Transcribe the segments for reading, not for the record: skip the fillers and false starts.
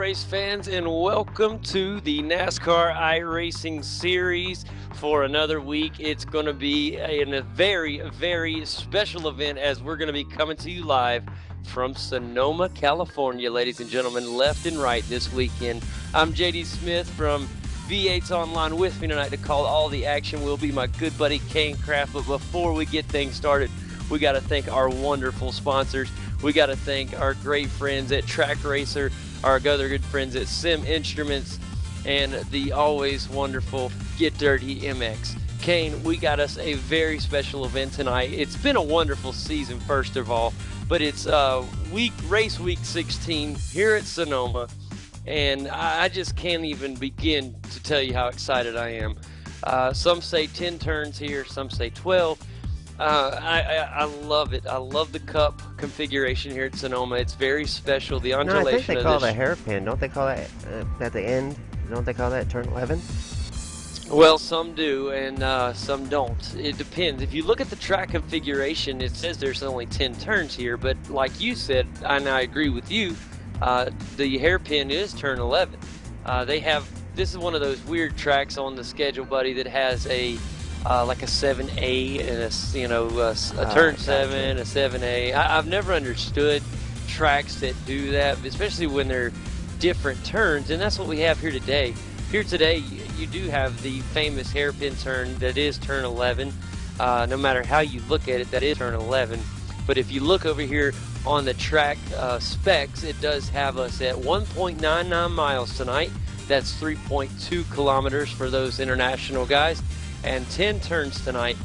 race fans, and welcome to the NASCAR iRacing series for another week. It's going to be a very special event as we're going to be coming to you live from Sonoma, California, ladies and gentlemen, left and right this weekend. I'm JD Smith from V8's Online. With me tonight to call all the action will be my good buddy Kane Kraft. But before we get things started, we got to thank our wonderful sponsors. We got to thank our great friends at TrakRacer, our other good friends at SimInstruments, and the always wonderful Get Dirty MX. Kane, we got us a very special event tonight. It's been a wonderful season, first of all, but it's race week 16 here at Sonoma, and I just can't even begin to tell you how excited I am. Some say 10 turns here, some say 12. I love it. I love the cup configuration here at Sonoma. It's very special. The undulation. No, I think they call it a hairpin. Don't they call that at the end? Don't they call that turn 11? Well, some do and some don't. It depends. If you look at the track configuration, it says there's only 10 turns here. But like you said, and I agree with you, the hairpin is turn 11. This is one of those weird tracks on the schedule, buddy, that has a like a 7A and a turn 7, a 7A. I've never understood tracks that do that, especially when they're different turns, and that's what we have here today. Here today, you do have the famous hairpin turn that is turn 11. No matter how you look at it, that is turn 11. But if you look over here on the track specs, it does have us at 1.99 miles tonight. That's 3.2 kilometers for those international guys. And 10 turns tonight,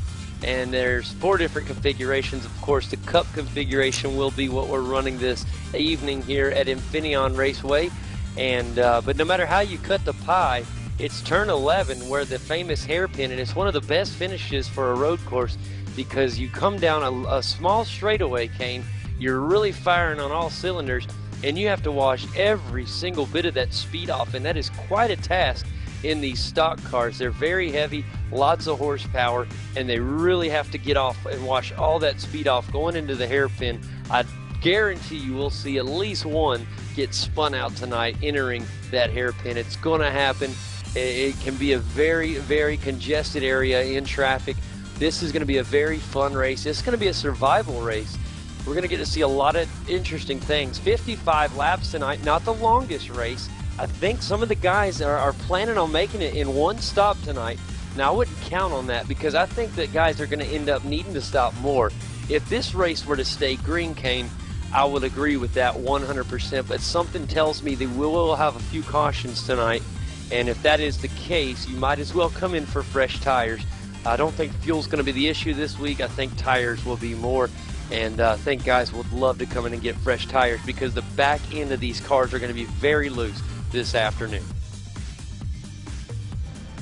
and there's 4 different configurations. Of course, the cup configuration will be what we're running this evening here at Infineon Raceway. And but no matter how you cut the pie, it's turn 11 where the famous hairpin, and it's one of the best finishes for a road course because you come down a small straightaway, Kane. You're really firing on all cylinders, and you have to wash every single bit of that speed off, and that is quite a task in these stock cars. They're very heavy, lots of horsepower, and they really have to get off and wash all that speed off going into the hairpin. I guarantee you will see at least one get spun out tonight entering that hairpin. It's going to happen. It can be a very congested area in traffic. This is going to be a very fun race. It's going to be a survival race. We're going to get to see a lot of interesting things. 55 laps tonight, not the longest race. I think some of the guys are planning on making it in one stop tonight. Now, I wouldn't count on that because I think that guys are going to end up needing to stop more. If this race were to stay green, Kane, I would agree with that 100%. But something tells me that we will have a few cautions tonight. And if that is the case, you might as well come in for fresh tires. I don't think fuel's going to be the issue this week. I think tires will be more. And I think guys would love to come in and get fresh tires because the back end of these cars are going to be very loose this afternoon.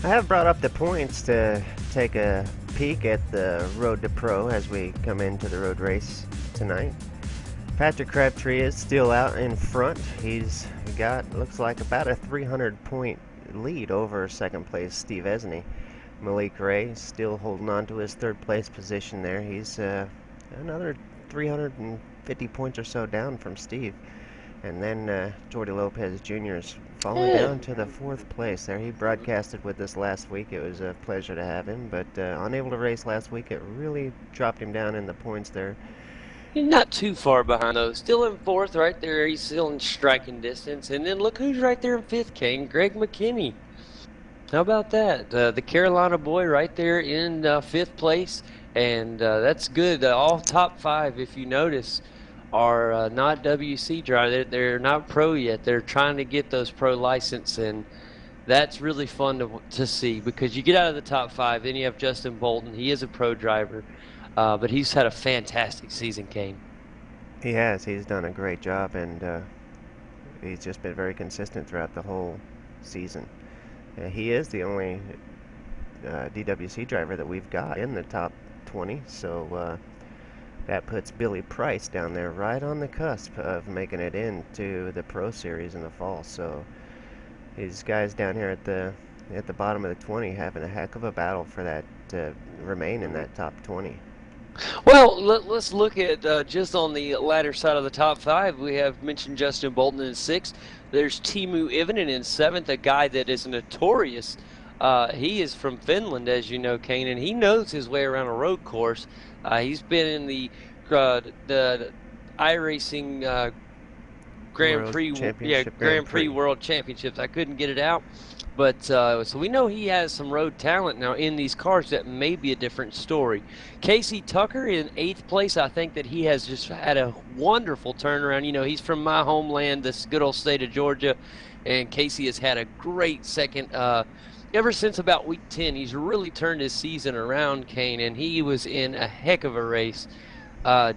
I have brought up the points to take a peek at the Road to Pro as we come into the road race tonight. Patrick Crabtree is still out in front. He's got, looks like, about a 300-point lead over second place Steve Esney. Malik Ray still holding on to his third place position there. He's another 350 points or so down from Steve. And then Jordy Lopez Jr. is falling down to the 4th place there. He broadcasted with us last week. It was a pleasure to have him, but unable to race last week. It really dropped him down in the points there. He's not too far behind, though. Still in 4th right there. He's still in striking distance. And then look who's right there in 5th, Kane. Greg McKinney. How about that? The Carolina boy right there in 5th place. And that's good. All top 5, if you notice, are not WC drivers. They're not pro yet. They're trying to get those pro license, and that's really fun to see because you get out of the top 5, then you have Justin Bolton. He is a pro driver, but he's had a fantastic season, Kane. He has. He's done a great job, and he's just been very consistent throughout the whole season. He is the only DWC driver that we've got in the top 20, so that puts Billy Price down there right on the cusp of making it into the Pro Series in the fall. So these guys down here at the bottom of the 20 having a heck of a battle for that to remain in that top 20. Well, us look at just on the latter side of the top five. We have mentioned Justin Bolton in sixth. There's Timu Ivinen in seventh, a guy that is notorious. He is from Finland, as you know, Kane, and he knows his way around a road course. He's been in the iRacing World Championship Grand Grand Prix Prix. World Championships. I couldn't get it out, but so we know he has some road talent now in these cars. That may be a different story. Casey Tucker in eighth place. I think that he has just had a wonderful turnaround. You know, he's from my homeland, this good old state of Georgia, and Casey has had a great second. Ever since about week 10, he's really turned his season around, Kane, and he was in a heck of a race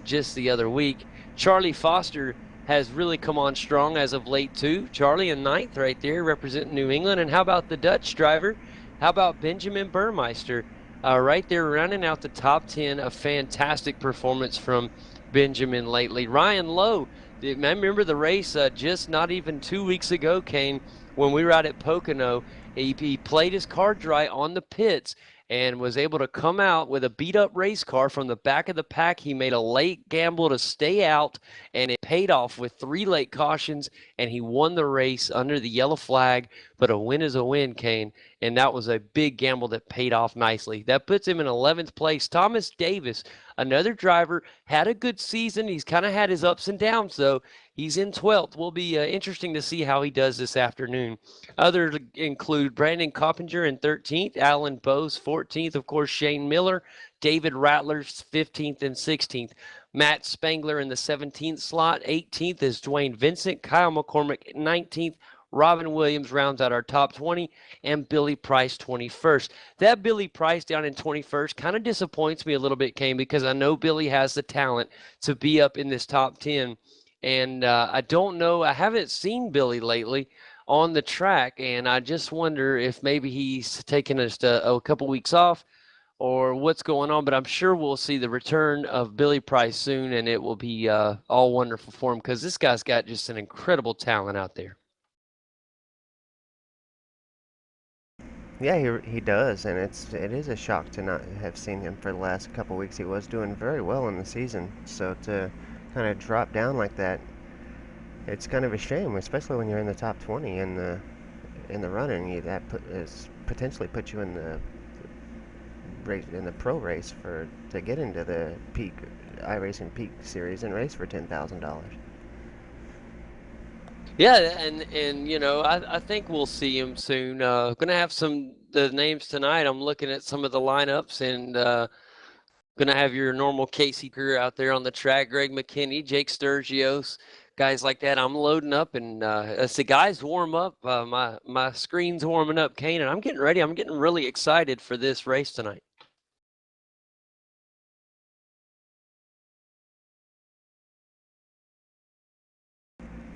just the other week. Charlie Foster has really come on strong as of late too. Charlie in ninth right there, representing New England. And how about the Dutch driver? How about Benjamin Burmeister? Right there rounding out the top 10. A fantastic performance from Benjamin lately. Ryan Lowe, I remember the race just not even 2 weeks ago, Kane, when we were out at Pocono. He played his car dry on the pits and was able to come out with a beat up race car from the back of the pack. He made a late gamble to stay out, and it paid off with 3 late cautions, and he won the race under the yellow flag. But a win is a win, Kane, and that was a big gamble that paid off nicely. That puts him in 11th place. Thomas Davis, another driver, had a good season. He's kind of had his ups and downs, though. He's in 12th. Will be interesting to see how he does this afternoon. Others include Brandon Coppinger in 13th, Alan Bose 14th, of course, Shane Miller, David Rattler's 15th and 16th. Matt Spangler in the 17th slot. 18th is Dwayne Vincent, Kyle McCormick 19th, Robin Williams rounds out our top 20, and Billy Price 21st. That Billy Price down in 21st kind of disappoints me a little bit, Kane, because I know Billy has the talent to be up in this top 10. And I don't know, I haven't seen Billy lately on the track, and I just wonder if maybe he's taking just a couple weeks off or what's going on. But I'm sure we'll see the return of Billy Price soon, and it will be all wonderful for him because this guy's got just an incredible talent out there. Yeah, he does, and it is a shock to not have seen him for the last couple weeks. He was doing very well in the season, so to kind of drop down like that, it's kind of a shame, especially when you're in the top 20 in the running. Is potentially put you in the race in the pro race for to get into the peak iRacing Peak Series and race for $10,000. Yeah, and you know, I think we'll see him soon. Gonna have some the names tonight. I'm looking at some of the lineups, and gonna have your normal Casey crew out there on the track. Greg McKinney, Jake Sturgios, guys like that. I'm loading up, and as the guys warm up, my screen's warming up, Kane, and I'm getting ready. I'm getting really excited for this race tonight.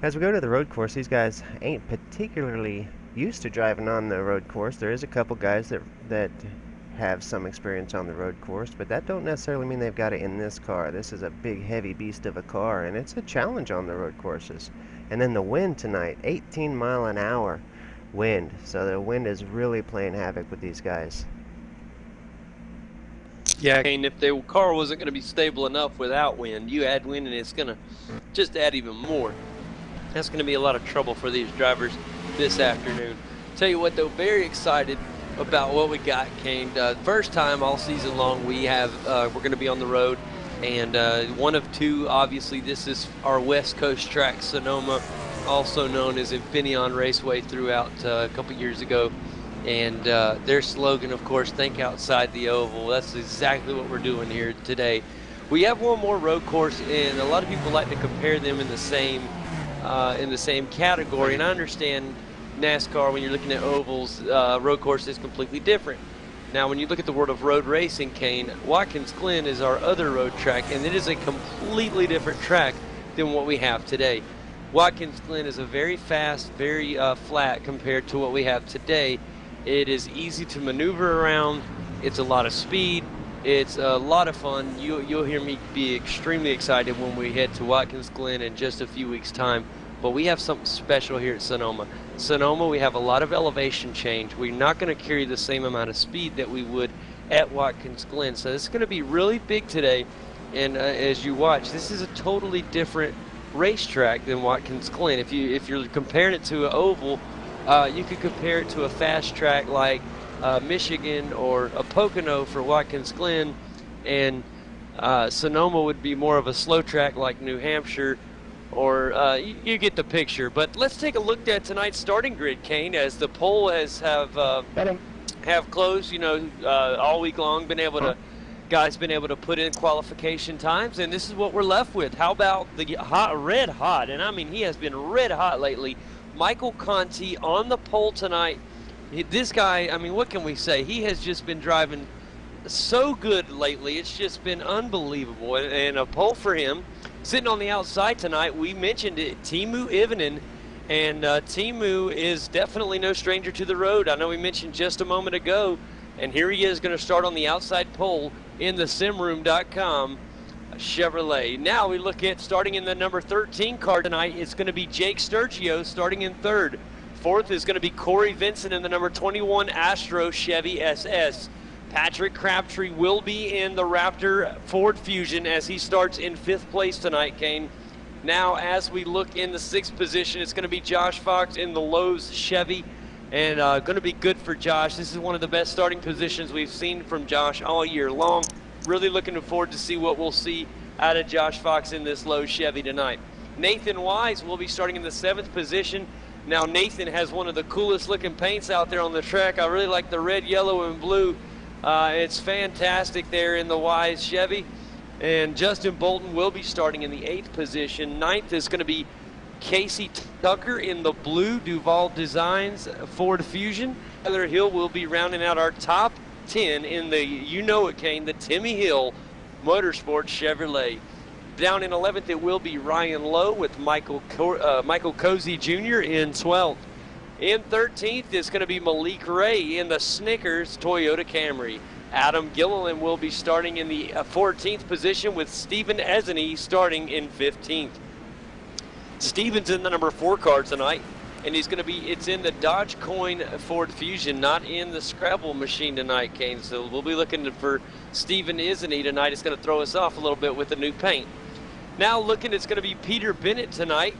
As we go to the road course, these guys ain't particularly used to driving on the road course. There is a couple guys that have some experience on the road course, but that don't necessarily mean they've got it in this car. This is a big, heavy beast of a car, and it's a challenge on the road courses. And then the wind tonight, 18-mile-an-hour wind. So the wind is really playing havoc with these guys. Yeah, Kane, if the car wasn't going to be stable enough without wind, you add wind, and it's going to just add even more. That's going to be a lot of trouble for these drivers this afternoon. Tell you what, though, very excited about what we got, Kane. First time all season long we're going to be on the road, and one of two, obviously, this is our West Coast track, Sonoma, also known as Infineon Raceway throughout a couple years ago. And their slogan, of course, think outside the oval. That's exactly what we're doing here today. We have one more road course, and a lot of people like to compare them in the same category. And I understand NASCAR, when you're looking at ovals, road course is completely different. Now, when you look at the world of road racing, Kane, Watkins Glen is our other road track, and it is a completely different track than what we have today. Watkins Glen is a very fast, very flat compared to what we have today. It is easy to maneuver around. It's a lot of speed. It's a lot of fun. You'll hear me be extremely excited when we head to Watkins Glen in just a few weeks' time. But we have something special here at Sonoma. Sonoma, we have a lot of elevation change. We're not going to carry the same amount of speed that we would at Watkins Glen. So it's going to be really big today. And as you watch, this is a totally different racetrack than Watkins Glen. If you're comparing it to an oval, you could compare it to a fast track like Michigan or a Pocono for Watkins Glen, and Sonoma would be more of a slow track like New Hampshire, or you get the picture. But let's take a look at tonight's starting grid, Kane, as the poll have closed. All week long, guys been able to put in qualification times, and this is what we're left with. How about the red hot, and I mean he has been red hot lately, Michael Conti on the pole tonight. This guy, I mean, what can we say? He has just been driving so good lately. It's just been unbelievable, and a pole for him. Sitting on the outside tonight, we mentioned it, Teemu Ivanen, and Teemu is definitely no stranger to the road. I know we mentioned just a moment ago, and here he is going to start on the outside pole in the simroom.com Chevrolet. Now we look at starting in the number 13 car tonight. It's going to be Jake Sturgio starting in third. Fourth is going to be Corey Vincent in the number 21 Astro Chevy SS. Patrick Crabtree will be in the Raptor Ford Fusion as he starts in fifth place tonight, Kane. Now, as we look in the sixth position, it's going to be Josh Fox in the Lowe's Chevy, and going to be good for Josh. This is one of the best starting positions we've seen from Josh all year long. Really looking forward to see what we'll see out of Josh Fox in this Lowe's Chevy tonight. Nathan Wise will be starting in the seventh position. Now, Nathan has one of the coolest looking paints out there on the track. I really like the red, yellow, and blue. It's fantastic there in the Wise Chevy. And Justin Bolton will be starting in the eighth position. Ninth is going to be Casey Tucker in the blue Duval Designs Ford Fusion. Tyler Hill will be rounding out our top 10 in the, you know it, Kane, the Timmy Hill Motorsports Chevrolet. Down in 11th, it will be Ryan Lowe with Michael Cozy Jr. in 12th. In 13th is going to be Malik Ray in the Snickers Toyota Camry. Adam Gilliland will be starting in the 14th position, with Stephen Esney starting in 15th. Steven's in the number 4 car tonight, and it's in the Dodge Coin Ford Fusion, not in the Scrabble machine tonight, Kane. So we'll be looking for Stephen Esney tonight. It's going to throw us off a little bit with the new paint. Now looking, it's going to be Peter Bennett tonight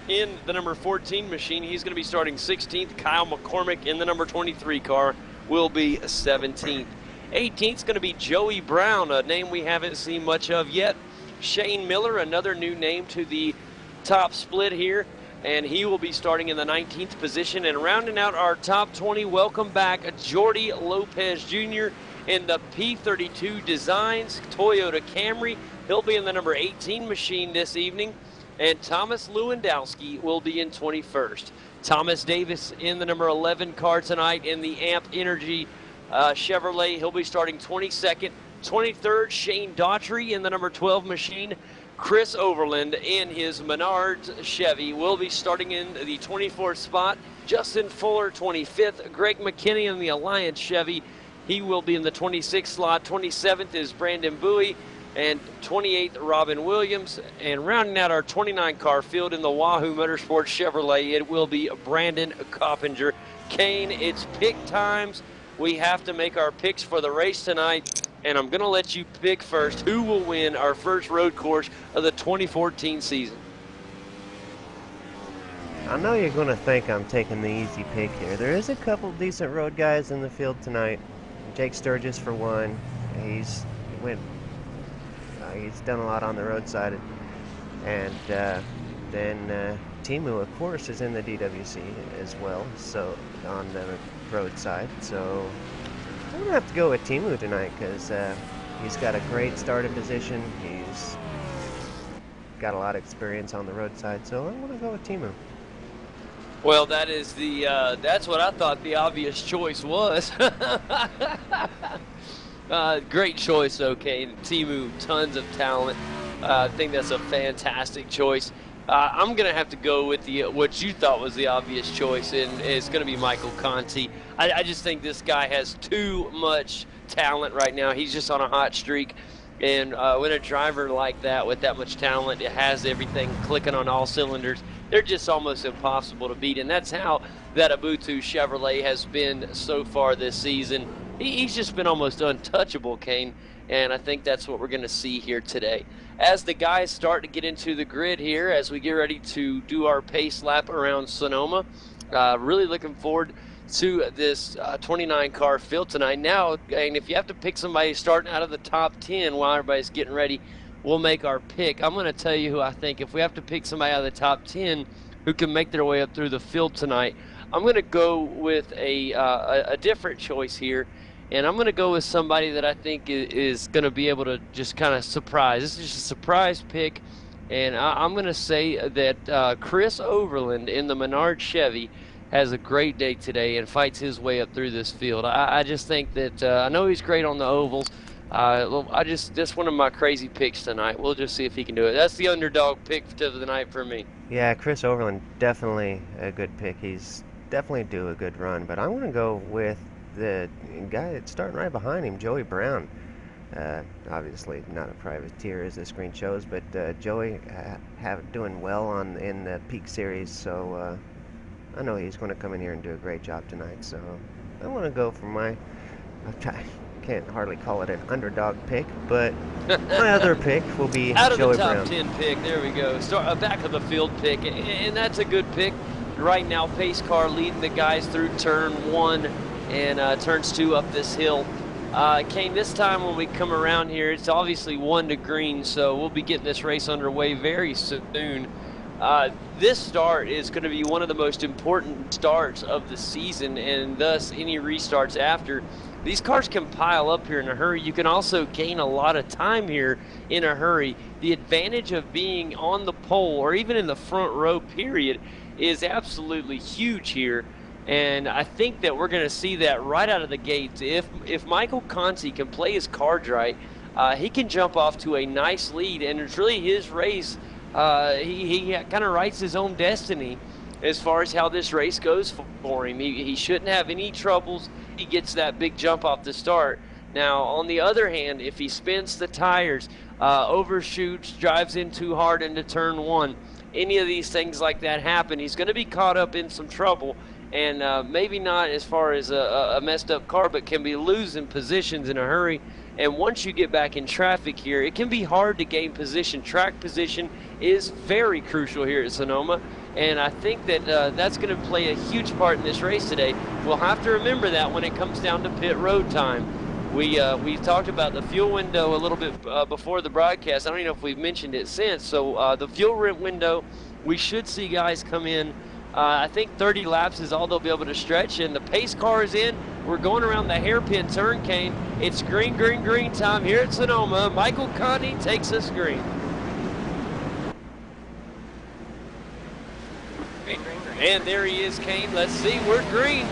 in the number 14 machine. He's going to be starting 16th. Kyle McCormick in the number 23 car will be 17th. 18th is going to be Joey Brown, a name we haven't seen much of yet. Shane Miller, another new name to the top split here, and he will be starting in the 19th position. And rounding out our top 20, welcome back Jordy Lopez Jr. in the P32 Designs Toyota Camry. He'll be in the number 18 machine this evening. And Thomas Lewandowski will be in 21st. Thomas Davis in the number 11 car tonight in the Amp Energy Chevrolet. He'll be starting 22nd. 23rd, Shane Daughtry in the number 12 machine. Chris Overland in his Menards Chevy will be starting in the 24th spot. Justin Fuller, 25th. Greg McKinney in the Alliance Chevy. He will be in the 26th slot. 27th is Brandon Bowie, and 28th, Robin Williams. And rounding out our 29 car field in the Wahoo Motorsports Chevrolet, it will be Brandon Coppinger. Kane, it's pick times. We have to make our picks for the race tonight, and I'm going to let you pick first who will win our first road course of the 2014 season. I know you're going to think I'm taking the easy pick here. There is a couple decent road guys in the field tonight. Jake Sturgis for one. He's done a lot on the roadside, and then Teemu, of course, is in the DWC as well, so on the roadside. So I'm gonna have to go with Teemu tonight because he's got a great starting position. He's got a lot of experience on the roadside, so I'm gonna go with Teemu. Well, that is that's what I thought the obvious choice was. Great choice, okay. Teemu, tons of talent. I think that's a fantastic choice. I'm going to have to go with what you thought was the obvious choice, and it's going to be Michael Conti. I just think this guy has too much talent right now. He's just on a hot streak. And when a driver like that with that much talent, it has everything clicking on all cylinders, they're just almost impossible to beat. And that's how that Abutu Chevrolet has been so far this season. he's just been almost untouchable, Kane. And I think that's what we're going to see here today. As the guys start to get into the grid here, as we get ready to do our pace lap around Sonoma, really looking forward to this 29 car field tonight. Now, and if you have to pick somebody starting out of the top 10 while everybody's getting ready, we'll make our pick. I'm going to tell you who I think. If we have to pick somebody out of the top 10 who can make their way up through the field tonight, I'm going to go with a different choice here. And I'm going to go with somebody that I think is going to be able to just kind of surprise. This is just a surprise pick. And I'm going to say that Chris Overland in the Menard Chevy has a great day today and fights his way up through this field. I just think that I know he's great on the ovals. That's one of my crazy picks tonight. We'll just see if he can do it. That's the underdog pick of the night for me. Yeah, Chris Overland, definitely a good pick. He's definitely due a good run, but I'm going to go with the guy that's starting right behind him, Joey Brown. Obviously not a privateer as the screen shows, but Joey doing well in the Peak Series, so I know he's going to come in here and do a great job tonight. So I want to go for I can't hardly call it an underdog pick, but my other pick will be out of Joey the top Brown. 10 pick. There we go. Start a back of the field pick, and that's a good pick. Right now, pace car leading the guys through turn 1 and turns 2 up this hill. Kane, this time when we come around here, it's obviously 1 to green, so we'll be getting this race underway very soon. This start is going to be one of the most important starts of the season, and thus any restarts after. These cars can pile up here in a hurry. You can also gain a lot of time here in a hurry. The advantage of being on the pole or even in the front row period is absolutely huge here. And I think that we're going to see that right out of the gates. If Michael Conti can play his cards right, he can jump off to a nice lead, and it's really his race. He kind of writes his own destiny as far as how this race goes for him. He shouldn't have any troubles. He gets that big jump off the start. Now, on the other hand, if he spins the tires, overshoots, drives in too hard into turn 1, any of these things like that happen, he's going to be caught up in some trouble. And maybe not as far as a messed up car, but can be losing positions in a hurry. And once you get back in traffic here, it can be hard to gain position. Track position is very crucial here at Sonoma, and I think that that's going to play a huge part in this race today. We'll have to remember that when it comes down to pit road time. We talked about the fuel window a little bit before the broadcast. I don't even know if we've mentioned it since. So the fuel window, we should see guys come in. I think 30 laps is all they'll be able to stretch, and the pace car is in. We're going around the hairpin turn, Kane. It's green, green, green time here at Sonoma. Michael Conti takes us green. Green, green, green. And there he is, Kane. Let's see, we're green.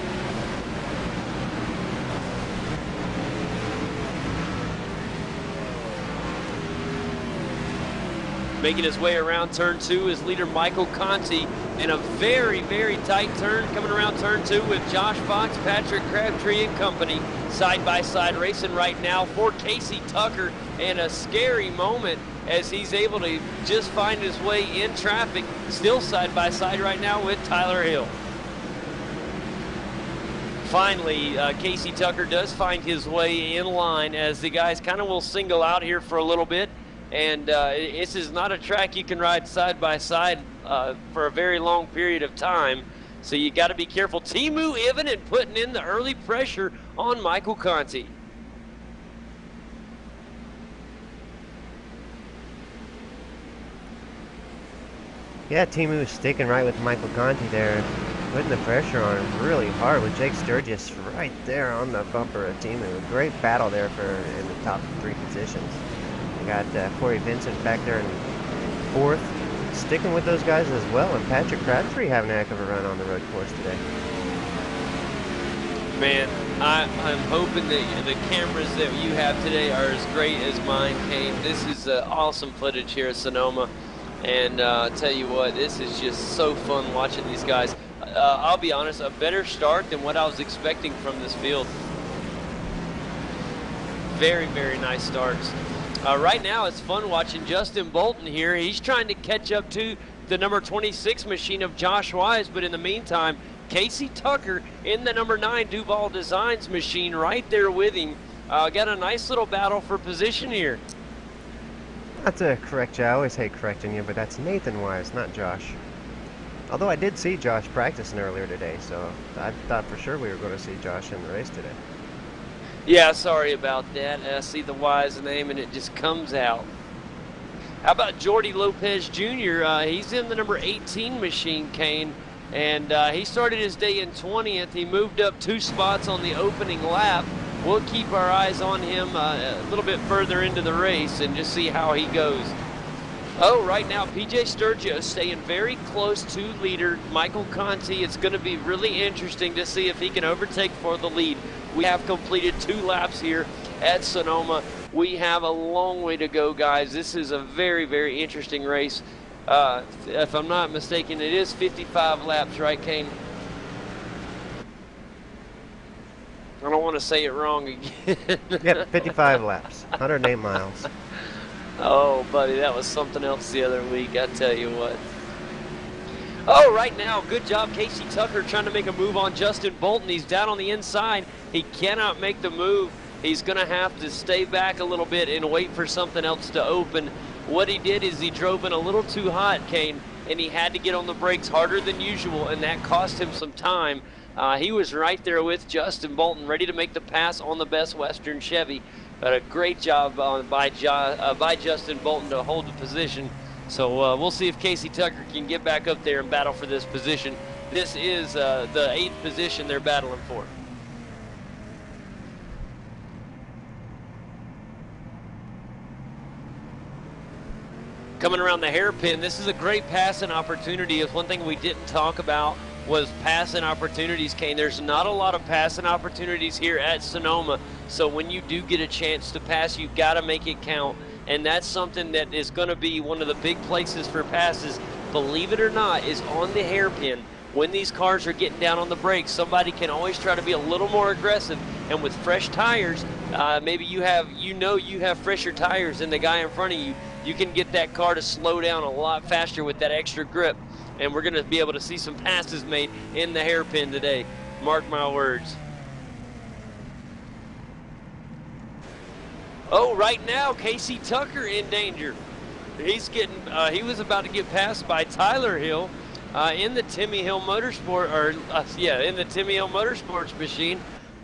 Making his way around turn 2 is leader Michael Conti in a very, very tight turn coming around turn 2 with Josh Fox, Patrick Crabtree and company side by side racing right now for Casey Tucker, and a scary moment as he's able to just find his way in traffic, still side by side right now with Tyler Hill. Finally, Casey Tucker does find his way in line as the guys kind of will single out here for a little bit. And this is not a track you can ride side by side for a very long period of time. So you got to be careful. Timu Ivinen putting in the early pressure on Michael Conti. Yeah, Timu is sticking right with Michael Conti there, putting the pressure on him really hard with Jake Sturgis right there on the bumper of Timu. Great battle there in the top 3 positions. Got Corey Vincent back there in 4th, sticking with those guys as well, and Patrick Crabtree having a heck of a run on the road course today. Man, I'm hoping that the cameras that you have today are as great as mine, Kane. This is awesome footage here at Sonoma, and I'll tell you what, this is just so fun watching these guys. I'll be honest, a better start than what I was expecting from this field. Very, very nice starts. Right now, it's fun watching Justin Bolton here. He's trying to catch up to the number 26 machine of Josh Wise, but in the meantime, Casey Tucker in the number 9 Duval Designs machine right there with him. Got a nice little battle for position here. Not to correct you, I always hate correcting you, but that's Nathan Wise, not Josh. Although I did see Josh practicing earlier today, so I thought for sure we were going to see Josh in the race today. Yeah, sorry about that. I see the Wise name and it just comes out. How about Jordy Lopez Jr.? He's in the number 18 machine, Kane, and he started his day in 20th. He moved up 2 spots on the opening lap. We'll keep our eyes on him a little bit further into the race and just see how he goes. Oh, right now, PJ Sturgis staying very close to leader Michael Conti. It's going to be really interesting to see if he can overtake for the lead. We have completed 2 laps here at Sonoma. We have a long way to go, guys. This is a very, very interesting race. If I'm not mistaken, it is 55 laps, right, Kane? I don't want to say it wrong again. Yep, 55 laps, 108 miles. Oh, buddy, that was something else the other week, I tell you what. Oh, right now, good job, Casey Tucker trying to make a move on Justin Bolton. He's down on the inside. He cannot make the move. He's going to have to stay back a little bit and wait for something else to open. What he did is he drove in a little too hot, Kane, and he had to get on the brakes harder than usual, and that cost him some time. He was right there with Justin Bolton, ready to make the pass on the Best Western Chevy. But a great job by Justin Bolton to hold the position. So we'll see if Casey Tucker can get back up there and battle for this position. This is the 8th position they're battling for. Coming around the hairpin, this is a great passing opportunity. It's one thing we didn't talk about was passing opportunities, Kane. There's not a lot of passing opportunities here at Sonoma, so when you do get a chance to pass, you've got to make it count, and that's something that is going to be one of the big places for passes, believe it or not, is on the hairpin. When these cars are getting down on the brakes, somebody can always try to be a little more aggressive, and with fresh tires, maybe you have fresher tires than the guy in front of you. You can get that car to slow down a lot faster with that extra grip, and we're going to be able to see some passes made in the hairpin today. Mark my words. Oh, right now, Casey Tucker in danger. He's getting. He was about to get passed by Tyler Hill in the Timmy Hill Motorsport, in the Timmy Hill Motorsports machine.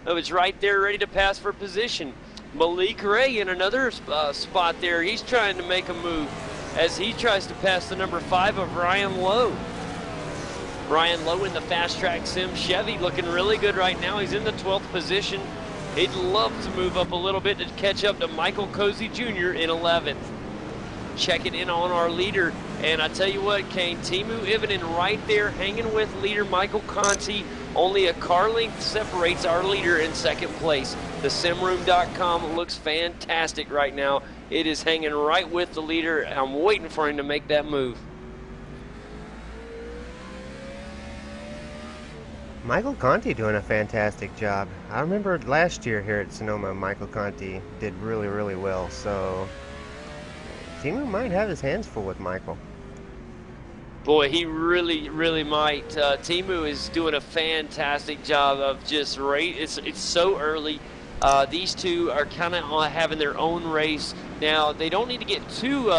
It was right there, ready to pass for position. Malik Ray in another spot there. He's trying to make a move as he tries to pass the number 5 of Ryan Lowe. Ryan Lowe in the Fast Track Sim Chevy looking really good right now. He's in the 12th position. He'd love to move up a little bit to catch up to Michael Cozy Jr. in 11th. Checking in on our leader, and I tell you what, Kane, Timu Ivinen right there hanging with leader Michael Conti. Only a car length separates our leader in 2nd place. The simroom.com looks fantastic right now. It is hanging right with the leader. I'm waiting for him to make that move. Michael Conti doing a fantastic job. I remember last year here at Sonoma, Michael Conti did really, really well. So Timu might have his hands full with Michael. Boy, he really, really might. Timu is doing a fantastic job of just race. It's so early. These two are kind of having their own race. Now, they don't need to get too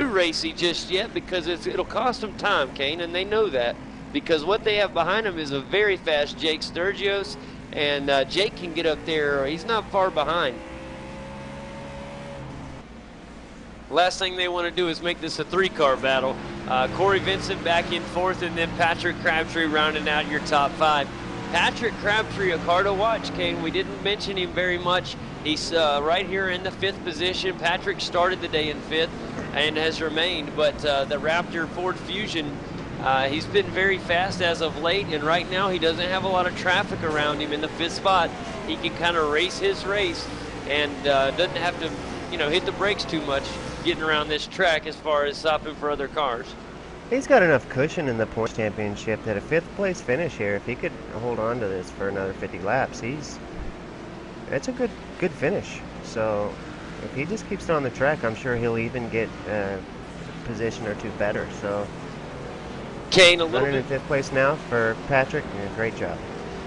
racy just yet because it'll cost them time, Kane, and they know that. Because what they have behind them is a very fast Jake Sturgios, and Jake can get up there. He's not far behind. Last thing they want to do is make this a 3-car battle. Corey Vincent back in 4th, and then Patrick Crabtree rounding out your top 5. Patrick Crabtree, a car to watch, Kane. We didn't mention him very much. He's right here in the 5th position. Patrick started the day in 5th and has remained, but the Raptor Ford Fusion, he's been very fast as of late, and right now he doesn't have a lot of traffic around him in the 5th spot. He can kind of race his race and doesn't have to, hit the brakes too much getting around this track as far as stopping for other cars. He's got enough cushion in the points championship that a 5th place finish here, if he could hold on to this for another 50 laps, it's a good finish. So if he just keeps it on the track, I'm sure he'll even get a position or two better. So Kane, a little Running in bit. 5th place now for Patrick. Yeah, great job.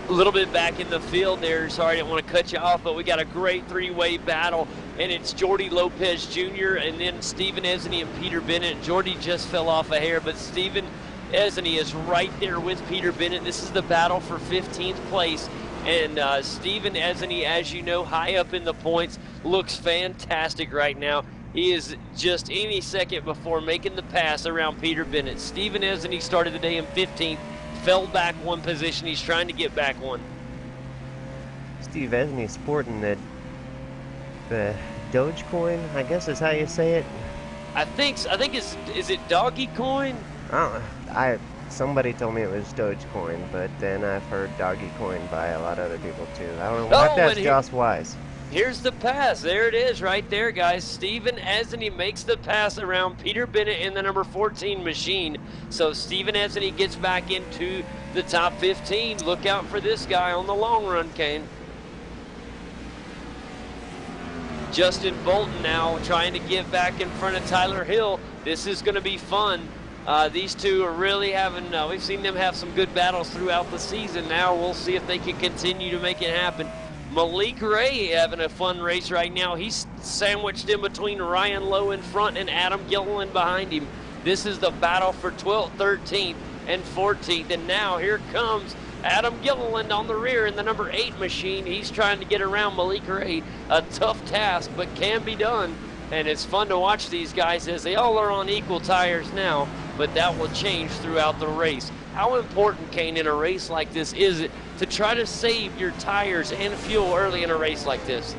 A little bit back in the field there. Sorry, I didn't want to cut you off, but we got a great three-way battle, and it's Jordy Lopez Jr. and then Stephen Esney and Peter Bennett. Jordy just fell off a hair, but Stephen Esney is right there with Peter Bennett. This is the battle for 15th place, and Stephen Esney, as you know, high up in the points, looks fantastic right now. He is just any second before making the pass around Peter Bennett. Stephen Esney started the day in 15th. Fell back one position. He's trying to get back one. Steve Esney sporting the Dogecoin, I guess is how you say it. I think is it Doggy Coin? Somebody told me it was Dogecoin, but then I've heard Doggy Coin by a lot of other people too. I don't know. We'll have to ask Joss Wise. Here's the pass. There it is right there, guys. Stephen Esney makes the pass around Peter Bennett in the number 14 machine. So Stephen Esney gets back into the top 15. Look out for this guy on the long run, Kane. Justin Bolton now trying to get back in front of Tyler Hill. This is going to be fun. These two are really having, we've seen them have some good battles throughout the season. Now we'll see if they can continue to make it happen. Malik Ray having a fun race right now. He's sandwiched in between Ryan Lowe in front and Adam Gilliland behind him. This is the battle for 12th, 13th, and 14th. And now here comes Adam Gilliland on the rear in the number 8 machine. He's trying to get around Malik Ray. A tough task, but can be done. And it's fun to watch these guys as they all are on equal tires now, but that will change throughout the race. How important, Kane, in a race like this is it to try to save your tires and fuel early in a race like this?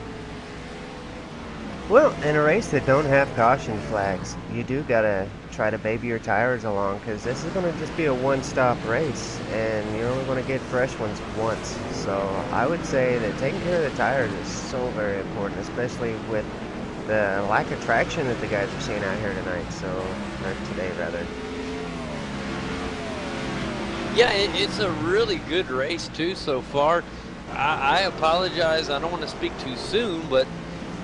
Well, in a race that don't have caution flags, you do gotta try to baby your tires along, because this is gonna just be a one-stop race, and you're only gonna get fresh ones once. So I would say that taking care of the tires is so very important, especially with the lack of traction that the guys are seeing out here tonight. Or today rather. Yeah, it's a really good race too so far. I apologize, I don't want to speak too soon, but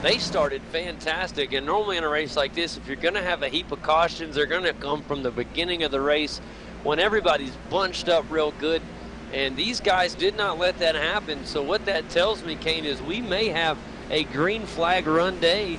they started fantastic. And normally in a race like this, if you're going to have a heap of cautions, they're going to come from the beginning of the race when everybody's bunched up real good. And these guys did not let that happen. So what that tells me, Kane, is we may have a green flag run day,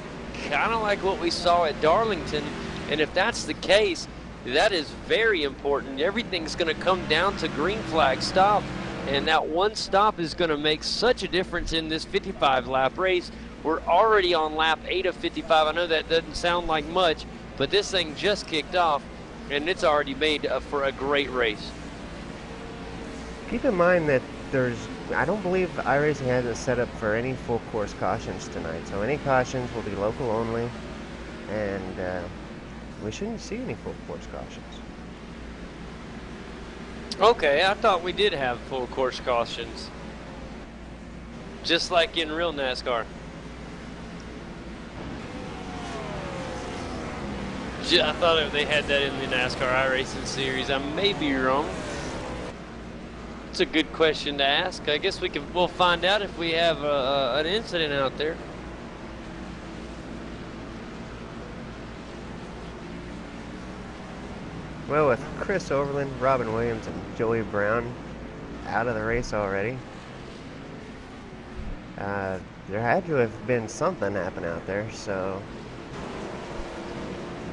kind of like what we saw at Darlington. And if that's the case, that is very important. Everything's going to come down to green flag stop, and that one stop is going to make such a difference in this 55-lap race. We're already on lap 8 of 55. I know that doesn't sound like much, but this thing just kicked off, and it's already made for a great race. Keep in mind that I don't believe iRacing has it set up for any full course cautions tonight, so any cautions will be local only, and we shouldn't see any full course cautions. Okay, I thought we did have full course cautions, just like in real NASCAR. I thought they had that in the NASCAR iRacing series. I may be wrong. It's a good question to ask. I guess we'll find out if we have an incident out there. Well, with Chris Overland, Robin Williams, and Joey Brown out of the race already, there had to have been something happen out there, so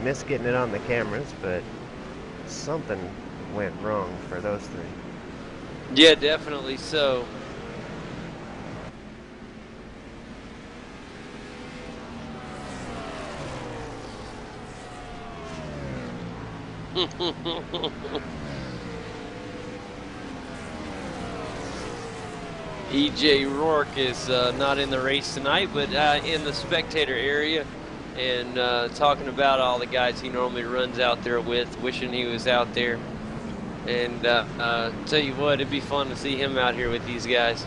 missed getting it on the cameras, but something went wrong for those three. Yeah, definitely so. EJ Rourke is not in the race tonight, but in the spectator area, and talking about all the guys he normally runs out there with, wishing he was out there. And tell you what, it'd be fun to see him out here with these guys.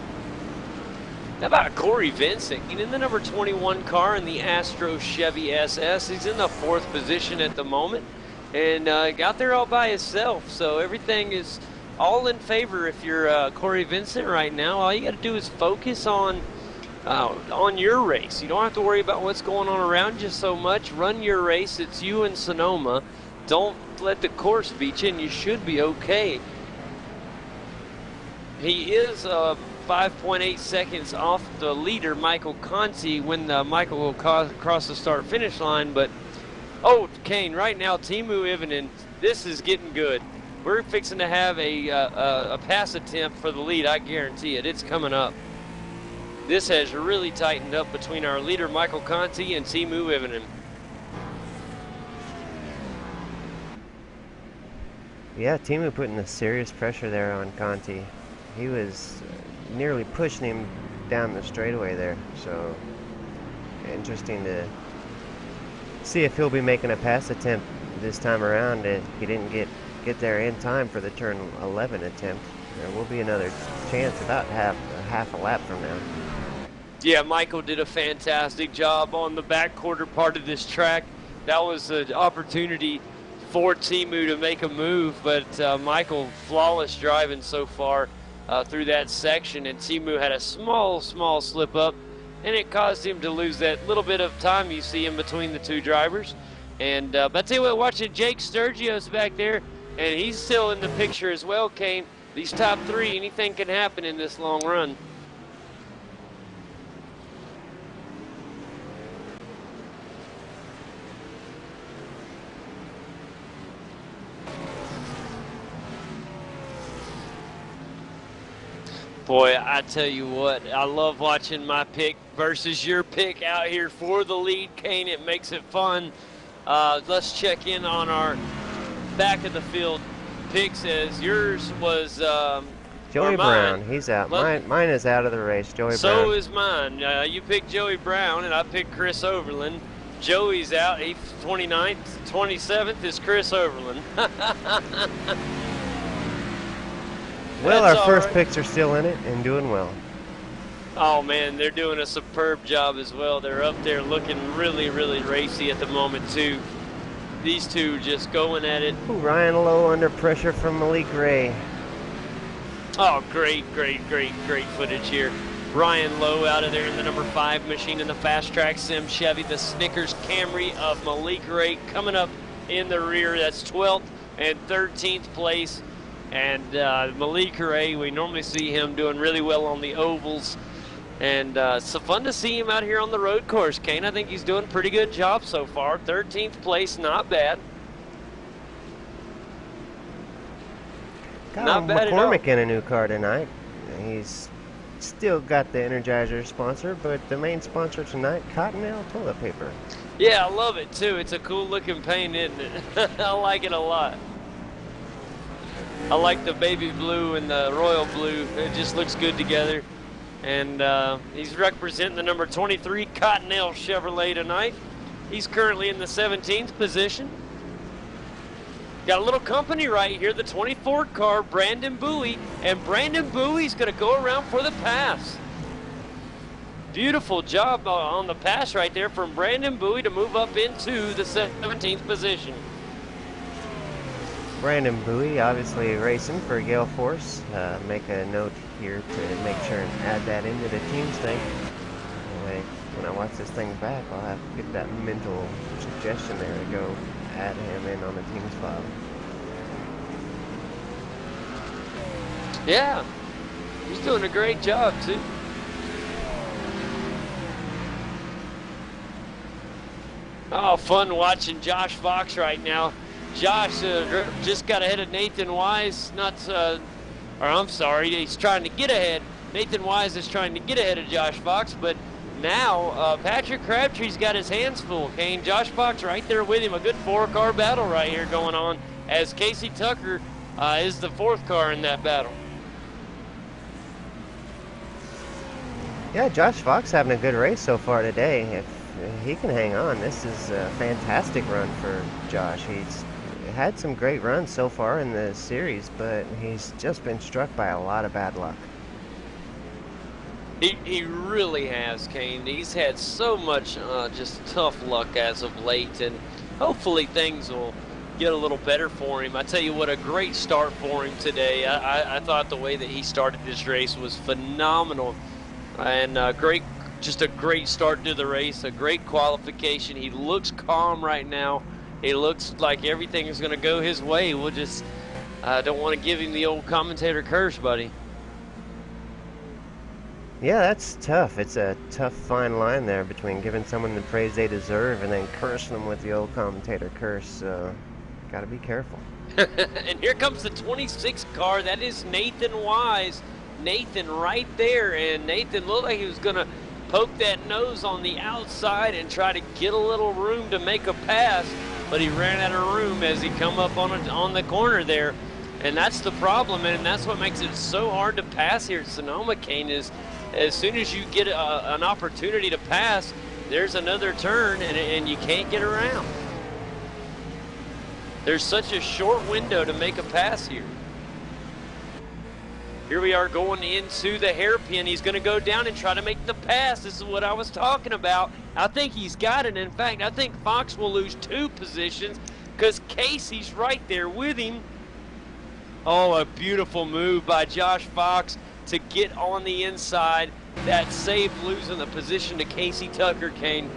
How about Corey Vincent in the number 21 car in the Astro Chevy SS? He's in the 4th position at the moment, and got there all by himself. So everything is all in favor if you're Corey Vincent right now. All you got to do is focus on your race. You don't have to worry about what's going on around you so much. Run your race. It's you and Sonoma. Don't let the course beat you, and you should be okay. He is 5.8 seconds off the leader, Michael Conti, when Michael will cross the start-finish line. But, oh, Kane, right now, Teemu Ivinen, this is getting good. We're fixing to have a pass attempt for the lead, I guarantee it. It's coming up. This has really tightened up between our leader, Michael Conti, and Teemu Ivinen. Yeah, Teemu putting a serious pressure there on Conti. He was nearly pushing him down the straightaway there. So interesting to see if he'll be making a pass attempt this time around. If he didn't get there in time for the turn 11 attempt, there will be another chance about half a lap from now. Yeah, Michael did a fantastic job on the back quarter part of this track. That was an opportunity for Teemu to make a move, but Michael, flawless driving so far through that section, and Teemu had a small slip up, and it caused him to lose that little bit of time you see in between the two drivers. And but I tell you what, watching Jake Sturgios back there, and he's still in the picture as well, Kane. These top three, anything can happen in this long run. Boy, I tell you what, I love watching my pick versus your pick out here for the lead, Kane. It makes it fun. Let's check in on our back of the field picks, as yours was Joey Brown. He's out. Mine is out of the race. Joey Brown. So is mine. You picked Joey Brown, and I picked Chris Overland. Joey's out. He's 29th. 27th is Chris Overland. Well, our first picks are still in it and doing well. Oh, man, they're doing a superb job as well. They're up there looking really racy at the moment, too. These two just going at it. Ooh, Ryan Lowe under pressure from Malik Ray. Oh, great footage here. Ryan Lowe out of there in the number 5 machine in the Fast Track Sim Chevy. The Snickers Camry of Malik Ray coming up in the rear. That's 12th and 13th place. And Malik Ray, we normally see him doing really well on the ovals. And it's so fun to see him out here on the road course, Kane. I think he's doing a pretty good job so far. 13th place, not bad. Not bad McCormick in a new car tonight. He's still got the Energizer sponsor, but the main sponsor tonight, Cottonelle Toilet Paper. Yeah, I love it too. It's a cool looking paint, isn't it? I like it a lot. I like the baby blue and the royal blue. It just looks good together. And he's representing the number 23 Cottonelle Chevrolet tonight. He's currently in the 17th position. Got a little company right here, the 24 car, Brandon Bowie. And Brandon Bowie's going to go around for the pass. Beautiful job on the pass right there from Brandon Bowie to move up into the 17th position. Brandon Bowie obviously racing for Gale Force. Make a note here to make sure and add that into the teams thing. Anyway, when I watch this thing back, I'll have to get that mental suggestion there to go add him in on the teams file. Yeah, he's doing a great job too. Oh, fun watching Josh Fox right now. Josh just got ahead of Nathan Wise, I'm sorry, he's trying to get ahead. Nathan Wise is trying to get ahead of Josh Fox, but now Patrick Crabtree's got his hands full, Kane. Josh Fox right there with him. A good 4-car battle right here going on, as Casey Tucker is the 4th car in that battle. Yeah, Josh Fox having a good race so far today. If he can hang on, this is a fantastic run for Josh. He's had some great runs so far in the series, but he's just been struck by a lot of bad luck. He really has, Kane. He's had so much just tough luck as of late, and hopefully things will get a little better for him. I tell you what, a great start for him today. I thought the way that he started this race was phenomenal, and just a great start to the race, a great qualification. He looks calm right now, It looks like everything is going to go his way. We'll just don't want to give him the old commentator curse, buddy. Yeah, that's tough. It's a tough fine line there between giving someone the praise they deserve and then cursing them with the old commentator curse. So, gotta be careful. And here comes the 26 car. That is Nathan Wise. Nathan right there, and Nathan looked like he was going to poke that nose on the outside and try to get a little room to make a pass, but he ran out of room as he come up on the corner there. And that's the problem, and that's what makes it so hard to pass here at Sonoma, Kane, is as soon as you get an opportunity to pass, there's another turn, and you can't get around. There's such a short window to make a pass here. Here we are going into the hairpin. He's going to go down and try to make the pass. This is what I was talking about. I think he's got it. In fact, I think Fox will lose 2 positions because Casey's right there with him. Oh, a beautiful move by Josh Fox to get on the inside. That save losing the position to Casey Tucker, Kane.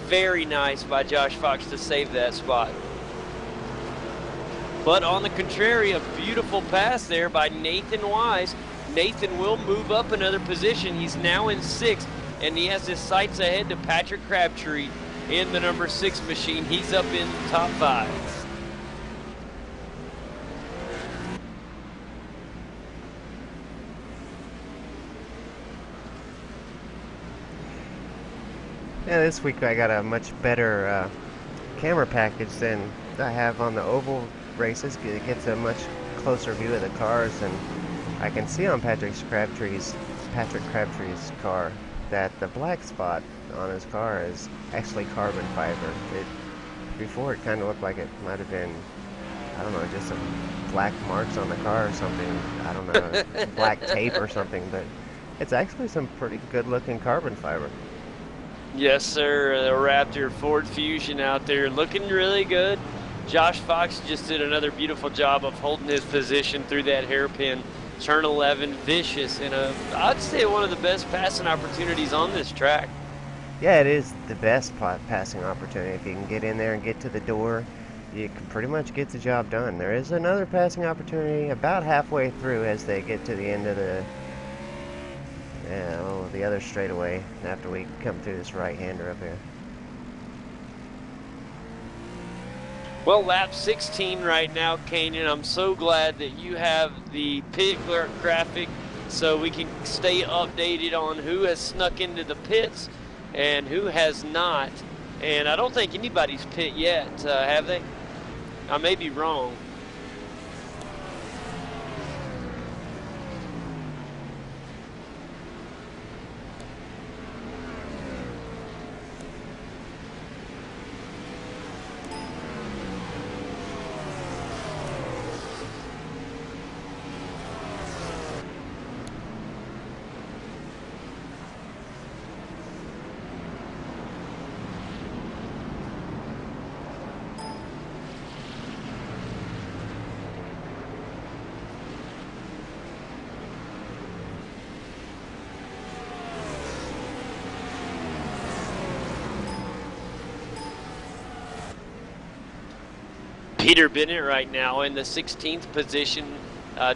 Very nice by Josh Fox to save that spot. But on the contrary, a beautiful pass there by Nathan Wise. Nathan will move up another position. He's now in 6th, and he has his sights ahead to Patrick Crabtree in the number 6 machine. He's up in the top 5. Yeah, this week I got a much better camera package than I have on the oval races. It gets a much closer view of the cars, and I can see on Patrick Crabtree's car that the black spot on his car is actually carbon fiber. Before it kind of looked like it might have been, I don't know, just some black marks on the car or something. I don't know, black tape or something, but it's actually some pretty good looking carbon fiber. Yes, sir. The Raptor Ford Fusion out there looking really good. Josh Fox just did another beautiful job of holding his position through that hairpin. Turn 11, vicious, and I'd say one of the best passing opportunities on this track. Yeah, it is the best passing opportunity. If you can get in there and get to the door, you can pretty much get the job done. There is another passing opportunity about halfway through as they get to the end of the other straightaway after we come through this right-hander up here. Well, lap 16 right now, Canyon. I'm so glad that you have the pit graphic so we can stay updated on who has snuck into the pits and who has not. And I don't think anybody's pit yet, have they? I may be wrong. Peter Bennett right now in the 16th position,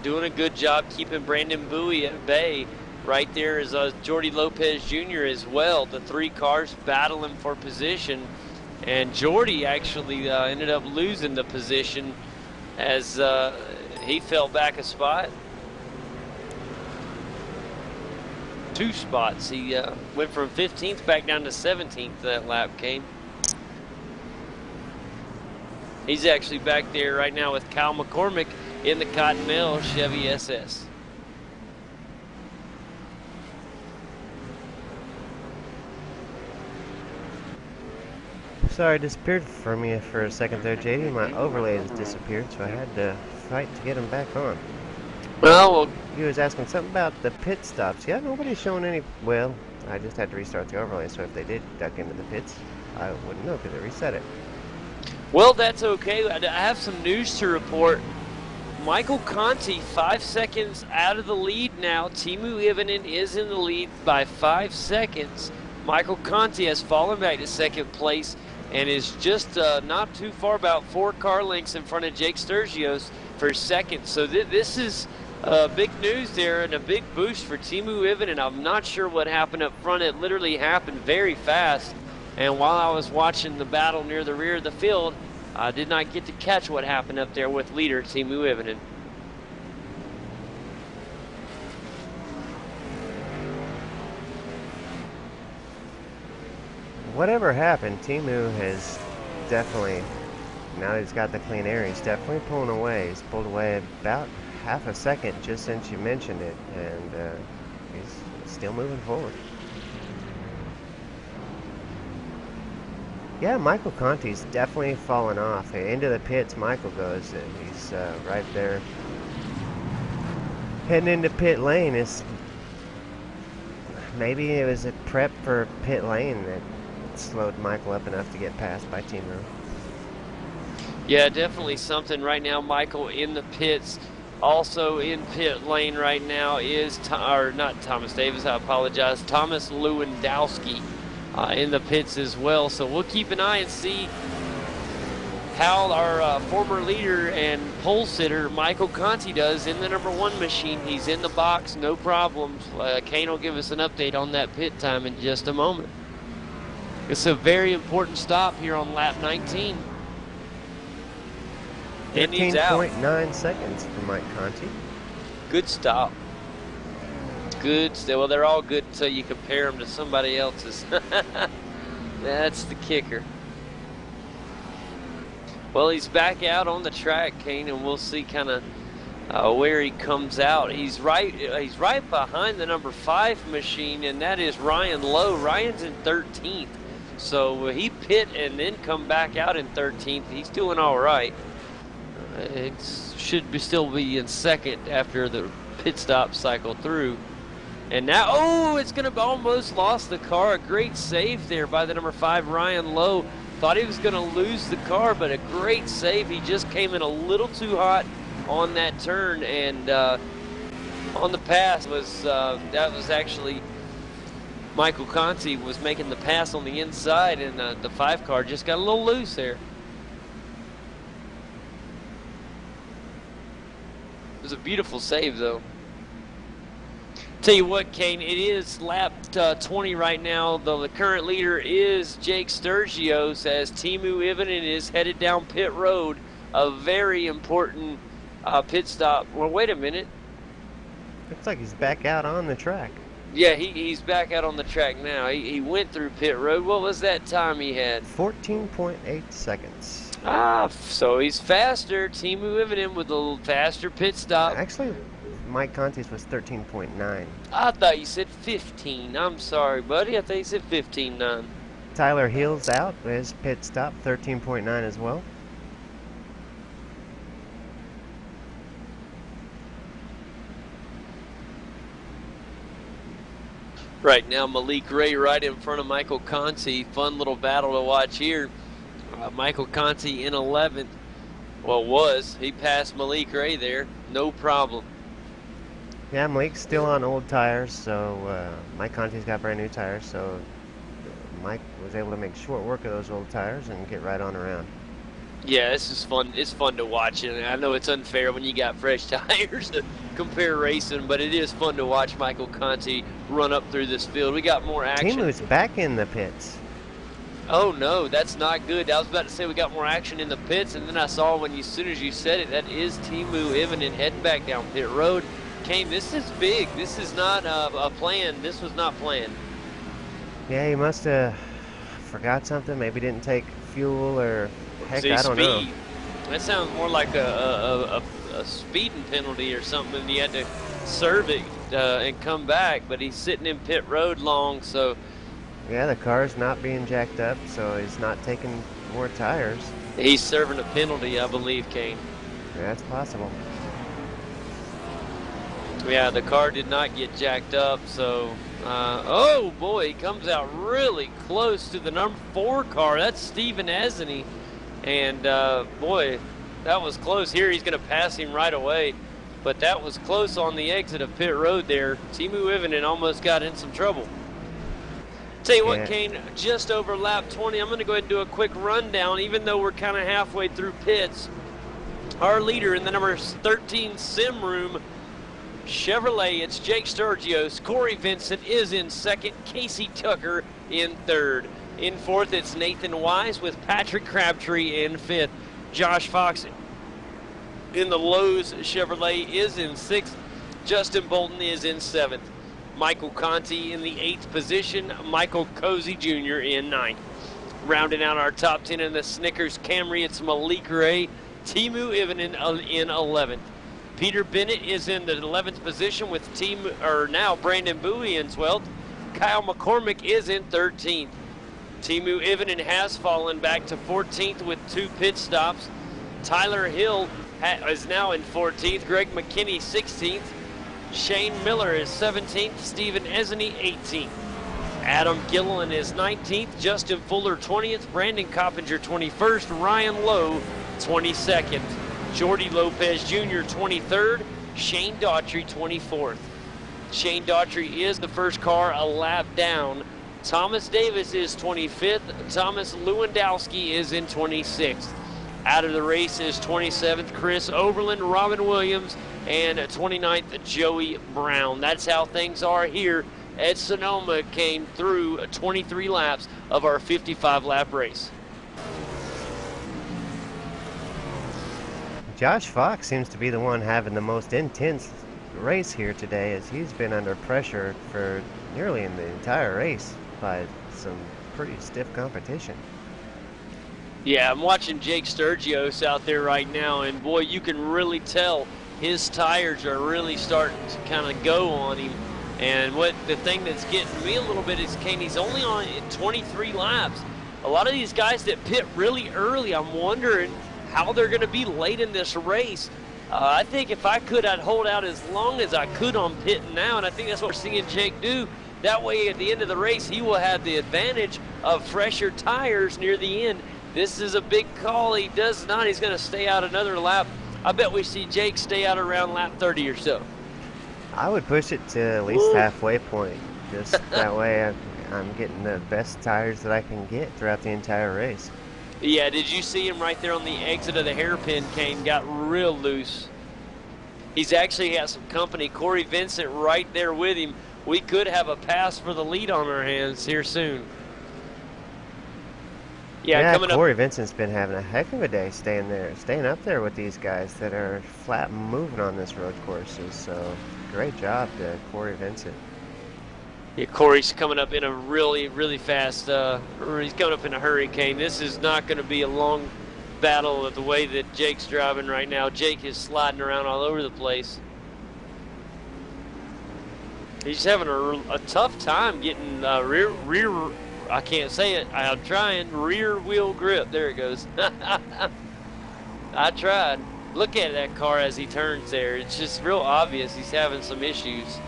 doing a good job keeping Brandon Bowie at bay. Right there is Jordy Lopez Jr. as well. The 3 cars battling for position. And Jordy actually ended up losing the position as he fell back a spot. 2 spots. He went from 15th back down to 17th that lap came. He's actually back there right now with Kyle McCormick in the Cotton Mill Chevy SS. Sorry, disappeared from me for a second there, JD. My overlay has disappeared, so I had to fight to get him back on. Well, you was asking something about the pit stops. Yeah, nobody's showing any. Well, I just had to restart the overlay, so if they did duck into the pits, I wouldn't know because they reset it. Well, that's okay. I have some news to report. Michael Conti, 5 seconds out of the lead now. Timu Ivanen is in the lead by 5 seconds. Michael Conti has fallen back to second place, and is just not too far, about 4 car lengths in front of Jake Sturgios for second. So this is big news there and a big boost for Teemu Ivinen. I'm not sure what happened up front. It literally happened very fast. And while I was watching the battle near the rear of the field, I did not get to catch what happened up there with leader Teemu Ivinen. Whatever happened, Teemu has definitely, now that he's got the clean air, he's definitely pulling away. He's pulled away about half a second just since you mentioned it, and he's still moving forward. Yeah, Michael Conti's definitely fallen off. Into the pits Michael goes, and he's right there. Heading into pit lane. Maybe it was a prep for pit lane that slowed Michael up enough to get passed by Teemu. Yeah, definitely something right now. Michael in the pits. Also in pit lane right now is, not Thomas Davis, I apologize, Thomas Lewandowski in the pits as well. So we'll keep an eye and see how our former leader and pole sitter Michael Conti does in the #1 machine. He's in the box, no problems. Kane will give us an update on that pit time in just a moment. It's a very important stop here on lap 19. 13.9 seconds for Mike Conti. Good stop. Good. Well, they're all good until you compare them to somebody else's. That's the kicker. Well, he's back out on the track, Kane, and we'll see kind of where he comes out. He's right behind the #5 machine, and that is Ryan Lowe. Ryan's in 13th. So he pit and then come back out in 13th. He's doing all right. It should still be in second after the pit stop cycle through. And now, oh, it's going to almost lost the car. A great save there by the #5, Ryan Lowe. Thought he was going to lose the car, but a great save. He just came in a little too hot on that turn, and on the pass that was actually Michael Conti was making the pass on the inside, and the 5 car just got a little loose there. It was a beautiful save, though. Tell you what, Kane, it is lap 20 right now. The current leader is Jake Sturgios as Teemu Ivinen is headed down pit road. A very important pit stop. Well, wait a minute. Looks like he's back out on the track. Yeah, he's back out on the track now. He went through pit road. What was that time he had? 14.8 seconds. So he's faster. Teemu Ivinen with a little faster pit stop. Actually, Mike Conti's was 13.9. I thought you said 15. I'm sorry, buddy. I thought you said 15.9. Tyler Heels out. His pit stop, 13.9 as well. Right now, Malik Ray right in front of Michael Conti. Fun little battle to watch here. Michael Conti in 11th. Well, he passed Malik Ray there. No problem. Yeah, Malik's still on old tires, so Mike Conti's got brand new tires, so Mike was able to make short work of those old tires and get right on around. Yeah, this is fun. It's fun to watch, and I know it's unfair when you got fresh tires to compare racing, but it is fun to watch Michael Conti run up through this field. We got more action. Teemu's back in the pits. Oh no, that's not good. I was about to say we got more action in the pits, and then I saw as soon as you said it, that is Teemu Ivinen heading back down pit road. Kane, this is big. This is not a plan. This was not planned. Yeah, he must have forgot something. Maybe didn't take fuel or heck, I don't know. That sounds more like a speeding penalty or something. And he had to serve it and come back, but he's sitting in pit road long, so. Yeah, the car's not being jacked up, so he's not taking more tires. He's serving a penalty, I believe, Kane. Yeah, that's possible. Yeah, the car did not get jacked up, so, oh boy, he comes out really close to the #4 car. That's Steven Azany, and boy, that was close. Here he's going to pass him right away, but that was close on the exit of pit road there. Teemu Ivinen almost got in some trouble. Tell you what, Yeah. Kane, just over lap 20, I'm going to go ahead and do a quick rundown, even though we're kind of halfway through pits. Our leader in the number 13 Sim Room Chevrolet, it's Jake Sturgios. Corey Vincent is in second. Casey Tucker in third. In fourth, it's Nathan Wise with Patrick Crabtree in fifth. Josh Fox in the Lowe's Chevrolet is in sixth. Justin Bolton is in seventh. Michael Conti in the 8th position. Michael Cozy Jr. in 9th. Rounding out our top 10 in the Snickers Camry, it's Malik Ray, Timu Ivinen in 11th. Peter Bennett is in the 11th position with now Brandon Bowie in 12th. Kyle McCormick is in 13th. Timu Ivinen has fallen back to 14th with 2 pit stops. Tyler Hill is now in 14th. Greg McKinney 16th. Shane Miller is 17th. Stephen Esney 18th. Adam Gilliland is 19th. Justin Fuller 20th. Brandon Coppinger 21st. Ryan Lowe 22nd. Jordy Lopez Jr. 23rd. Shane Daughtry 24th. Shane Daughtry is the first car a lap down. Thomas Davis is 25th. Thomas Lewandowski is in 26th. Out of the race is 27th Chris Oberlin, Robin Williams, and 29th Joey Brown. That's how things are here at Sonoma. Came through 23 laps of our 55-lap race. Josh Fox seems to be the one having the most intense race here today, as he's been under pressure for nearly in the entire race by some pretty stiff competition. Yeah, I'm watching Jake Sturgios out there right now, and boy, you can really tell his tires are really starting to kind of go on him. And the thing that's getting me a little bit is Kane, he's only on 23 laps. A lot of these guys that pit really early, I'm wondering how they're going to be late in this race. I think if I could, I'd hold out as long as I could on pitting now, and I think that's what we're seeing Jake do. That way, at the end of the race, he will have the advantage of fresher tires near the end. This is a big call. He does not. He's going to stay out another lap. I bet we see Jake stay out around lap 30 or so. I would push it to at least halfway point. Just that way I'm getting the best tires that I can get throughout the entire race. Yeah, did you see him right there on the exit of the hairpin, Kane? Got real loose. He's actually got some company. Corey Vincent right there with him. We could have a pass for the lead on our hands here soon. Yeah, Corey Vincent's been having a heck of a day staying up there with these guys that are flat moving on this road courses. So great job to Corey Vincent. Yeah, Corey's coming up in a really, really fast, he's coming up in a hurricane. This is not going to be a long battle of the way that Jake's driving right now. Jake is sliding around all over the place. He's having a tough time getting rear, I can't say it, I'm trying, rear wheel grip. There it goes. I tried. Look at that car as he turns there. It's just real obvious he's having some issues.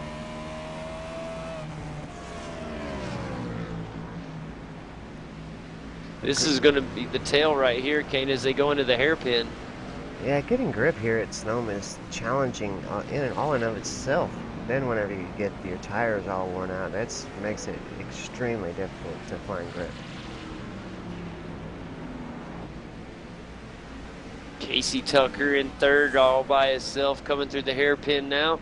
This is going to be the tail right here, Kane, as they go into the hairpin. Yeah, getting grip here at Sonoma is challenging in and all in of itself. Then whenever you get your tires all worn out, that makes it extremely difficult to find grip. Casey Tucker in third all by himself coming through the hairpin now.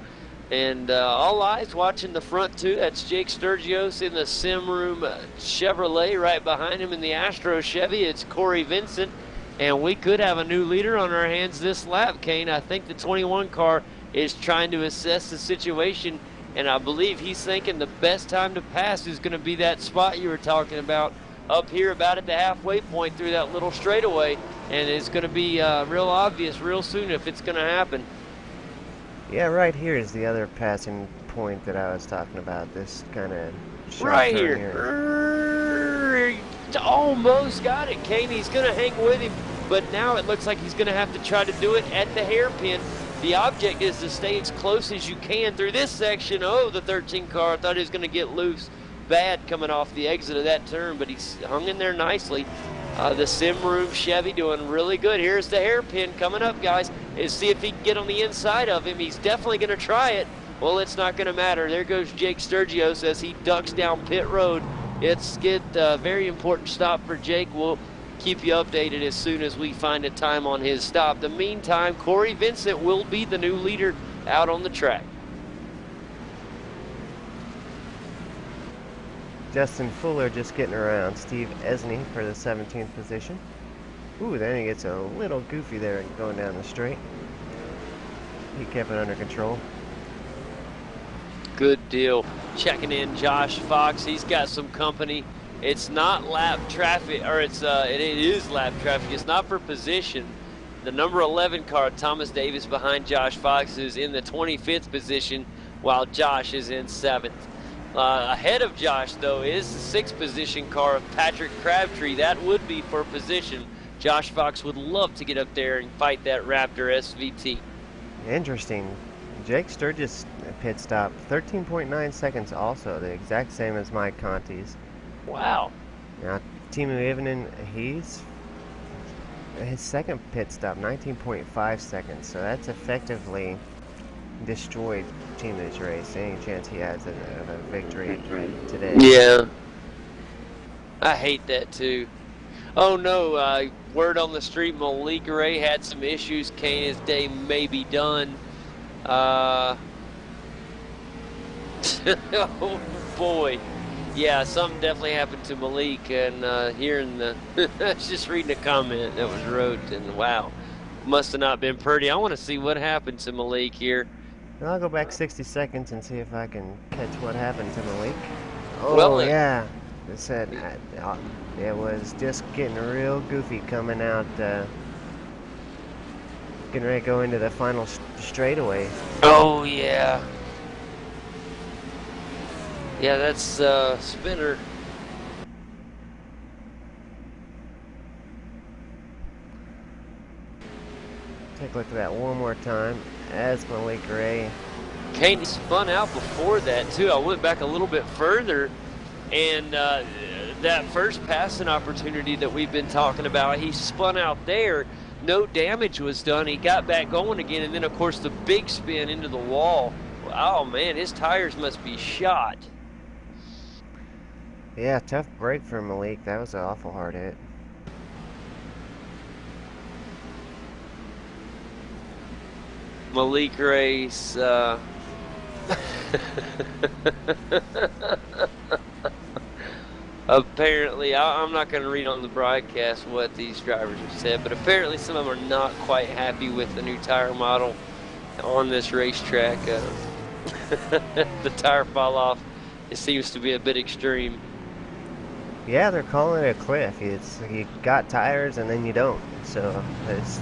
And all eyes watching the front two. That's Jake Sturgios in the Sim Room Chevrolet. Right behind him in the Astro Chevy, it's Corey Vincent. And we could have a new leader on our hands this lap, Kane. I think the 21 car is trying to assess the situation, and I believe he's thinking the best time to pass is going to be that spot you were talking about up here about at the halfway point through that little straightaway, and it's going to be real obvious real soon if it's going to happen. Yeah, right here is the other passing point that I was talking about, this kind of right here. Almost got it, Kane. He's going to hang with him, but now it looks like he's going to have to try to do it at the hairpin. The object is to stay as close as you can through this section. Oh, the 13 car, I thought he was going to get loose bad coming off the exit of that turn, but he's hung in there nicely. The Sim Room Chevy doing really good. Here's the hairpin coming up, guys. Let's see if he can get on the inside of him. He's definitely going to try it. Well, it's not going to matter. There goes Jake Sturgios as he ducks down pit road. It's get a very important stop for Jake. We'll keep you updated as soon as we find a time on his stop. The meantime, Corey Vincent will be the new leader out on the track. Justin Fuller just getting around Steve Esney for the 17th position. Ooh, then he gets a little goofy there going down the straight. He kept it under control. Good deal. Checking in Josh Fox. He's got some company. It's not lap traffic, or it is lap traffic. It's not for position. The number 11 car, Thomas Davis, behind Josh Fox, is in the 25th position, while Josh is in 7th. Ahead of Josh, though, is the 6th position car of Patrick Crabtree. That would be for position. Josh Fox would love to get up there and fight that Raptor SVT. Interesting. Jake Sturgis pit stop, 13.9 seconds also, the exact same as Mike Conti's. Wow. Now, Timo Ivinen, his second pit stop, 19.5 seconds, so that's effectively destroyed Timo's race. Any chance he has of a victory today? Yeah. I hate that too. Oh no, word on the street, Malik Ray had some issues. Kane, his day may be done. Oh boy. Yeah, something definitely happened to Malik, and hearing the, I was just reading a comment that was wrote, and wow, must have not been pretty. I want to see what happened to Malik here. Well, I'll go back 60 seconds and see if I can catch what happened to Malik. Oh, Well, yeah. It said it was just getting real goofy coming out, getting ready to go into the final straightaway. Oh, yeah. Yeah, that's Spinner. Take a look at that one more time as Malik Ray. Kane spun out before that, too. I went back a little bit further, and that first passing opportunity that we've been talking about, he spun out there. No damage was done. He got back going again, and then, of course, the big spin into the wall. Oh, man, his tires must be shot. Yeah, tough break for Malik. That was an awful hard hit. Malik Race, apparently, I'm not going to read on the broadcast what these drivers have said, but apparently some of them are not quite happy with the new tire model on this racetrack. The tire fall off, it seems to be a bit extreme. Yeah, they're calling it a cliff. It's you got tires and then you don't. So this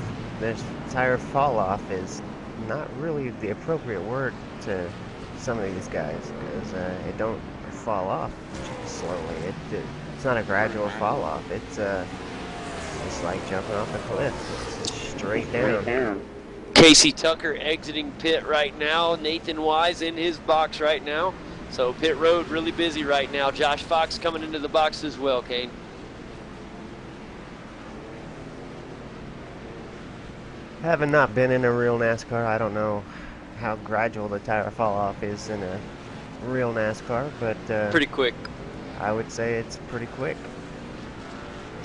tire fall off is not really the appropriate word to some of these guys, because it don't fall off slowly. It's not a gradual fall off. It's like jumping off a cliff. It's straight down. Casey Tucker exiting pit right now. Nathan Wise in his box right now. So pit road really busy right now. Josh Fox coming into the box as well, Kane. Having not been in a real NASCAR, I don't know how gradual the tire fall off is in a real NASCAR, but pretty quick. I would say it's pretty quick.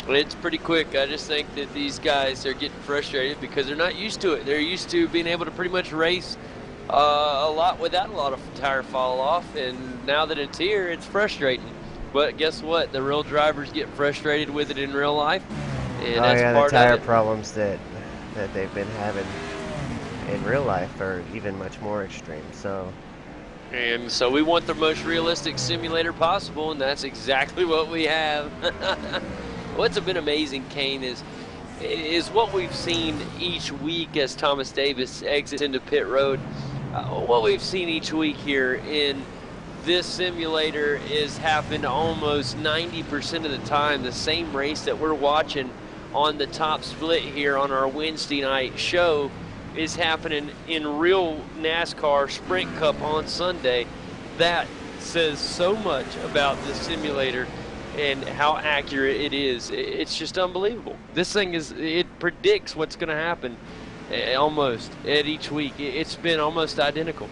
It's pretty quick. I just think that these guys are getting frustrated because they're not used to it. They're used to being able to pretty much race a lot without a lot of tire fall off, and now that it's here, it's frustrating. But guess what? The real drivers get frustrated with it in real life, and that's part the tire of it. problems that they've been having in real life are even much more extreme. And so we want the most realistic simulator possible, and that's exactly what we have. What's been amazing, Kane, is what we've seen each week as Thomas Davis exits into pit road. What we've seen each week here in this simulator is happen almost 90% of the time. The same race that we're watching on the top split here on our Wednesday night show is happening in real NASCAR Sprint Cup on Sunday. That says so much about the simulator and how accurate it is. It's just unbelievable. This thing it predicts what's going to happen almost at each week. It's been almost identical.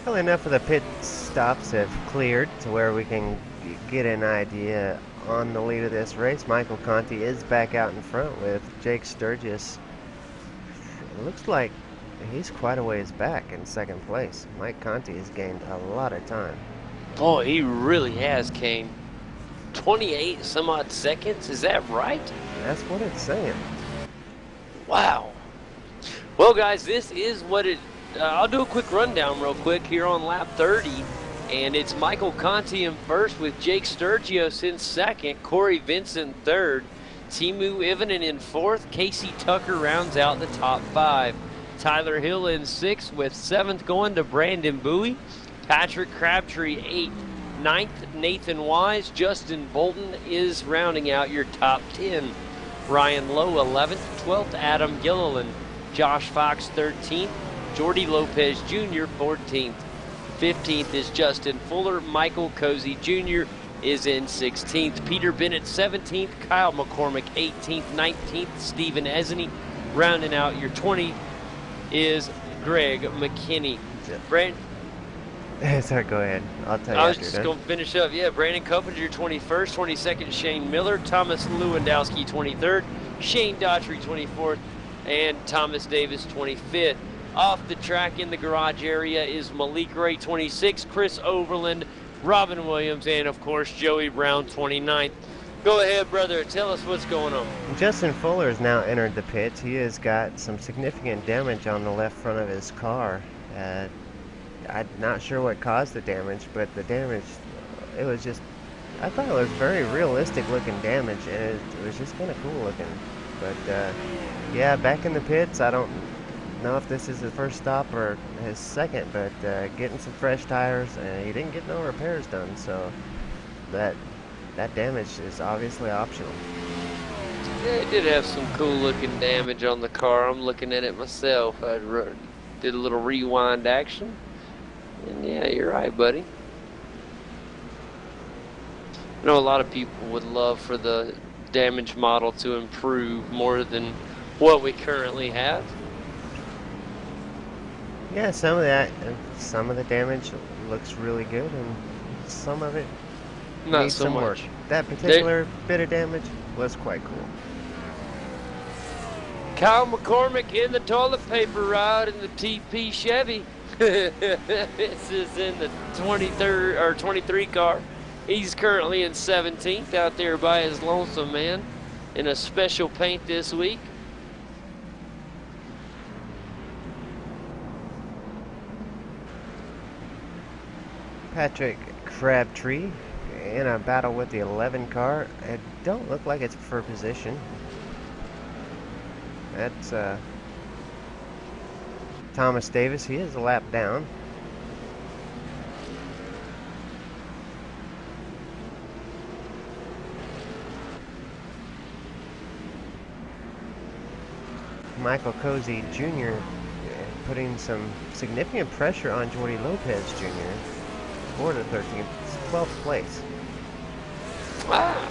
Well, enough of the pit stops have cleared to where we can you get an idea on the lead of this race, Michael Conti is back out in front with Jake Sturgis. It looks like he's quite a ways back in second place. Mike Conti has gained a lot of time. Boy, he really has, Kane. 28 some odd seconds, is that right? That's what it's saying. Wow. Well, guys, this is what it... I'll do a quick rundown real quick here on lap 30. And it's Michael Conti in first with Jake Sturgios in second, Corey Vincent third, Timu Ivanen in fourth, Casey Tucker rounds out the top five. Tyler Hill in sixth with seventh going to Brandon Bowie, Patrick Crabtree eighth, ninth Nathan Wise, Justin Bolton is rounding out your top 10. Ryan Lowe 11th, 12th Adam Gilliland, Josh Fox 13th, Jordy Lopez Jr. 14th. 15th is Justin Fuller. Michael Cozy Jr. is in 16th. Peter Bennett 17th. Kyle McCormick 18th. 19th Stephen Esney. Rounding out your 20 is Greg McKinney. Brandon. Sorry, go ahead. I'll tell you. I was just going to finish up. Yeah, Brandon Coppinger 21st. 22nd Shane Miller. Thomas Lewandowski 23rd. Shane Daughtry 24th. And Thomas Davis 25th. Off the track in the garage area is Malik Ray 26, Chris Overland, Robin Williams, and of course Joey Brown 29th. Go ahead, brother. Tell us what's going on. Justin Fuller has now entered the pits. He has got some significant damage on the left front of his car. I'm not sure what caused the damage, but the damage, it was just, I thought it was very realistic looking damage, and it was just kind of cool looking. But yeah, back in the pits. I don't know if this is his first stop or his second, but getting some fresh tires, and he didn't get no repairs done, so that damage is obviously optional. Yeah, it did have some cool looking damage on the car. I'm looking at it myself. I did a little rewind action, and yeah, you're right, buddy. I know a lot of people would love for the damage model to improve more than what we currently have. Yeah, some of the damage looks really good, and some of it Not needs so some much. work. That particular bit of damage was quite cool. Kyle McCormick in the toilet paper ride in the TP Chevy. This is in the 23rd or 23 car. He's currently in 17th out there by his lonesome, man, in a special paint this week. Patrick Crabtree in a battle with the 11 car. It don't look like it's for position. That's Thomas Davis. He is a lap down. Michael Cozy Jr. putting some significant pressure on Jordy Lopez Jr. for the 13th, 12th place. Ah.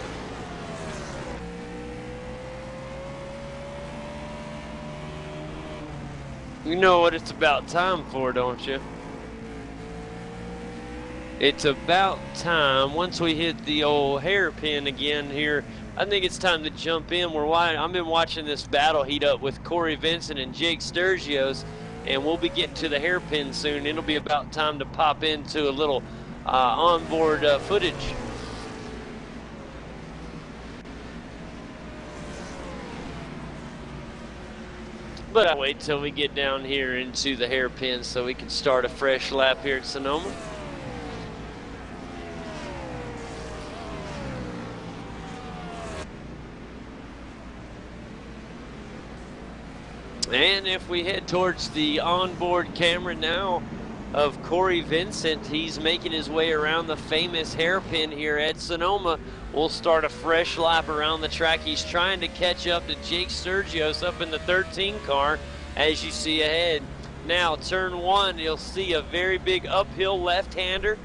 You know what it's about time for, don't you? It's about time, once we hit the old hairpin again here, I think it's time to jump in. I've been watching this battle heat up with Corey Vincent and Jake Sturgios, and we'll be getting to the hairpin soon. It'll be about time to pop into a little onboard footage. But I'll wait till we get down here into the hairpin so we can start a fresh lap here at Sonoma. And if we head towards the onboard camera now of Corey Vincent, he's making his way around the famous hairpin here at Sonoma. We'll start a fresh lap around the track. He's trying to catch up to Jake Sturgios up in the 13 car, as you see ahead. Now, turn one, you'll see a very big uphill left-hander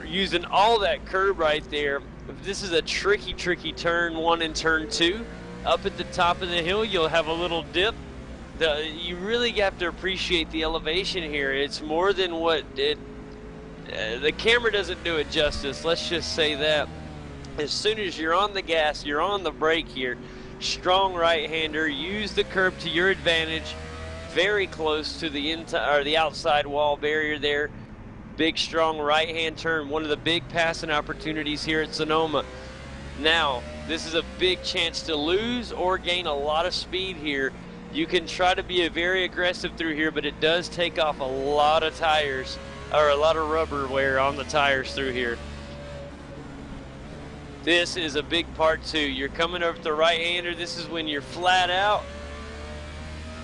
using all that curb right there. This is a tricky turn one and turn two. Up at the top of the hill, you'll have a little dip. You really have to appreciate the elevation here. It's more than what the camera doesn't do it justice. Let's just say that. As soon as you're on the gas, you're on the brake here. Strong right-hander. Use the curb to your advantage. Very close to the the outside wall barrier there. Big, strong right-hand turn. One of the big passing opportunities here at Sonoma. Now, this is a big chance to lose or gain a lot of speed here. You can try to be very aggressive through here, but it does take off a lot of tires, or a lot of rubber wear on the tires through here. This is a big part too. You're coming over the right-hander. This is when you're flat out,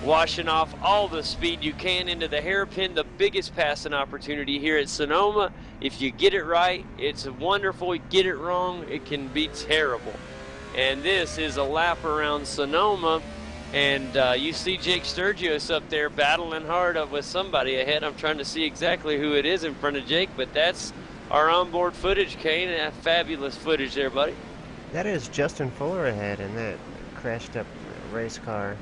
washing off all the speed you can into the hairpin. The biggest passing opportunity here at Sonoma. If you get it right, it's wonderful. You get it wrong, it can be terrible. And this is a lap around Sonoma. And you see Jake Sturgios up there battling hard up with somebody ahead. I'm trying to see exactly who it is in front of Jake, but that's our onboard footage, Kane. And fabulous footage there, buddy. That is Justin Fuller ahead in that crashed up race car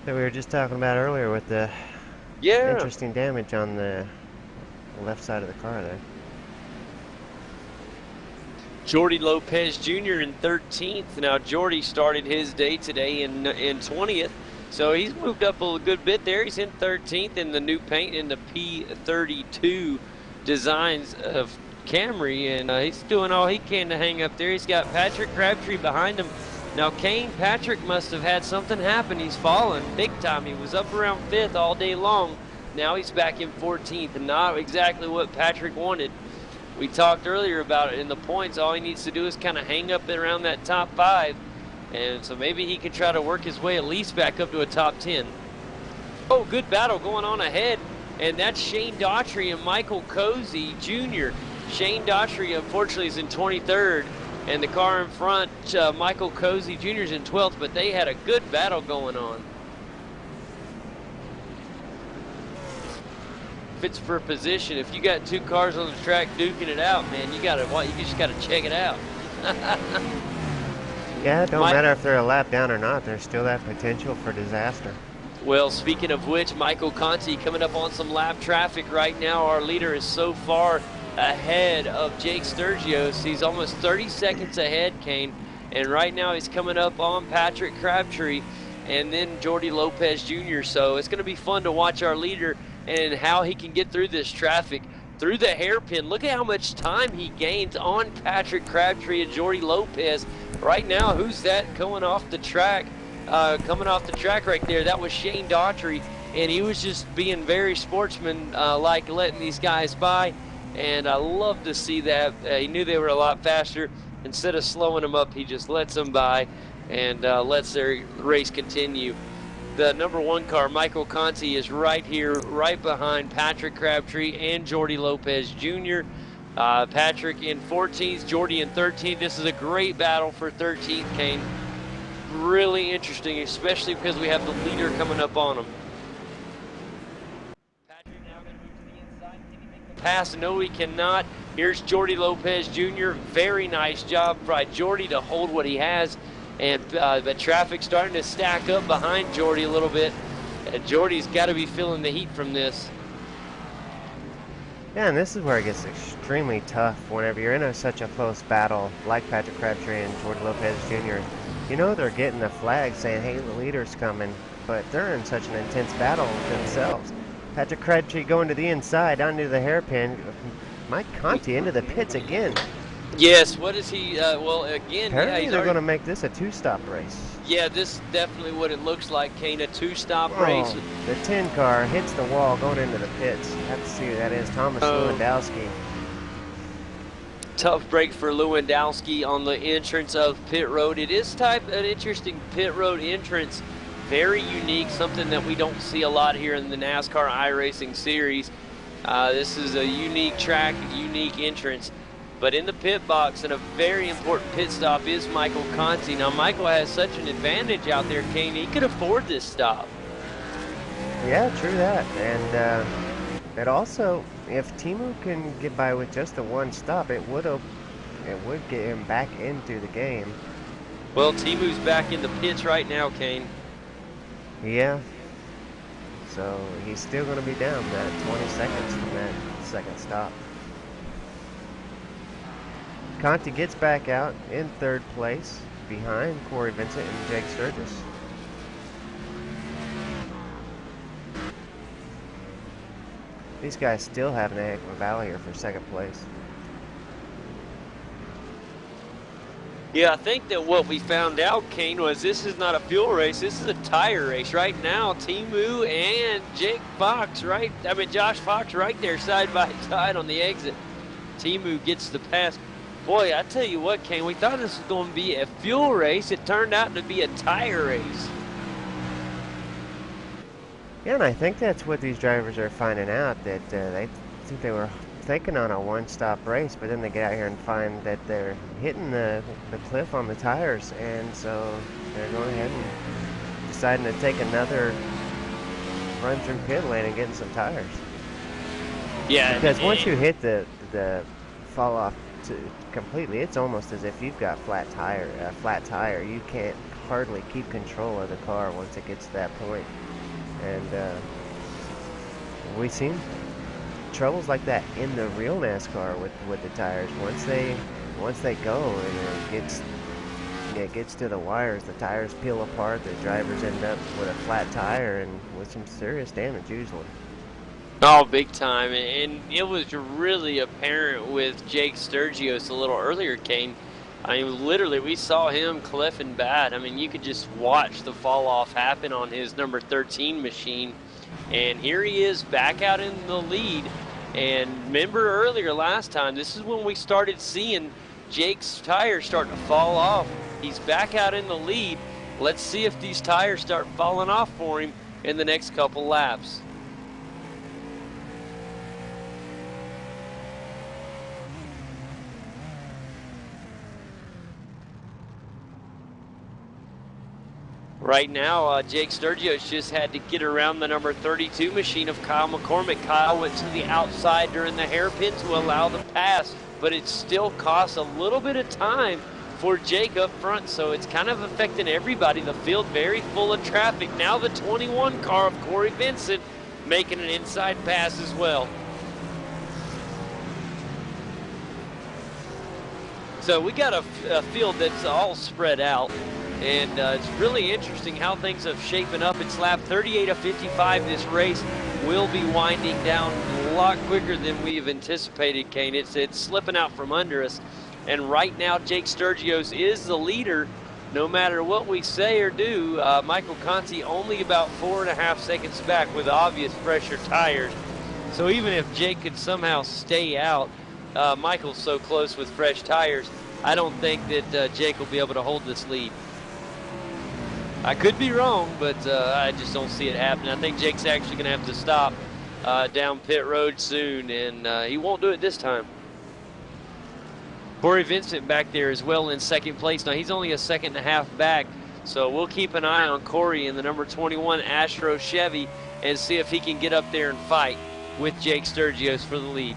that we were just talking about earlier with the interesting damage on the left side of the car there. Jordy Lopez Jr. in 13th. Now, Jordy started his day today in 20th, so he's moved up a good bit there. He's in 13th in the new paint in the P32 designs of Camry, and he's doing all he can to hang up there. He's got Patrick Crabtree behind him. Now, Kane, Patrick must have had something happen. He's fallen big time. He was up around 5th all day long. Now he's back in 14th, and not exactly what Patrick wanted. We talked earlier about it in the points. All he needs to do is kind of hang up around that top 5. And so maybe he can try to work his way at least back up to a top 10. Oh, good battle going on ahead. And that's Shane Daughtry and Michael Cozy Jr. Shane Daughtry, unfortunately, is in 23rd. And the car in front, Michael Cozy Jr. is in 12th. But they had a good battle going on. Fits for position. If you got 2 cars on the track duking it out, man, you just gotta check it out. Yeah, it don't matter if they're a lap down or not. There's still that potential for disaster. Well, speaking of which, Michael Conti coming up on some lap traffic right now. Our leader is so far ahead of Jake Sturgios. He's almost 30 seconds ahead, Kane. And right now he's coming up on Patrick Crabtree and then Jordy Lopez Jr. So it's going to be fun to watch our leader and how he can get through this traffic, through the hairpin. Look at how much time he gains on Patrick Crabtree and Jordy Lopez. Right now, who's that going off the track? Coming off the track right there, that was Shane Daughtry, and he was just being very sportsman-like, letting these guys by, and I love to see that. He knew they were a lot faster. Instead of slowing them up, he just lets them by and lets their race continue. The number 1 car, Michael Conti, is right here, right behind Patrick Crabtree and Jordy Lopez Jr. Patrick in 14th, Jordy in 13th. This is a great battle for 13th, Kane. Really interesting, especially because we have the leader coming up on him. Patrick now going to move to the inside. Can he make the pass? No, he cannot. Here's Jordy Lopez Jr. Very nice job by Jordy to hold what he has. And the traffic's starting to stack up behind Jordy a little bit. And Jordy's got to be feeling the heat from this. Yeah, and this is where it gets extremely tough whenever you're in such a close battle like Patrick Crabtree and Jordy Lopez Jr. You know they're getting the flag saying, hey, the leader's coming, but they're in such an intense battle themselves. Patrick Crabtree going to the inside, onto the hairpin. Mike Conti into the pits again. Yes, what is he, well, again, apparently they're going to make this a 2-stop race. Yeah, this is definitely what it looks like, Kane, a 2-stop race. The 10 car hits the wall going into the pits. Have to see who that is, Thomas Lewandowski. Tough break for Lewandowski on the entrance of pit road. It is an interesting pit road entrance. Very unique, something that we don't see a lot here in the NASCAR iRacing series. This is a unique track, unique entrance. But in the pit box, and a very important pit stop, is Michael Conti. Now, Michael has such an advantage out there, Kane. He could afford this stop. Yeah, true that. And it also, if Timu can get by with just the 1 stop, it would get him back into the game. Well, Timu's back in the pits right now, Kane. Yeah. So he's still going to be down that 20 seconds from that second stop. Conti gets back out in third place behind Corey Vincent and Jake Sturgis. These guys still have an heck of a battle here for second place. Yeah, I think that what we found out, Kane, was this is not a fuel race. This is a tire race. Right now, Timu and Josh Fox right there side by side on the exit. Timu gets the pass. Boy, I tell you what, Kane, we thought this was going to be a fuel race. It turned out to be a tire race. Yeah, and I think that's what these drivers are finding out, that they think they were thinking on a one-stop race, but then they get out here and find that they're hitting the cliff on the tires, and so they're going ahead and deciding to take another run through pit lane and getting some tires. Yeah, because once you hit the fall off completely, it's almost as if you've got a flat tire. You can't hardly keep control of the car once it gets to that point. And we've seen troubles like that in the real NASCAR with the tires. Once they go and it gets to the wires, the tires peel apart. The drivers end up with a flat tire and with some serious damage usually. Oh, big time. And it was really apparent with Jake Sturgios a little earlier, Kane. I mean, literally, we saw him cliffing bad. I mean, you could just watch the fall off happen on his number 13 machine. And here he is back out in the lead. And remember earlier last time, this is when we started seeing Jake's tires start to fall off. He's back out in the lead. Let's see if these tires start falling off for him in the next couple laps. Right now, Jake Sturgios just had to get around the number 32 machine of Kyle McCormick. Kyle went to the outside during the hairpin to allow the pass, but it still costs a little bit of time for Jake up front, so it's kind of affecting everybody. The field very full of traffic. Now the 21 car of Corey Vincent making an inside pass as well. So we got a field that's all spread out. And it's really interesting how things have shapen up. It's lap 38 of 55. This race will be winding down a lot quicker than we've anticipated, Kane. It's slipping out from under us. And right now, Jake Sturgios is the leader. No matter what we say or do, Michael Conti only about 4.5 seconds back with obvious fresher tires. So even if Jake could somehow stay out, Michael's so close with fresh tires, I don't think that Jake will be able to hold this lead. I could be wrong, but I just don't see it happening. I think Jake's actually going to have to stop down pit road soon, and he won't do it this time. Corey Vincent back there as well in second place. Now, he's only a second and a half back, so we'll keep an eye on Corey in the number 21 Astro Chevy and see if he can get up there and fight with Jake Sturgios for the lead.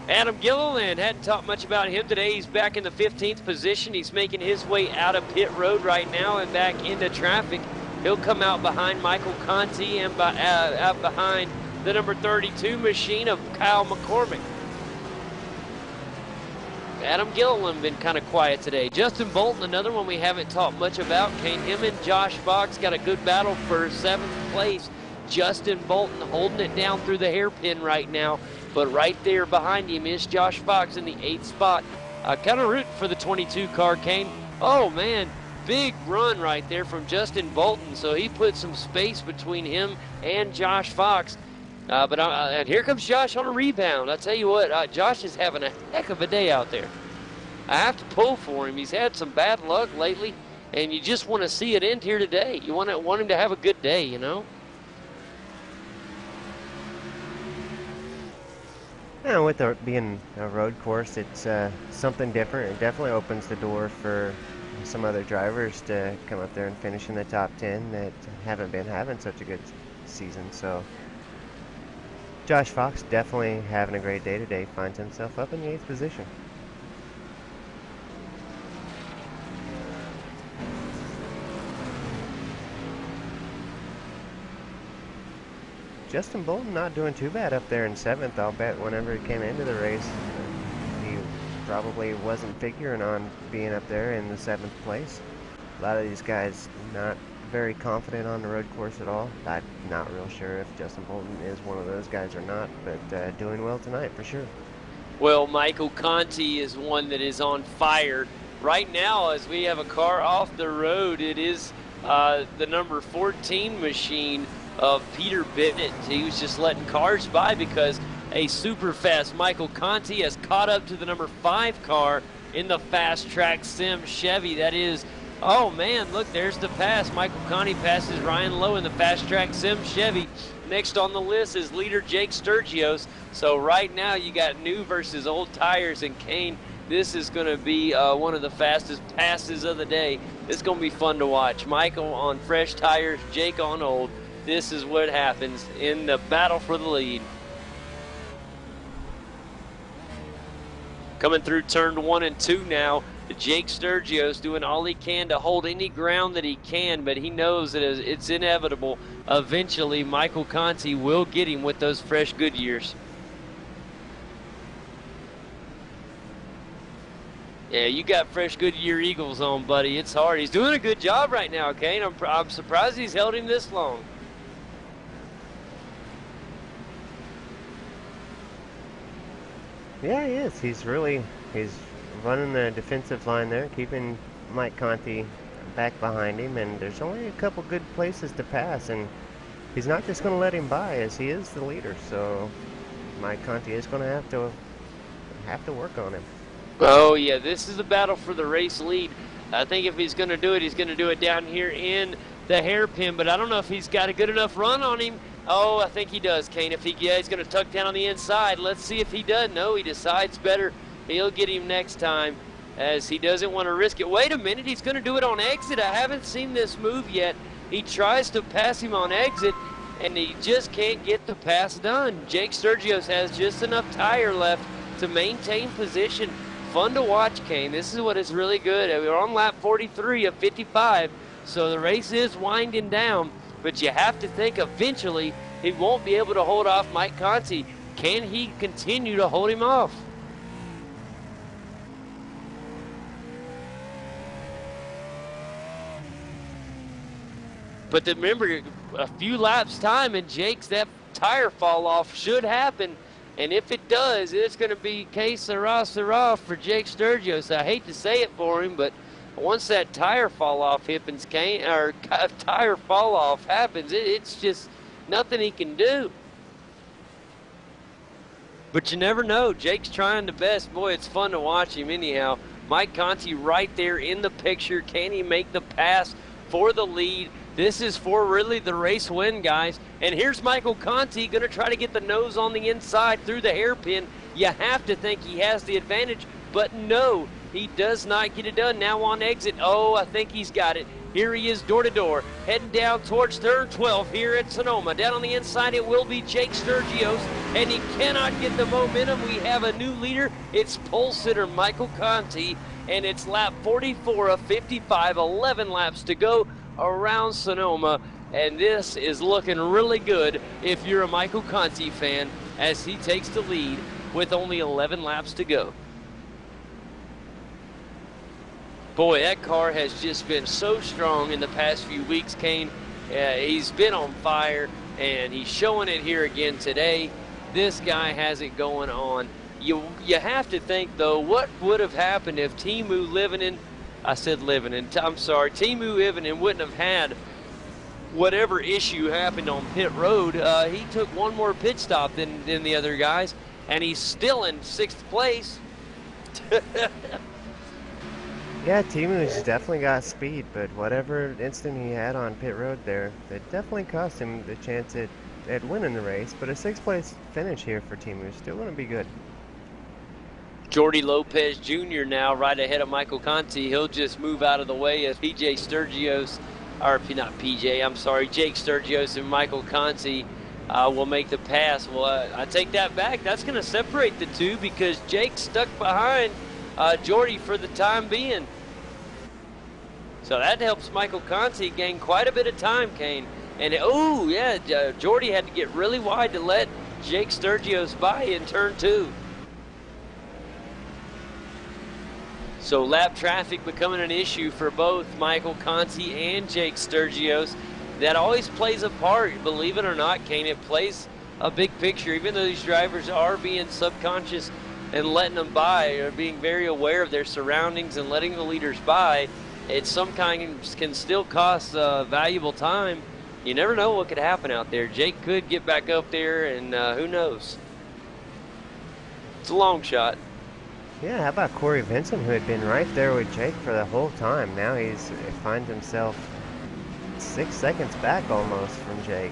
Adam Gilliland, hadn't talked much about him today. He's back in the 15th position. He's making his way out of pit road right now and back into traffic. He'll come out behind Michael Conti and out behind the number 32 machine of Kyle McCormick. Adam Gilliland been kind of quiet today. Justin Bolton, another one we haven't talked much about. Him and Josh Fox got a good battle for 7th place. Justin Bolton holding it down through the hairpin right now. But right there behind him is Josh Fox in the 8th spot. Kind of rooting for the 22 car, Kane. Oh, man, big run right there from Justin Bolton. So he put some space between him and Josh Fox. And here comes Josh on a rebound. I tell you what, Josh is having a heck of a day out there. I have to pull for him. He's had some bad luck lately, and you just want to see it end here today. You want him to have a good day, you know? Yeah, with it being a road course, it's something different. It definitely opens the door for some other drivers to come up there and finish in the top 10 that haven't been having such a good season. So Josh Fox definitely having a great day today. Finds himself up in the 8th position. Justin Bolton not doing too bad up there in 7th. I'll bet whenever he came into the race, he probably wasn't figuring on being up there in the 7th place. A lot of these guys not very confident on the road course at all. I'm not real sure if Justin Bolton is one of those guys or not, but doing well tonight for sure. Well, Michael Conti is one that is on fire. Right now, as we have a car off the road, it is the number 14 machine of Peter Bennett. He was just letting cars by because a super fast Michael Conti has caught up to the number 5 car in the Fast Track Sim Chevy. That is, oh man, look, there's the pass. Michael Conti passes Ryan Lowe in the Fast Track Sim Chevy. Next on the list is leader Jake Sturgios. So right now you got new versus old tires, and Kane, this is going to be one of the fastest passes of the day. It's going to be fun to watch. Michael on fresh tires, Jake on old. This is what happens in the battle for the lead. Coming through turn 1 and 2 now, Jake Sturgios doing all he can to hold any ground that he can, but he knows that it's inevitable. Eventually, Michael Conti will get him with those fresh Goodyears. Yeah, you got fresh Goodyear Eagles on, buddy. It's hard. He's doing a good job right now, Kane. I'm surprised he's held him this long. Yeah, he is. He's running the defensive line there, keeping Mike Conti back behind him, and there's only a couple good places to pass, and he's not just going to let him by, as he is the leader. So Mike Conti is going to have to work on him. Oh yeah, this is a battle for the race lead. I think if he's going to do it, he's going to do it down here in the hairpin, but I don't know if he's got a good enough run on him. Oh, I think he does, Kane. If he's going to tuck down on the inside. Let's see if he does. No, he decides better. He'll get him next time, as he doesn't want to risk it. Wait a minute, he's going to do it on exit. I haven't seen this move yet. He tries to pass him on exit, and he just can't get the pass done. Jake Sturgios has just enough tire left to maintain position. Fun to watch, Kane. This is what is really good. We're on lap 43 of 55, so the race is winding down, but you have to think eventually he won't be able to hold off Mike Conti. Can he continue to hold him off? But remember, a few laps time and Jake's, that tire fall off should happen. And if it does, it's going to be que sera for Jake Sturgios. I hate to say it for him, but once that tire fall off happens, it's just nothing he can do. But you never know. Jake's trying the best. Boy, it's fun to watch him anyhow. Mike Conti right there in the picture. Can he make the pass for the lead? This is for really the race win, guys. And here's Michael Conti going to try to get the nose on the inside through the hairpin. You have to think he has the advantage, but no, he does not get it done. Now on exit, oh, I think he's got it. Here he is door to door, heading down towards turn 12 here at Sonoma. Down on the inside, it will be Jake Sturgios, and he cannot get the momentum. We have a new leader. It's pole sitter Michael Conti, and it's lap 44 of 55, 11 laps to go around Sonoma, and this is looking really good if you're a Michael Conti fan, as he takes the lead with only 11 laps to go. Boy, that car has just been so strong in the past few weeks, Kane. He's been on fire, and he's showing it here again today. This guy has it going on. You have to think, though, what would have happened if Teemu Ivinen wouldn't have had whatever issue happened on pit road. He took one more pit stop than the other guys, and he's still in 6th place. Yeah, Teemu's definitely got speed, but whatever instant he had on pit road there, it definitely cost him the chance at winning the race. But a 6th place finish here for Teemu still going to be good. Jordy Lopez Jr. now right ahead of Michael Conti. He'll just move out of the way as Jake Sturgios and Michael Conti will make the pass. Well, I take that back. That's going to separate the two because Jake's stuck behind Jordy for the time being. So that helps Michael Conti gain quite a bit of time, Kane. And oh yeah, Jordy had to get really wide to let Jake Sturgios by in turn 2. So lap traffic becoming an issue for both Michael Conti and Jake Sturgios. That always plays a part, believe it or not, Kane. It plays a big picture, even though these drivers are being subconscious and letting them by, or being very aware of their surroundings and letting the leaders by. It sometimes can still cost valuable time. You never know what could happen out there. Jake could get back up there, and who knows? It's a long shot. Yeah, how about Corey Vincent, who had been right there with Jake for the whole time? Now he finds himself 6 seconds back almost from Jake.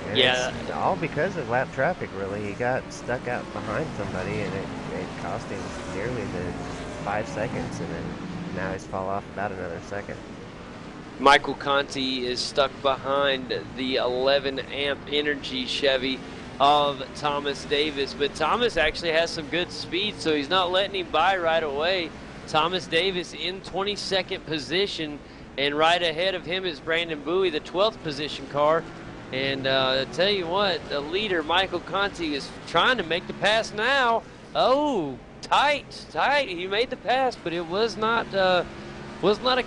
And yeah. It's all because of lap traffic, really. He got stuck out behind somebody, and it cost him nearly the 5 seconds, and then now he's fall off about another second. Michael Conti is stuck behind the 11 amp energy Chevy of Thomas Davis, but Thomas actually has some good speed, so he's not letting him by right away. Thomas Davis in 22nd position, and right ahead of him is Brandon Bowie, the 12th position car. And I tell you what, the leader Michael Conti is trying to make the pass now. Oh, tight. He made the pass, but it was not a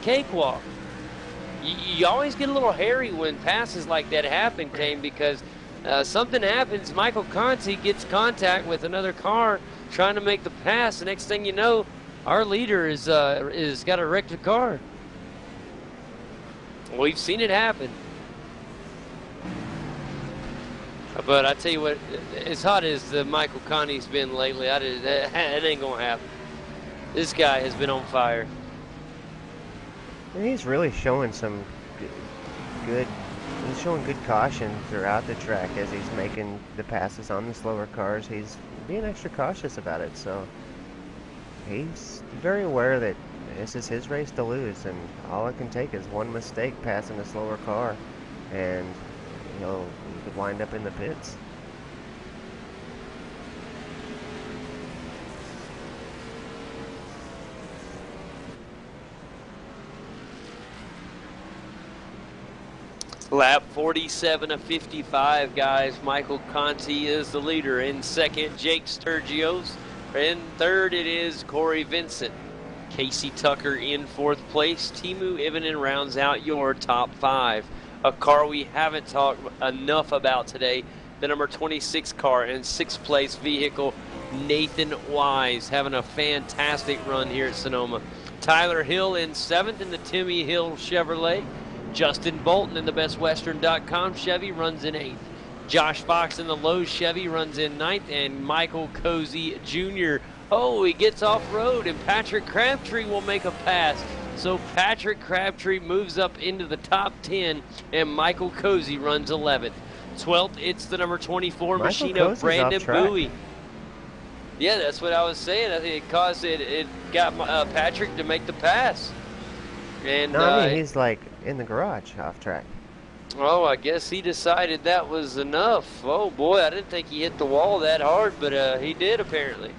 cakewalk. You always get a little hairy when passes like that happen, Kane, because something happens. Michael Conti gets contact with another car trying to make the pass. The next thing you know, our leader is got a wrecked car. We've seen it happen. But I tell you what, as hot as Michael Conti's been lately, it ain't gonna happen. This guy has been on fire. And he's really showing some good. He's showing good caution throughout the track as he's making the passes on the slower cars. He's being extra cautious about it, so he's very aware that this is his race to lose, and all it can take is one mistake passing a slower car, and he could wind up in the pits. Lap 47 of 55, guys. Michael Conti is the leader. In second, Jake Sturgios. In third, it is Corey Vincent. Casey Tucker in fourth place. Timu Ivinen rounds out your top 5. A car we haven't talked enough about today, the number 26 car and 6th place vehicle, Nathan Wise, having a fantastic run here at Sonoma. Tyler Hill in 7th in the Timmy Hill Chevrolet. Justin Bolton in the BestWestern.com Chevy runs in 8th. Josh Fox in the Lowe's Chevy runs in 9th. And Michael Cozy Jr. Oh, he gets off-road, and Patrick Crabtree will make a pass. So Patrick Crabtree moves up into the top 10, and Michael Cozy runs 11th. 12th, it's the number 24 machine of Brandon Bowie. Yeah, that's what I was saying. I think it got Patrick to make the pass. And no, I mean, he's like in the garage off track. Oh, I guess he decided that was enough. Oh boy, I didn't think he hit the wall that hard, but he did apparently.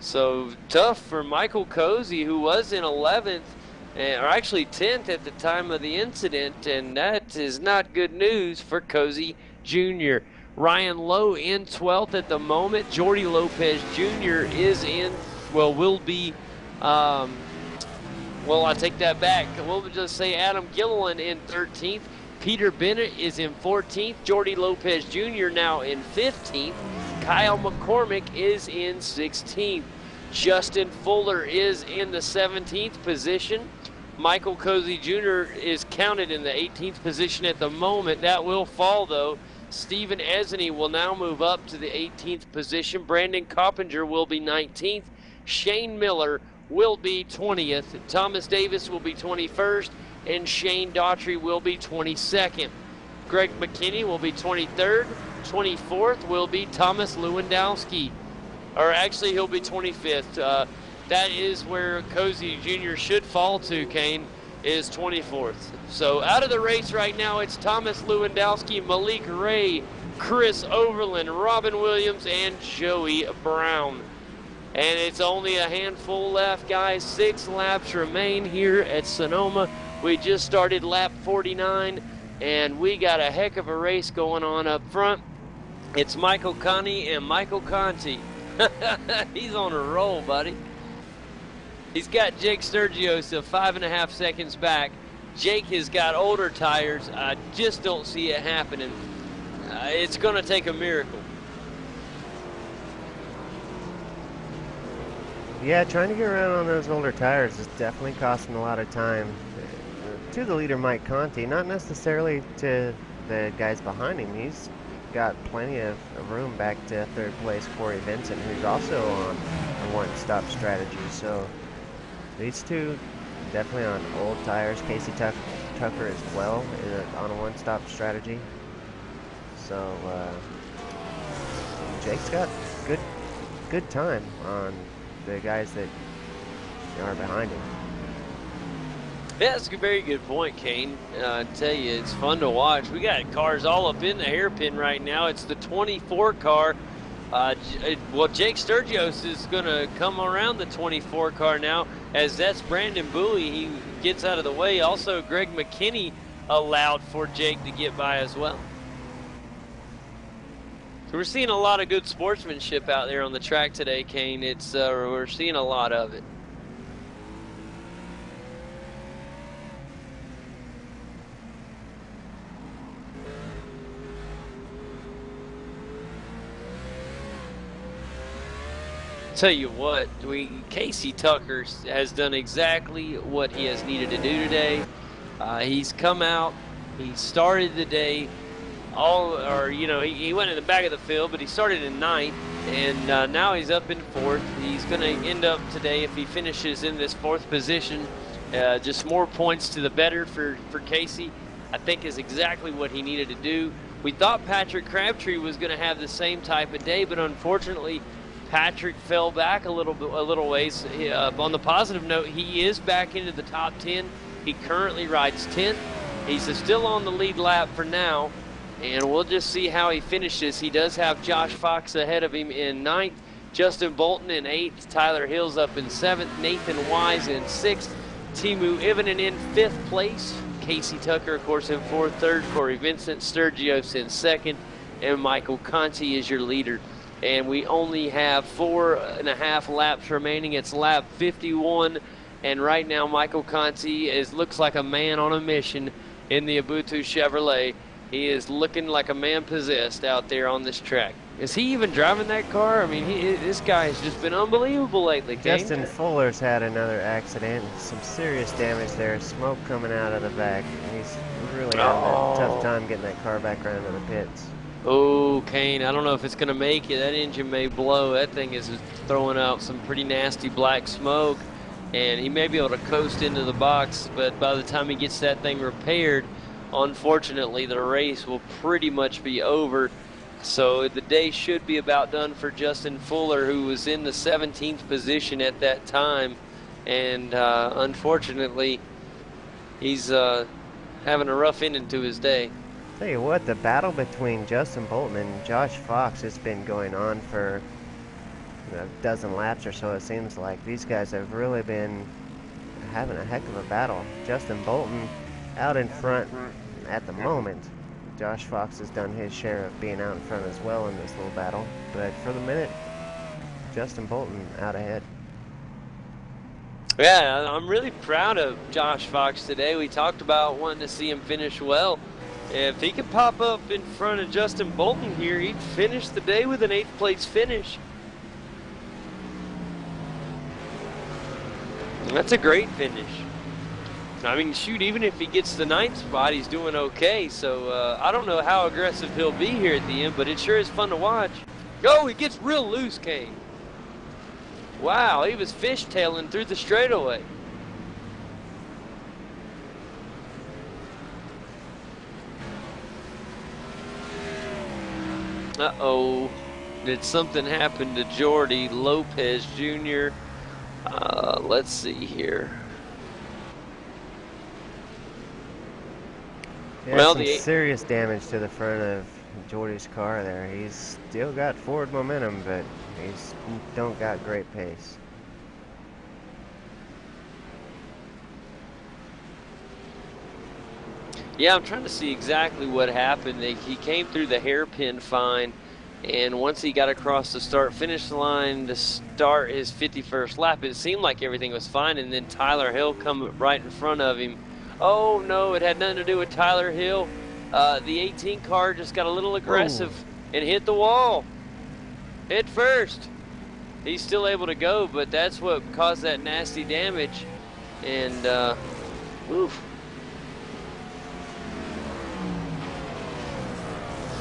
So tough for Michael Cozy, who was in 11th, or actually 10th at the time of the incident, and that is not good news for Cozy Jr. Ryan Lowe in 12th at the moment. Jordy Lopez Jr. is in, will be, well, I take that back. We'll just say Adam Gilliland in 13th. Peter Bennett is in 14th. Jordy Lopez Jr. now in 15th. Kyle McCormick is in 16th. Justin Fuller is in the 17th position. Michael Cozy Jr. is counted in the 18th position at the moment. That will fall, though. Stephen Esney will now move up to the 18th position. Brandon Coppinger will be 19th. Shane Miller will be 20th. Thomas Davis will be 21st. And Shane Daughtry will be 22nd. Greg McKinney will be 23rd. 24th will be Thomas Lewandowski. Or actually, he'll be 25th. That is where Cozy Jr. should fall to, Kane, is 24th. So out of the race right now, it's Thomas Lewandowski, Malik Ray, Chris Overland, Robin Williams, and Joey Brown. And it's only a handful left, guys. 6 laps remain here at Sonoma. We just started lap 49. and we got a heck of a race going on up front. It's Michael Conti and Michael Conti. He's on a roll, buddy. He's got Jake Sturgios 5.5 seconds back. Jake has got older tires. I just don't see it happening. It's going to take a miracle. Yeah, trying to get around on those older tires is definitely costing a lot of time to the leader, Mike Conti. Not necessarily to the guys behind him. He's got plenty of room back to third place Corey Vincent, who's also on a one-stop strategy. So these two definitely on old tires. Casey Tucker as well on a one-stop strategy. So Jake's got good time on the guys that are behind him. Yeah, that's a very good point, Kane. I tell you, it's fun to watch. We got cars all up in the hairpin right now. It's the 24 car. Well, Jake Sturgios is going to come around the 24 car now, as that's Brandon Bowie. He gets out of the way. Also, Greg McKinney allowed for Jake to get by as well. So we're seeing a lot of good sportsmanship out there on the track today, Kane. It's we're seeing a lot of it. Tell you what, Casey Tucker has done exactly what he has needed to do today. He's come out, he started the day he went in the back of the field, but he started in ninth, and now he's up in fourth. He's going to end up today, if he finishes in this fourth position, just more points to the better for Casey. I think is exactly what he needed to do. We thought Patrick Crabtree was going to have the same type of day, but unfortunately, Patrick fell back a little ways. On the positive note, he is back into the top 10. He currently rides 10th. He's still on the lead lap for now, and we'll just see how he finishes. He does have Josh Fox ahead of him in 9th, Justin Bolton in 8th, Tyler Hills up in 7th, Nathan Wise in 6th, Timu Ivanen in 5th place, Casey Tucker, of course, in 4th, 3rd, Corey Vincent, Sturgios in 2nd, and Michael Conti is your leader. And we only have 4.5 laps remaining. It's lap 51, and right now Michael Conti looks like a man on a mission in the Abutu Chevrolet. He is looking like a man possessed out there on this track. Is he even driving that car? I mean, this guy has just been unbelievable lately, Kane. Justin Fuller's had another accident. Some serious damage there. Smoke coming out of the back. He's really having a tough time getting that car back around to the pits. Oh, Kane, I don't know if it's going to make it. That engine may blow. That thing is throwing out some pretty nasty black smoke, and he may be able to coast into the box, but by the time he gets that thing repaired, unfortunately, the race will pretty much be over. So the day should be about done for Justin Fuller, who was in the 17th position at that time, and unfortunately, he's having a rough ending to his day. Tell you what, the battle between Justin Bolton and Josh Fox has been going on for a dozen laps or so, it seems like. These guys have really been having a heck of a battle. Justin Bolton out in front at the moment. Josh Fox has done his share of being out in front as well in this little battle. But for the minute, Justin Bolton out ahead. Yeah, I'm really proud of Josh Fox today. We talked about wanting to see him finish well. If he could pop up in front of Justin Bolton here, he'd finish the day with an 8th place finish. That's a great finish. I mean, shoot, even if he gets the 9th spot, he's doing okay. So I don't know how aggressive he'll be here at the end, but it sure is fun to watch. Oh, he gets real loose, Kane. Wow, he was fishtailing through the straightaway. Uh-oh. Did something happen to Jordy Lopez Jr.? Let's see here. Yeah, well, some serious damage to the front of Jordy's car there. He's still got forward momentum, but he's don't got great pace. Yeah, I'm trying to see exactly what happened. He came through the hairpin fine, and once he got across the start-finish line to start his 51st lap, it seemed like everything was fine, and then Tyler Hill come right in front of him. Oh, no, it had nothing to do with Tyler Hill. The 18 car just got a little aggressive and hit the wall. Head first. He's still able to go, but that's what caused that nasty damage. And, oof.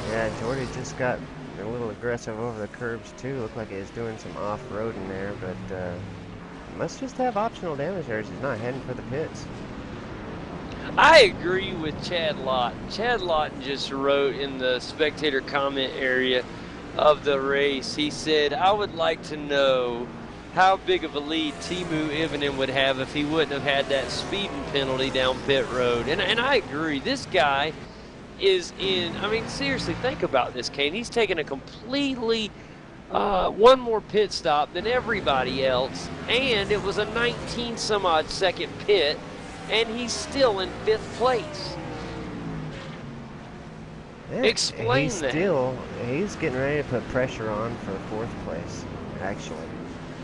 Yeah, Jordy just got a little aggressive over the curbs too. Looked like he was doing some off-roading there, but must just have optional damage there. He's not heading for the pits. I agree with Chad Lawton. Chad Lawton just wrote in the spectator comment area of the race, he said, I would like to know how big of a lead Teemu Ivonen would have if he wouldn't have had that speeding penalty down pit road. And I agree. This guy is in, I mean, seriously, think about this, Kane. He's taken a completely one more pit stop than everybody else, and it was a 19-some-odd second pit, and he's still in 5th place. Yeah, Explain that. He's getting ready to put pressure on for 4th place, actually.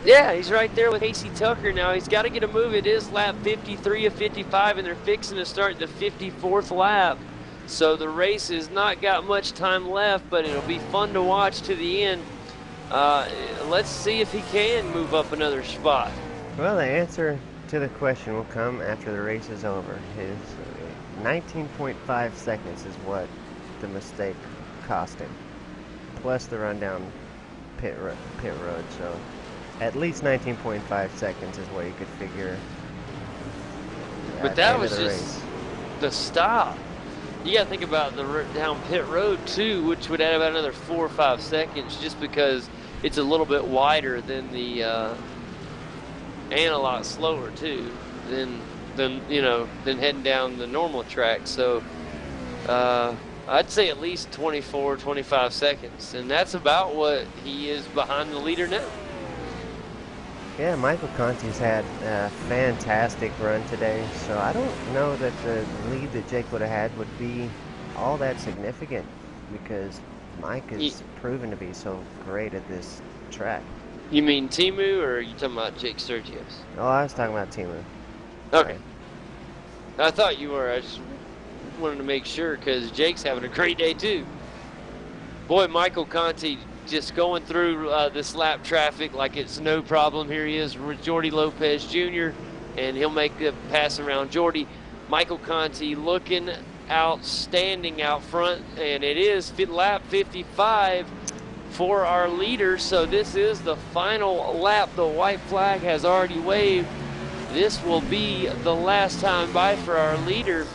Yeah, he's right there with Casey Tucker now. He's got to get a move. It is lap 53 of 55, and they're fixing to start the 54th lap. So the race has not got much time left, but it'll be fun to watch to the end. Let's see if he can move up another spot. Well, the answer to the question will come after the race is over. His 19.5 seconds is what the mistake cost him, plus the run down pit road. So at least 19.5 seconds is what you could figure. But that was just the stop. You got to think about the down pit road too, which would add about another 4 or 5 seconds, just because it's a little bit wider than the and a lot slower too than heading down the normal track. So I'd say at least 24, 25 seconds, and that's about what he is behind the leader now. Yeah, Michael Conti's had a fantastic run today, so I don't know that the lead that Jake would have had would be all that significant, because Mike is proven to be so great at this track. You mean Teemu, or are you talking about Jake Sturgios? Oh, I was talking about Teemu. Okay. I thought you were. I just wanted to make sure, because Jake's having a great day too. Boy, Michael Conti just going through this lap traffic like it's no problem. Here he is with Jordy Lopez Jr., and he'll make a pass around Jordy. Michael Conti looking outstanding out front, and it is lap 55 for our leader. So this is the final lap. The white flag has already waved. This will be the last time by for our leader.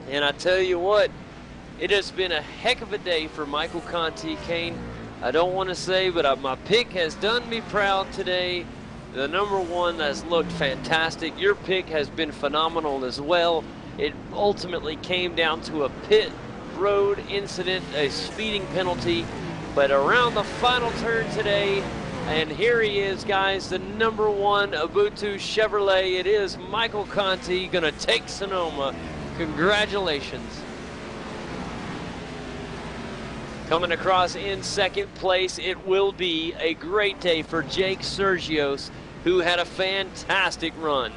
And I tell you what, it has been a heck of a day for Michael Conti, Kane. I don't want to say, but my pick has done me proud today. The number one has looked fantastic. Your pick has been phenomenal as well. It ultimately came down to a pit road incident, a speeding penalty. But around the final turn today, and here he is, guys, the number one Ubuntu Chevrolet. It is Michael Conti going to take Sonoma. Congratulations. Coming across in 2nd place, it will be a great day for Jake Sergios, who had a fantastic run.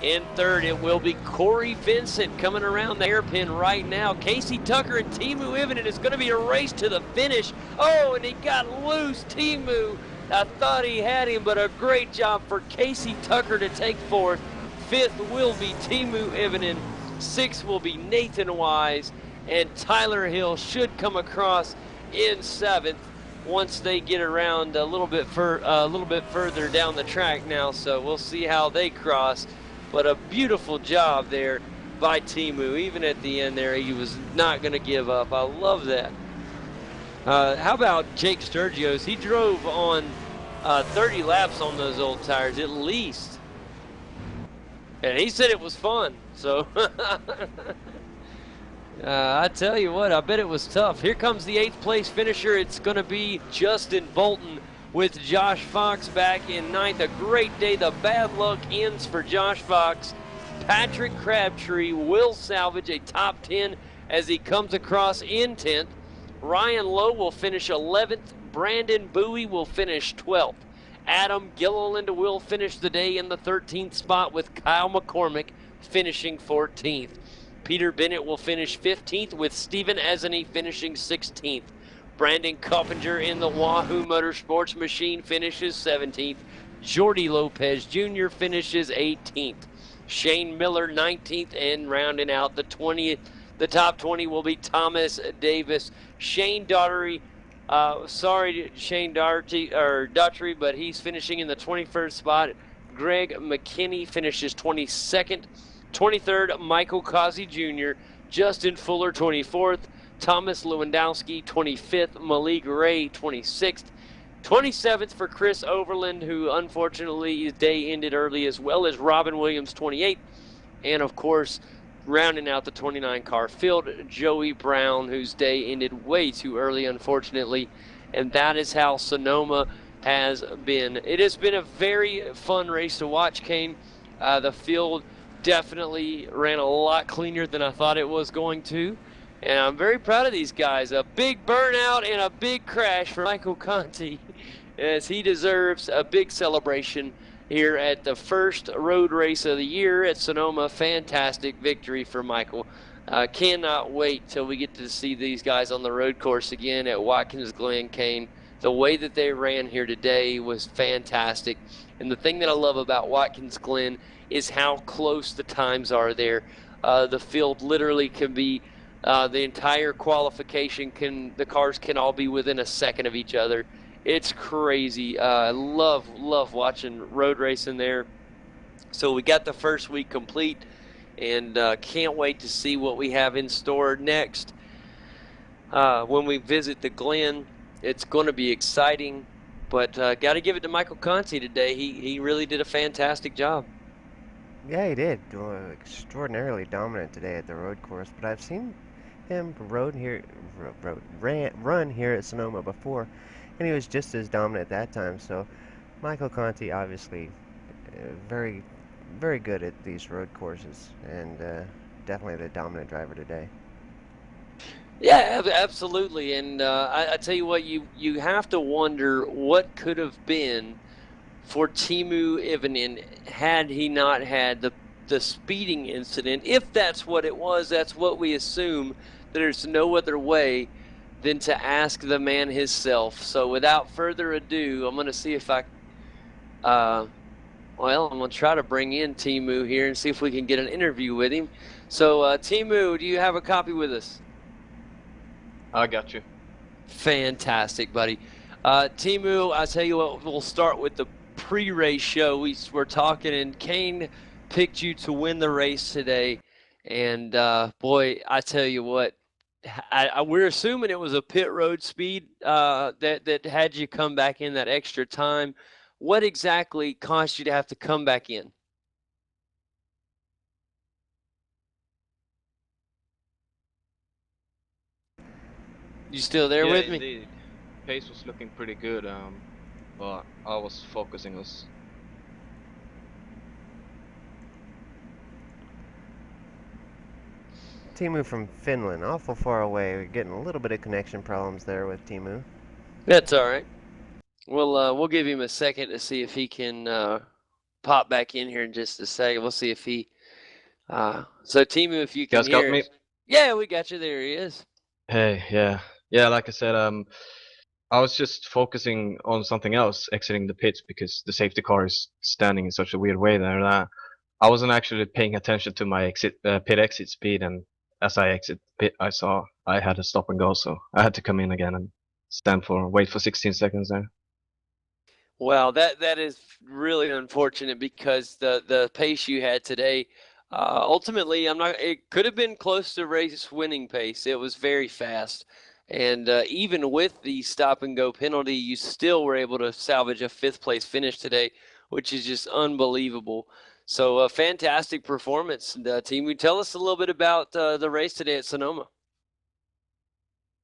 In 3rd, it will be Corey Vincent coming around the hairpin right now. Casey Tucker and Teemu Ivonen. It's going to be a race to the finish. Oh, and he got loose, Teemu. I thought he had him, but a great job for Casey Tucker to take 4th. 5th will be Teemu Ivonen. 6th will be Nathan Wise. And Tyler Hill should come across in 7th once they get around a little bit further down the track now. So we'll see how they cross. But a beautiful job there by Teemu. Even at the end there, he was not going to give up. I love that. How about Jake Sturgios? He drove on 30 laps on those old tires at least. And he said it was fun. So I tell you what, I bet it was tough. Here comes the 8th place finisher. It's going to be Justin Bolton with Josh Fox back in 9th. A great day. The bad luck ends for Josh Fox. Patrick Crabtree will salvage a top 10 as he comes across in 10th. Ryan Lowe will finish 11th. Brandon Bowie will finish 12th. Adam Gilliland will finish the day in the 13th spot, with Kyle McCormick finishing 14th. Peter Bennett will finish 15th, with Stephen Esney finishing 16th. Brandon Coppinger in the Wahoo Motorsports machine finishes 17th. Jordy Lopez Jr. finishes 18th. Shane Miller 19th, and rounding out the top 20 will be Thomas Davis. Shane Daugherty, sorry Shane Daugherty, but he's finishing in the 21st spot. Greg McKinney finishes 22nd. 23rd, Michael Causey Jr. Justin Fuller 24th. Thomas Lewandowski 25th. Malik Ray 26th. 27th for Chris Overland, who unfortunately his day ended early, as well as Robin Williams 28th. And of course, rounding out the 29 car field, Joey Brown, whose day ended way too early, unfortunately. And that is how Sonoma has been. It has been a very fun race to watch, Kane. The field definitely ran a lot cleaner than I thought it was going to. And I'm very proud of these guys. A big burnout and a big crash for Michael Conti, as he deserves a big celebration here at the first road race of the year at Sonoma. Fantastic victory for Michael. Cannot wait till we get to see these guys on the road course again at Watkins Glen, Kane. The way that they ran here today was fantastic. And the thing that I love about Watkins Glen is how close the times are there. The field literally can be, the entire qualification, the cars can all be within a second of each other. It's crazy. I love watching road racing there. So we got the first week complete, and can't wait to see what we have in store next. When we visit the Glen, it's going to be exciting, but got to give it to Michael Conti today. He really did a fantastic job. Yeah, he did. Extraordinarily dominant today at the road course, but I've seen him run here at Sonoma before, and he was just as dominant at that time. So Michael Conti, obviously very, very good at these road courses, and definitely the dominant driver today. Yeah, absolutely. And I tell you what, you have to wonder what could have been for Teemu Ivanen had he not had the speeding incident. If that's what it was, that's what we assume. There's no other way than to ask the man himself. So without further ado, I'm going to see if I'm going to try to bring in Teemu here and see if we can get an interview with him. So Teemu, do you have a copy with us? I got you. Fantastic, buddy. Teemu, I tell you what, we'll start with the pre-race show. We're talking, and Kane picked you to win the race today. And boy, I tell you what, we're assuming it was a pit road speed that had you come back in that extra time. What exactly caused you to have to come back in? You still there with me? Indeed. Pace was looking pretty good, but I was focusing us. Teemu from Finland, awful far away. We're getting a little bit of connection problems there with Teemu. That's all right. We'll give him a second to see if he can pop back in here in just a second. We'll see if he. So Teemu, if you can Guys got hear me? us. Yeah, we got you. There he is. Hey, yeah. Like I said, I was just focusing on something else, exiting the pits, because the safety car is standing in such a weird way there that I wasn't actually paying attention to my pit exit speed, and as I exit pit, I saw I had to stop and go, so I had to come in again and wait for 16 seconds there. Well, that is really unfortunate, because the pace you had today, ultimately, it could have been close to race winning pace. It was very fast. And even with the stop and go penalty, you still were able to salvage a 5th place finish today, which is just unbelievable. So a fantastic performance. Team, tell us a little bit about the race today at Sonoma.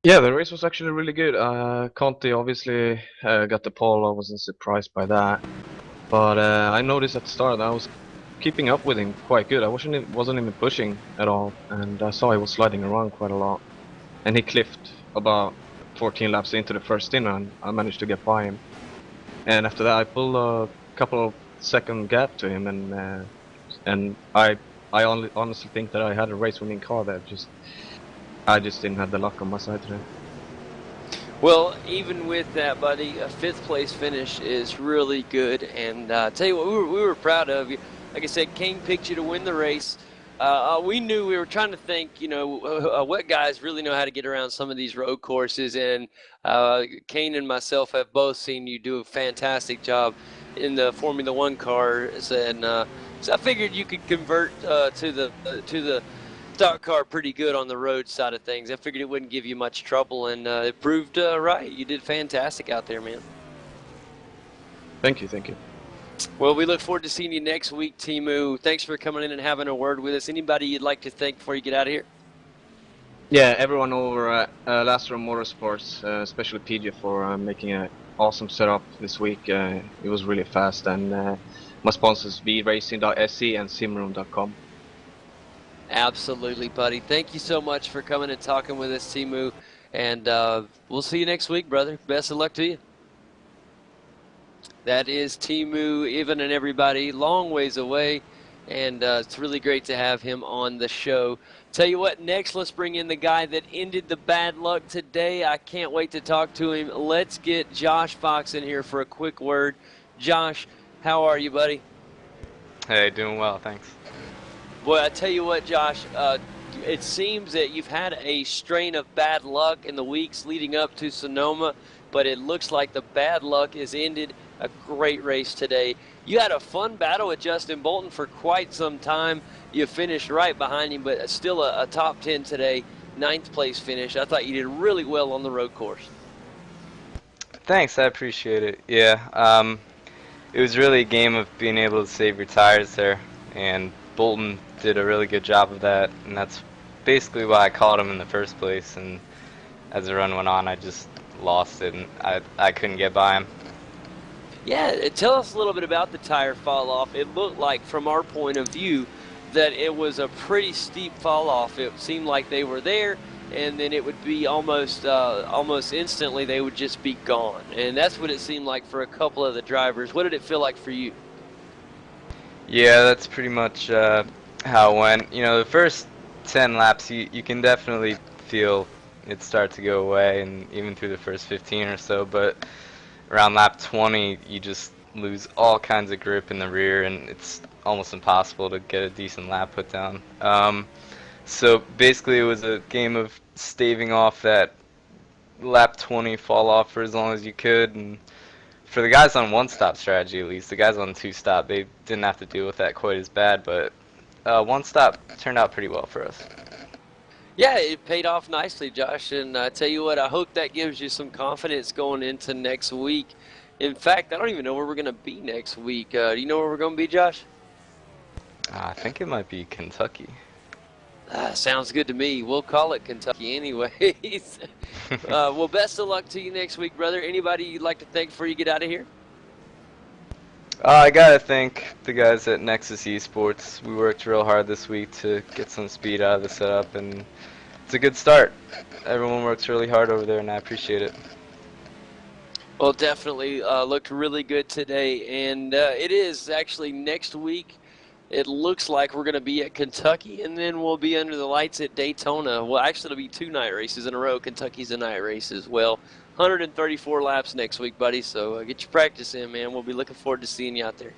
Yeah, the race was actually really good. Conti obviously got the pole. I wasn't surprised by that. But I noticed at the start that I was keeping up with him quite good. I wasn't even pushing at all, and I saw he was sliding around quite a lot. And he cliffed about 14 laps into the first stint, and I managed to get by him. And after that, I pulled a couple of second gap to him, and I only honestly think that I had a race-winning car there. I just didn't have the luck on my side today. Well, even with that, buddy, a fifth place finish is really good. And tell you what, we were proud of you. Like I said, Kane picked you to win the race. We knew, we were trying to think, what guys really know how to get around some of these road courses. And Kane and myself have both seen you do a fantastic job in the Formula One cars. And so I figured you could convert to the stock car pretty good on the road side of things. I figured it wouldn't give you much trouble, and it proved right. You did fantastic out there, man. Thank you. Well, we look forward to seeing you next week, Timu. Thanks for coming in and having a word with us. Anybody you'd like to thank before you get out of here? Yeah, everyone over at Lastro Motorsports, especially PJ for making an awesome setup this week. It was really fast, and my sponsors vracing.se and simroom.com. Absolutely, buddy. Thank you so much for coming and talking with us, Timu. And we'll see you next week, brother. Best of luck to you. That is Timu, Ivan, and everybody. Long ways away. And it's really great to have him on the show. Tell you what, next let's bring in the guy that ended the bad luck today. I can't wait to talk to him. Let's get Josh Fox in here for a quick word. Josh, how are you, buddy? Hey, doing well, thanks. Boy, I tell you what, Josh, it seems that you've had a strain of bad luck in the weeks leading up to Sonoma, but it looks like the bad luck has ended. A great race today. You had a fun battle with Justin Bolton for quite some time. You finished right behind him, but still a top 10 today, 9th place finish. I thought you did really well on the road course. Thanks, I appreciate it. Yeah, it was really a game of being able to save your tires there, and Bolton did a really good job of that, and that's basically why I caught him in the first place. And as the run went on, I just lost it, and I couldn't get by him. Yeah, tell us a little bit about the tire fall off. It looked like, from our point of view, that it was a pretty steep fall off. It seemed like they were there, and then it would be almost instantly they would just be gone. And that's what it seemed like for a couple of the drivers. What did it feel like for you? Yeah, that's pretty much how it went. You know, the first 10 laps, you can definitely feel it start to go away, and even through the first 15 or so, but around lap 20, you just lose all kinds of grip in the rear, and it's almost impossible to get a decent lap put down. So basically, it was a game of staving off that lap 20 fall off for as long as you could. And for the guys on one-stop strategy, at least, the guys on two-stop, they didn't have to deal with that quite as bad, but one-stop turned out pretty well for us. Yeah, it paid off nicely, Josh, and I tell you what, I hope that gives you some confidence going into next week. In fact, I don't even know where we're going to be next week. Do you know where we're going to be, Josh? I think it might be Kentucky. Sounds good to me. We'll call it Kentucky anyways. Well, best of luck to you next week, brother. Anybody you'd like to thank before you get out of here? I gotta thank the guys at Nexus Esports. We worked real hard this week to get some speed out of the setup, and it's a good start. Everyone works really hard over there, and I appreciate it. Well, definitely looked really good today, and it is actually next week. It looks like we're going to be at Kentucky, and then we'll be under the lights at Daytona. Well, actually, it'll be 2 night races in a row. Kentucky's a night race as well. 134 laps next week, buddy, so get your practice in, man. We'll be looking forward to seeing you out there.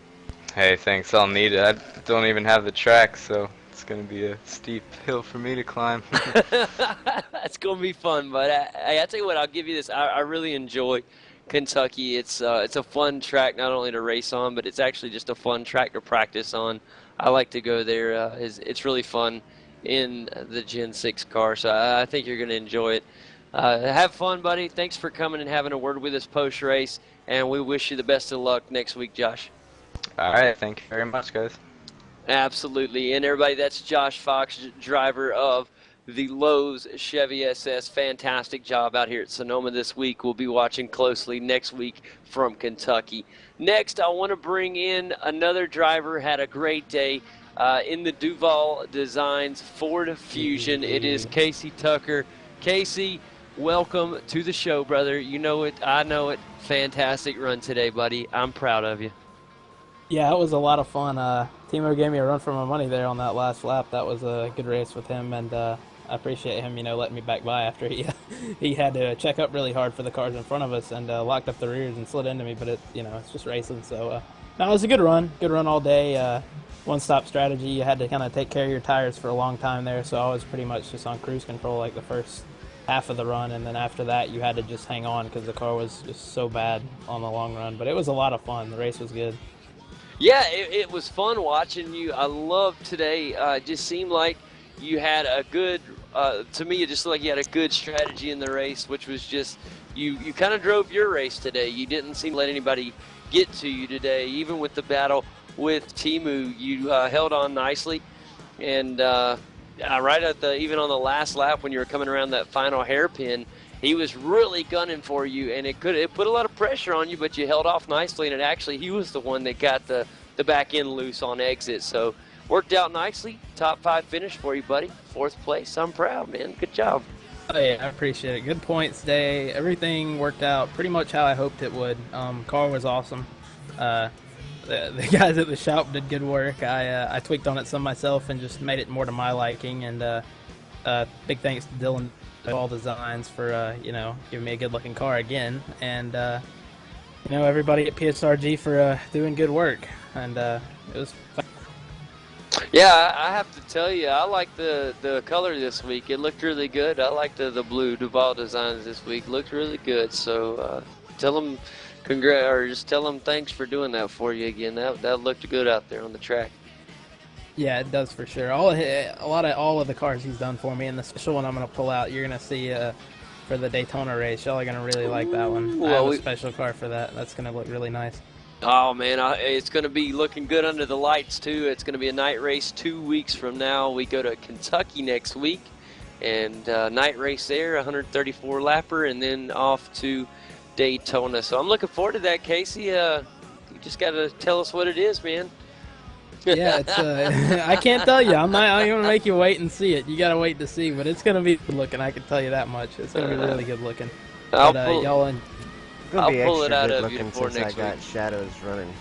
Hey, thanks. I'll need it. I don't even have the track, so it's going to be a steep hill for me to climb. That's going to be fun, but I tell you what, I'll give you this. I really enjoy Kentucky. It's a fun track not only to race on, but it's actually just a fun track to practice on. I like to go there. It's really fun in the Gen 6 car, so I think you're going to enjoy it. Have fun, buddy. Thanks for coming and having a word with us post-race, and we wish you the best of luck next week, Josh. All right, thank you very much, guys. Absolutely. And everybody, that's Josh Fox, driver of the Lowe's Chevy SS. Fantastic job out here at Sonoma this week. We'll be watching closely next week from Kentucky. Next, I want to bring in another driver. Had a great day in the Duval Designs Ford Fusion. It is Casey Tucker. Casey, welcome to the show, brother. You know it. I know it. Fantastic run today, buddy. I'm proud of you. Yeah, it was a lot of fun. Timo gave me a run for my money there on that last lap. That was a good race with him, and I appreciate him, letting me back by after he had to check up really hard for the cars in front of us and locked up the rears and slid into me. But it's just racing. So no, it was a good run all day. One-stop strategy. You had to kind of take care of your tires for a long time there, so I was pretty much just on cruise control like the first half of the run, and then after that you had to just hang on because the car was just so bad on the long run. But it was a lot of fun. The race was good. Yeah, it was fun watching you. I loved today. It just seemed like you had a good, to me, it just looked like you had a good strategy in the race, which was just, you kind of drove your race today. You didn't seem to let anybody get to you today. Even with the battle with Timu, you held on nicely. And right at even on the last lap when you were coming around that final hairpin, he was really gunning for you, and it put a lot of pressure on you, but you held off nicely, and he was the one that got the back end loose on exit. So worked out nicely. Top 5 finish for you, buddy. 4th place. I'm proud, man. Good job. Oh yeah, I appreciate it. Good points day. Everything worked out pretty much how I hoped it would. Car was awesome. The guys at the shop did good work. I tweaked on it some myself and just made it more to my liking. And big thanks to Dylan All Designs for giving me a good looking car again, and everybody at PSRG for doing good work. And it was fun. Yeah, I have to tell you, I like the color this week. It looked really good. I like the blue Duval Designs this week. Looked really good. So tell them just tell them thanks for doing that for you again. That looked good out there on the track. Yeah, it does for sure. All of the cars he's done for me, and the special one I'm going to pull out, you're going to see for the Daytona race. Y'all are going to really like that one. I have a special car for that. That's going to look really nice. Oh, man, it's going to be looking good under the lights, too. It's going to be a night race 2 weeks from now. We go to Kentucky next week, and night race there, 134 lapper, and then off to Daytona. So I'm looking forward to that, Casey. You just got to tell us what it is, man. Yeah, it's I can't tell you. I'm going to make you wait and see it. You got to wait to see, but it's going to be good looking. I can tell you that much. It's going to be really good looking. I'll pull it out of you looking before since next I got week. shadows running.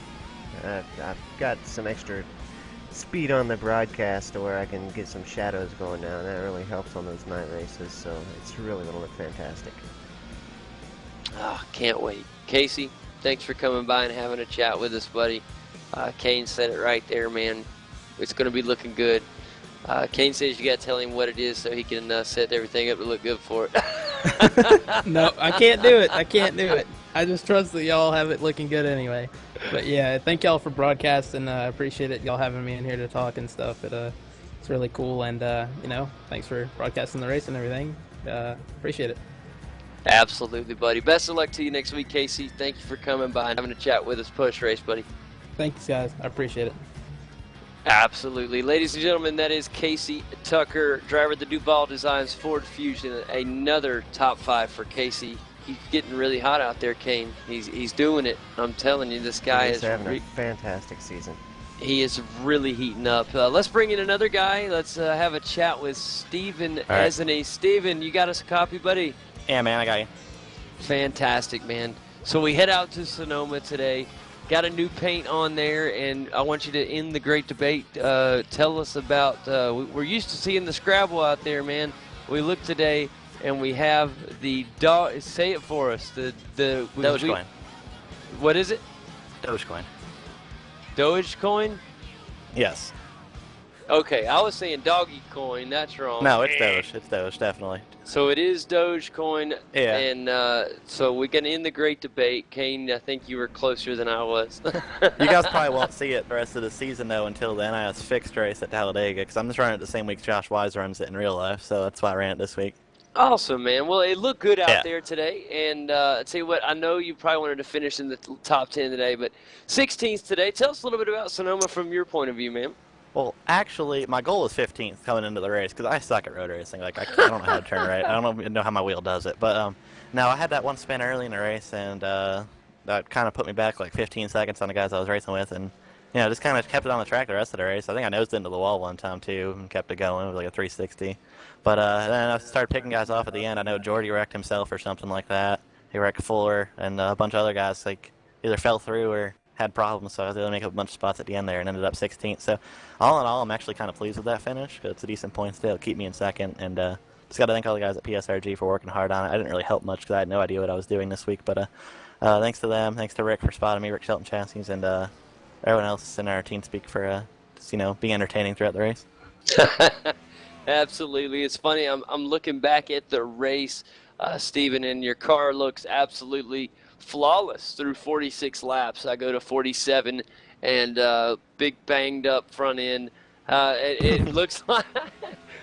I've got some extra speed on the broadcast to where I can get some shadows going now, and that really helps on those night races, so it's really going to look fantastic. Can't wait. Casey, thanks for coming by and having a chat with us, buddy. Kane said it right there, man. It's going to be looking good. Kane says you got to tell him what it is so he can set everything up to look good for it. No, I can't do it. I just trust that y'all have it looking good anyway. But yeah, thank y'all for broadcasting. I appreciate it. Y'all having me in here to talk and stuff. It's really cool. And, thanks for broadcasting the race and everything. Appreciate it. Absolutely, buddy. Best of luck to you next week, Casey. Thank you for coming by and having a chat with us post-race, buddy. Thanks, guys. I appreciate it. Absolutely. Ladies and gentlemen, that is Casey Tucker, driver of the Duval Designs Ford Fusion. Another top 5 for Casey. He's getting really hot out there, Kane. He's doing it. I'm telling you, this guy is having a fantastic season. He is really heating up. Let's bring in another guy. Let's have a chat with Steven Esney. Steven, you got us a copy, buddy? Yeah, man, I got you. Fantastic, man. So we head out to Sonoma today. Got a new paint on there, and I want you to end the great debate. Tell us about, we're used to seeing the Scrabble out there, man. We look today, and we have the dog. Say it for us. The Dogecoin. What is it? Dogecoin. Dogecoin? Yes. Okay, I was saying doggy coin. That's wrong. No, it's Doge. It's Doge, definitely. So it is Dogecoin. Yeah. And so we can end the great debate. Kane, I think you were closer than I was. You guys probably won't see it the rest of the season, though, until the NIS fixed race at Talladega, because I'm just running it the same week Josh Wise runs it in real life, so that's why I ran it this week. Awesome, man. Well, it looked good out there today. And I tell you what, I know you probably wanted to finish in the top 10 today, but 16th today. Tell us a little bit about Sonoma from your point of view, man. Well, actually, my goal was 15th coming into the race because I suck at road racing. Like, I don't know how to turn right. I don't even know how my wheel does it. But no, I had that one spin early in the race, and that kind of put me back like 15 seconds on the guys I was racing with, and just kind of kept it on the track the rest of the race. I think I nosed into the wall one time too and kept it going. It was like a 360. But then I started picking guys off at the end. I know Jordy wrecked himself or something like that. He wrecked Fuller, and a bunch of other guys like either fell through or had problems, so I was able to make up a bunch of spots at the end there and ended up 16th. So all in all, I'm actually kind of pleased with that finish because it's a decent point still. Keep me in second, and just got to thank all the guys at PSRG for working hard on it. I didn't really help much because I had no idea what I was doing this week, but thanks to them, thanks to Rick for spotting me, Rick Shelton Chassis, and everyone else in our team speak for just being entertaining throughout the race. Absolutely, it's funny. I'm looking back at the race, Steven, and your car looks absolutely flawless through 46 laps. I go to 47, and big banged up front end. It looks like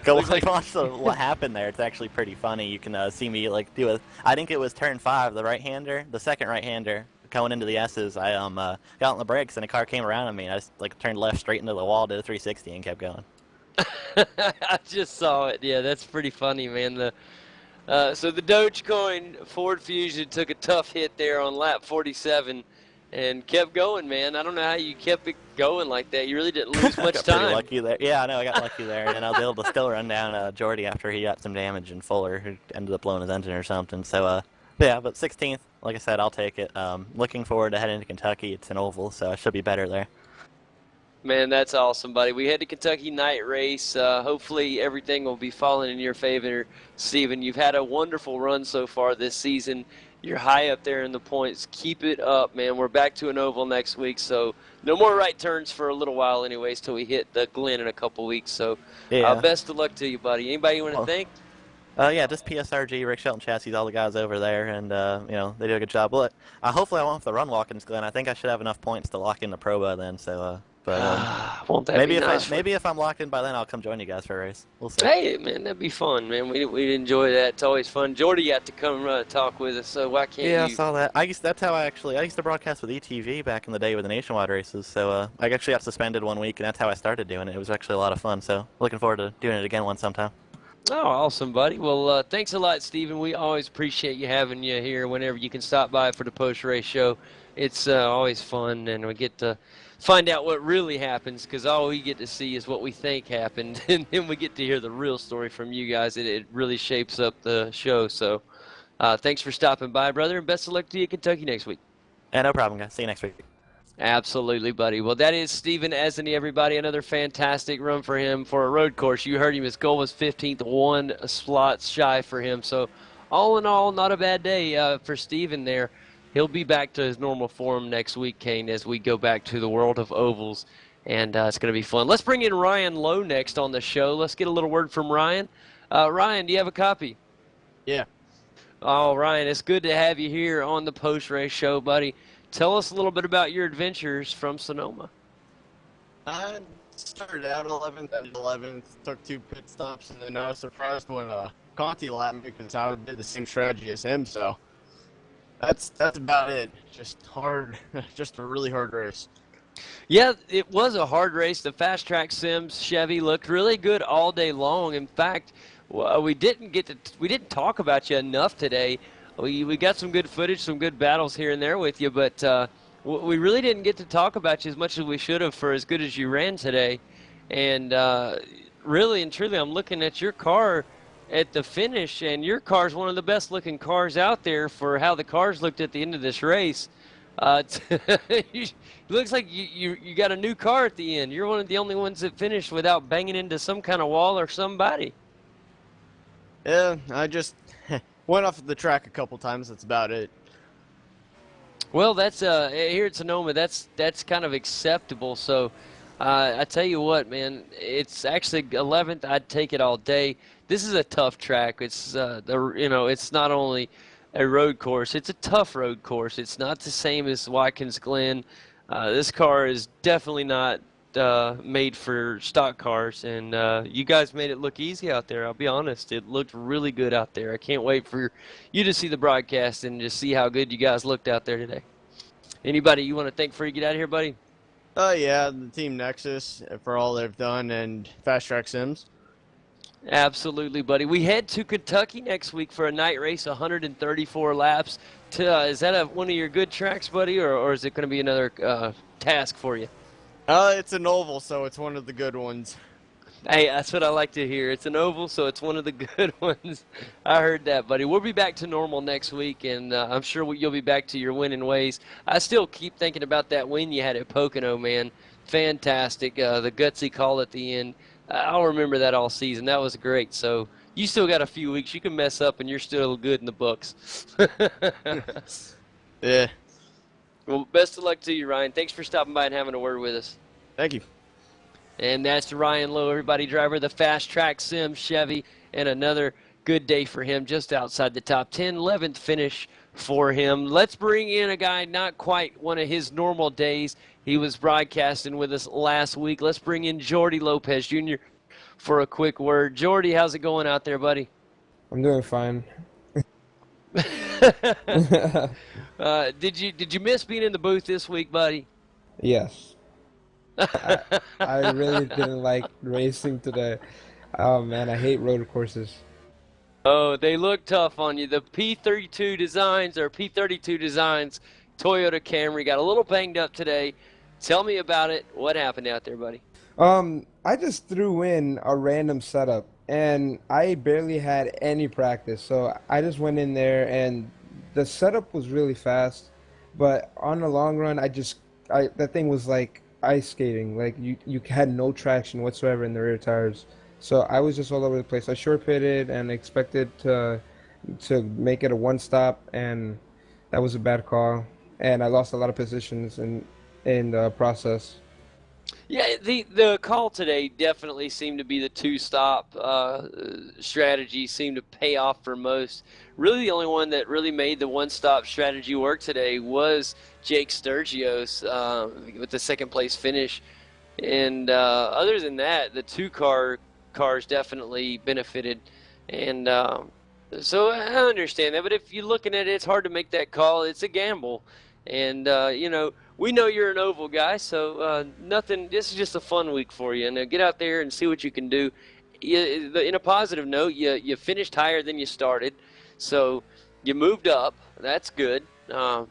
Go looks like watch what happened there. It's actually pretty funny. You can see me like do a. I think it was turn 5, the right-hander, the second right-hander going into the S's. I got on the brakes and a car came around on me. And I just like turned left straight into the wall, did a 360, and kept going. I just saw it. Yeah, that's pretty funny, man. So the Dogecoin Ford Fusion took a tough hit there on lap 47 and kept going, man. I don't know how you kept it going like that. You really didn't lose much got time. Pretty lucky there. Yeah, I know. I got lucky there, and I was able to still run down Jordy after he got some damage in Fuller, who ended up blowing his engine or something. So, yeah, but 16th, like I said, I'll take it. Looking forward to heading to Kentucky. It's an oval, so I should be better there. Man, that's awesome, buddy. We head to Kentucky night race. Hopefully everything will be falling in your favor, Steven. You've had a wonderful run so far this season. You're high up there in the points. Keep it up, man. We're back to an oval next week, so no more right turns for a little while anyways till we hit the Glen in a couple weeks. So Yeah. best of luck to you, buddy. Anybody you want to thank? Yeah, just PSRG, Rick Shelton Chassis, all the guys over there, and they do a good job. But hopefully I won't have to run Watkins Glen. I think I should have enough points to lock in the Pro by then. So, Won't that maybe be nice? maybe if I'm locked in by then, I'll come join you guys for a race. We'll see. Hey, man, that'd be fun, man. We'd enjoy that. It's always fun. Jordy got to come talk with us, so why can't you? Yeah, I saw that. That's how I used to broadcast with ETV back in the day with the nationwide races. So I actually got suspended one week, and that's how I started doing it. It was actually a lot of fun. So looking forward to doing it again sometime. Oh, awesome, buddy. Well, thanks a lot, Steven. We always appreciate you having you here whenever you can stop by for the post-race show. It's always fun, and we get to find out what really happens because all we get to see is what we think happened, and then we get to hear the real story from you guys. It really shapes up the show. So thanks for stopping by, brother, and best of luck to you at Kentucky next week. Yeah, no problem, guys. See you next week. Absolutely, buddy. Well, that is Steven Esney, everybody. Another fantastic run for him for a road course. You heard him. His goal was 15th, one slot shy for him. So, all in all, not a bad day for Steven there. He'll be back to his normal form next week, Kane, as we go back to the world of ovals. And it's going to be fun. Let's bring in Ryan Lowe next on the show. Let's get a little word from Ryan. Ryan, do you have a copy? Yeah. Oh, Ryan, it's good to have you here on the post-race show, buddy. Tell us a little bit about your adventures from Sonoma. I started out 11th, ended 11th, took 2 pit stops, and then I was surprised when Conti lapped me because I did the same strategy as him. So that's about it. Just hard, just a really hard race. Yeah, it was a hard race. The Fast Track Sims Chevy looked really good all day long. In fact, we didn't talk about you enough today. We got some good footage, some good battles here and there with you, but we really didn't get to talk about you as much as we should have for as good as you ran today. And really and truly, I'm looking at your car at the finish, and your car is one of the best looking cars out there for how the cars looked at the end of this race. It looks like you got a new car at the end. You're one of the only ones that finished without banging into some kind of wall or somebody. Yeah, I just went off the track a couple times. That's about it. Well, that's here at Sonoma. That's kind of acceptable. So, I tell you what, man, it's actually 11th. I'd take it all day. This is a tough track. It's it's not only a road course. It's a tough road course. It's not the same as Watkins Glen. This car is definitely not made for stock cars, and you guys made it look easy out there. I'll be honest, it looked really good out there. I can't wait for you to see the broadcast and just see how good you guys looked out there today. Anybody you want to thank before you get out of here, buddy? Yeah, the Team Nexus for all they've done, and Fast Track Sims. Absolutely, buddy. We head to Kentucky next week for a night race, 134 laps. Is that one of your good tracks, buddy, or is it going to be another task for you? It's an oval, so it's one of the good ones. Hey, that's what I like to hear. It's an oval, so it's one of the good ones. I heard that, buddy. We'll be back to normal next week, and I'm sure you'll be back to your winning ways. I still keep thinking about that win you had at Pocono, man. Fantastic. The gutsy call at the end. I'll remember that all season. That was great. So you still got a few weeks. You can mess up, and you're still good in the books. Yeah. Well, best of luck to you, Ryan. Thanks for stopping by and having a word with us. Thank you. And that's Ryan Lowe, everybody, driver of the Fast Track Sim Chevy, and another good day for him, just outside the top 10, 11th finish for him. Let's bring in a guy not quite one of his normal days. He was broadcasting with us last week. Let's bring in Jordy Lopez Jr. for a quick word. Jordy, how's it going out there, buddy? I'm doing fine. Did you miss being in the booth this week, buddy? Yes. I really didn't like racing today. Oh man, I hate road courses. Oh, they look tough on you. The P32 designs Toyota Camry got a little banged up today. Tell me about it. What happened out there, buddy? I just threw in a random setup and I barely had any practice. So I just went in there and the setup was really fast, but on the long run, that thing was like ice skating. Like you had no traction whatsoever in the rear tires. So I was just all over the place. I short pitted and expected to make it a one stop, and that was a bad call. And I lost a lot of positions in the process. Yeah, the call today definitely seemed to be the two-stop strategy seemed to pay off for most. Really, the only one that really made the one-stop strategy work today was Jake Sturgios with the second-place finish. And other than that, the cars definitely benefited. And so I understand that. But if you're looking at it, it's hard to make that call. It's a gamble. And, we know you're an oval guy, so nothing. This is just a fun week for you. And get out there and see what you can do. In a positive note, you finished higher than you started. So you moved up. That's good. And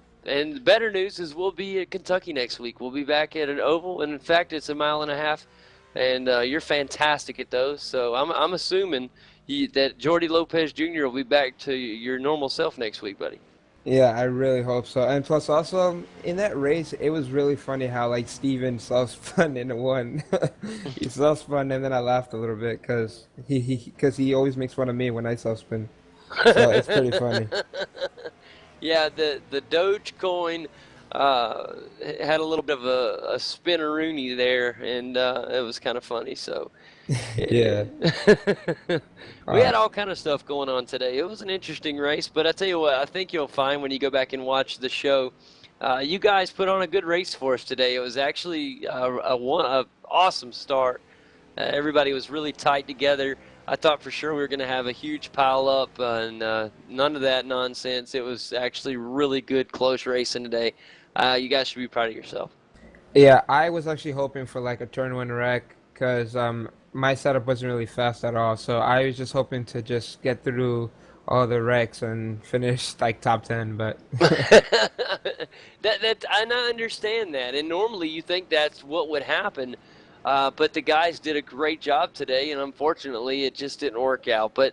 the better news is we'll be at Kentucky next week. We'll be back at an oval. And, in fact, it's a mile and a half. And you're fantastic at those. So I'm assuming that Jordy Lopez Jr. will be back to your normal self next week, buddy. Yeah, I really hope so. And plus, also in that race, it was really funny how like Steven self-spun into one. He self-spun, and then I laughed a little bit because he always makes fun of me when I self-spin. So it's pretty funny. Yeah, the Dogecoin had a little bit of a spinneroony there, and it was kind of funny. So Yeah. we had all kind of stuff going on today. It was an interesting race, but I tell you what, I think you'll find when you go back and watch the show, you guys put on a good race for us today. It was actually a awesome start. Everybody was really tight together. I thought for sure we were going to have a huge pile up, and none of that nonsense. It was actually really good, close racing today. You guys should be proud of yourself. Yeah, I was actually hoping for like a turn one wreck because my setup wasn't really fast at all. So I was just hoping to just get through all the wrecks and finish like top 10. But and I understand that. And normally you think that's what would happen. But the guys did a great job today, and unfortunately it just didn't work out. But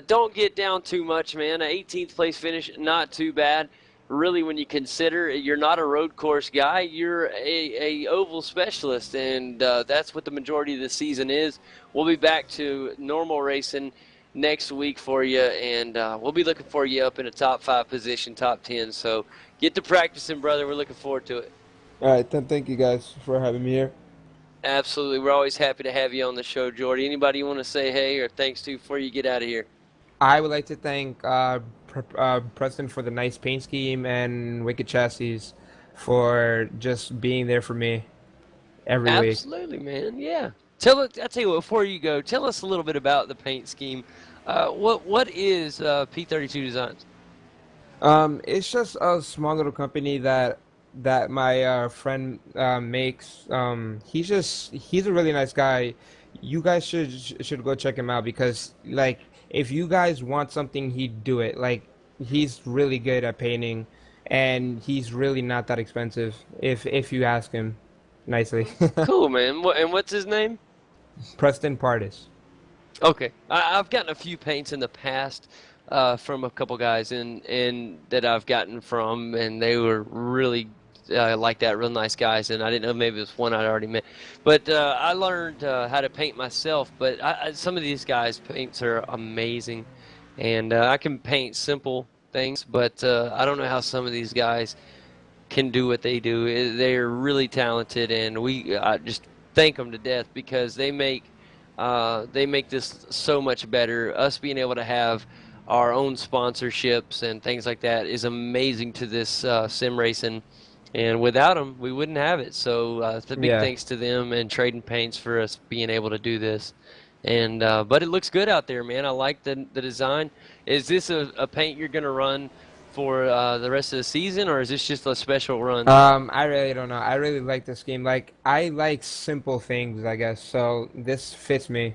don't get down too much, man. An 18th place finish, not too bad. Really, when you consider you're not a road course guy, you're a oval specialist, and that's what the majority of the season is. We'll be back to normal racing next week for you, and we'll be looking for you up in a top 5 position, top 10. So get to practicing, brother. We're looking forward to it. all right, then thank you guys for having me here. Absolutely. We're always happy to have you on the show, Jordy. Anybody you want to say hey or thanks to before you get out of here? I would like to thank Preston for the nice paint scheme and Wicked Chassis for just being there for me every week. Absolutely, man. Yeah. I'll tell you what, before you go, tell us a little bit about the paint scheme. What is P32 Designs? It's just a small little company that that my friend makes. He's a really nice guy. You guys should go check him out because like if you guys want something, he'd do it. Like he's really good at painting, and he's really not that expensive if you ask him nicely. Cool, man. And what's his name? Preston Pardis. Okay, I've gotten a few paints in the past from a couple guys and that I've gotten from, and they were really like that, real nice guys. And I didn't know maybe it was one I'd already met, but I learned how to paint myself. But some of these guys' paints are amazing, and I can paint simple things, but I don't know how some of these guys can do what they do. They're really talented, and I just thank them to death because they make this so much better. Us being able to have our own sponsorships and things like that is amazing to this sim racing, and without them, we wouldn't have it. So it's a big Yeah. thanks to them and Trading Paints for us being able to do this. And but it looks good out there, man. I like the design. Is this a paint you're gonna run for the rest of the season, or is this just a special run? I really don't know. I really like this game. Like I like simple things, I guess. So this fits me.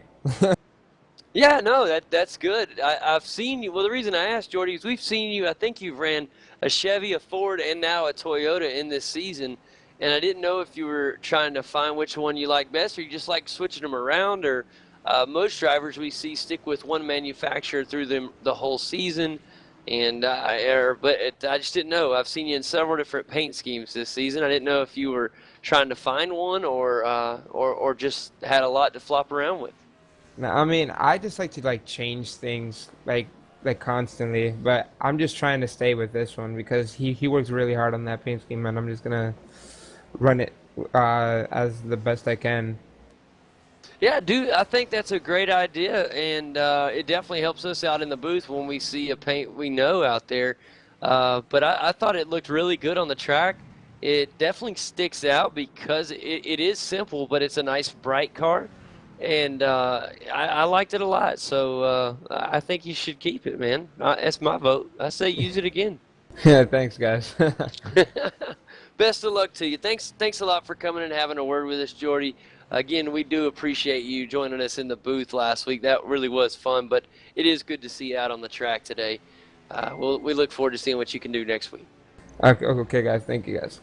Yeah, no, that's good. I've seen you. Well, the reason I asked, Jordy, is we've seen you. I think you've ran a Chevy, a Ford, and now a Toyota in this season. And I didn't know if you were trying to find which one you like best, or you just like switching them around. Or most drivers we see stick with one manufacturer through the whole season. And I just didn't know. I've seen you in several different paint schemes this season. I didn't know if you were trying to find one or just had a lot to flop around with. No, I mean, I just like to like change things like constantly, but I'm just trying to stay with this one because he works really hard on that paint scheme, and I'm just gonna run it as the best I can. Yeah, dude, I think that's a great idea, and it definitely helps us out in the booth when we see a paint we know out there. But I thought it looked really good on the track. It definitely sticks out because it is simple, but it's a nice bright car, and I liked it a lot. So I think you should keep it, man. That's my vote. I say use it again. Yeah, thanks, guys. Best of luck to you. Thanks a lot for coming and having a word with us, Jordy. Again, we do appreciate you joining us in the booth last week. That really was fun, but it is good to see you out on the track today. We look forward to seeing what you can do next week. Okay, guys. Thank you, guys.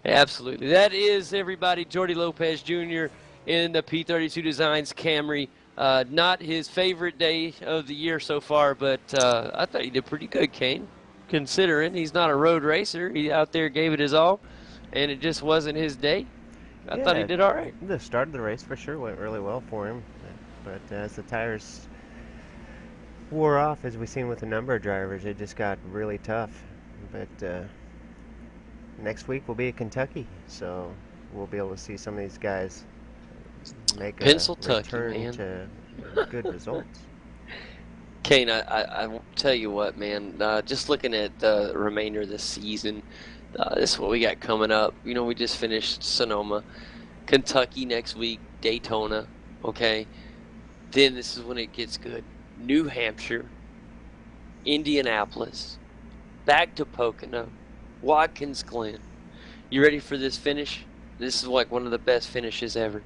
Absolutely. That is everybody. Jordy Lopez Jr. in the P32 Designs Camry. Not his favorite day of the year so far, but I thought he did pretty good, Kane. Considering he's not a road racer, he out there gave it his all, and it just wasn't his day. I thought he did all right. The start of the race for sure went really well for him, but as the tires wore off, as we've seen with a number of drivers, it just got really tough. But next week we'll be at Kentucky, so we'll be able to see some of these guys make a return man. to good results. Kane, I will tell you what, man. Just looking at the remainder of the season, this is what we got coming up. You know, we just finished Sonoma, Kentucky next week, Daytona. Okay, then this is when it gets good. New Hampshire, Indianapolis, back to Pocono, Watkins Glen. You ready for this finish? This is like one of the best finishes ever.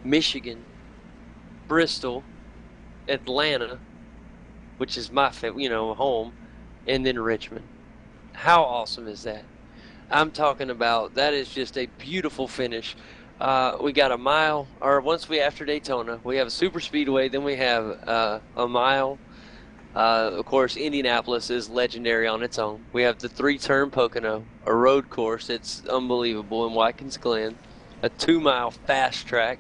Michigan, Bristol, Atlanta, which is my home, and then Richmond. How awesome is that? I'm talking about that is just a beautiful finish. We got a mile, or once after Daytona, we have a super speedway, then we have a mile. Of course, Indianapolis is legendary on its own. We have the 3-turn Pocono, a road course that's unbelievable in Watkins Glen, a 2-mile fast track,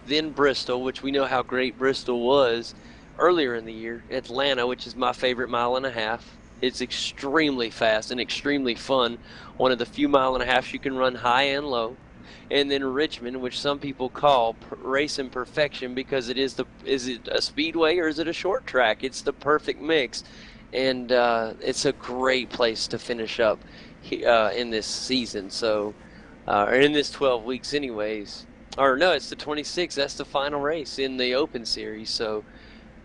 then Bristol, which we know how great Bristol was earlier in the year, Atlanta, which is my favorite 1.5 miles. It's extremely fast and extremely fun. One of the few 1.5 miles you can run high and low. And then Richmond, which some people call racing perfection because is it a speedway or is it a short track? It's the perfect mix. And it's a great place to finish up in this season. So, or in this 12 weeks anyways. Or no, it's the 26th. That's the final race in the Open Series. So,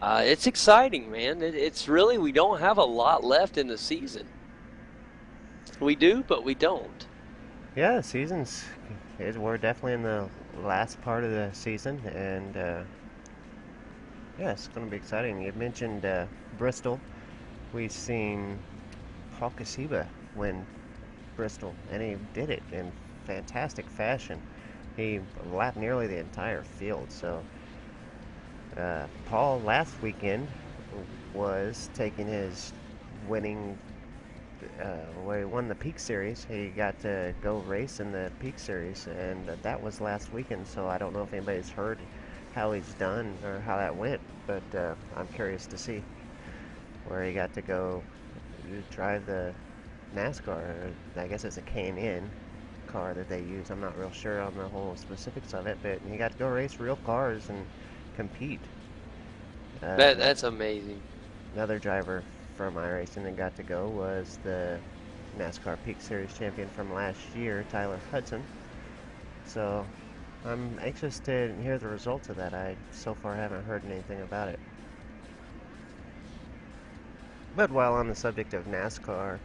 it's exciting, man. It's really, we don't have a lot left in the season. We do, but we don't. Yeah, the we're definitely in the last part of the season, and yeah, it's going to be exciting. You mentioned Bristol. We've seen Paul Kasiba win Bristol, and he did it in fantastic fashion. He lapped nearly the entire field. So Paul last weekend was taking his winning where he won the Peak Series. He got to go race in the Peak Series, and that was last weekend. So I don't know if anybody's heard how he's done or how that went, but I'm curious to see where he got to go drive the NASCAR. I guess it's a K&N car that they use. I'm not real sure on the whole specifics of it, but he got to go race real cars and compete. That's amazing. Another driver from iRacing that got to go was the NASCAR Peak Series champion from last year, Tyler Hudson. So I'm anxious to hear the results of that. I so far haven't heard anything about it. But while on the subject of NASCAR,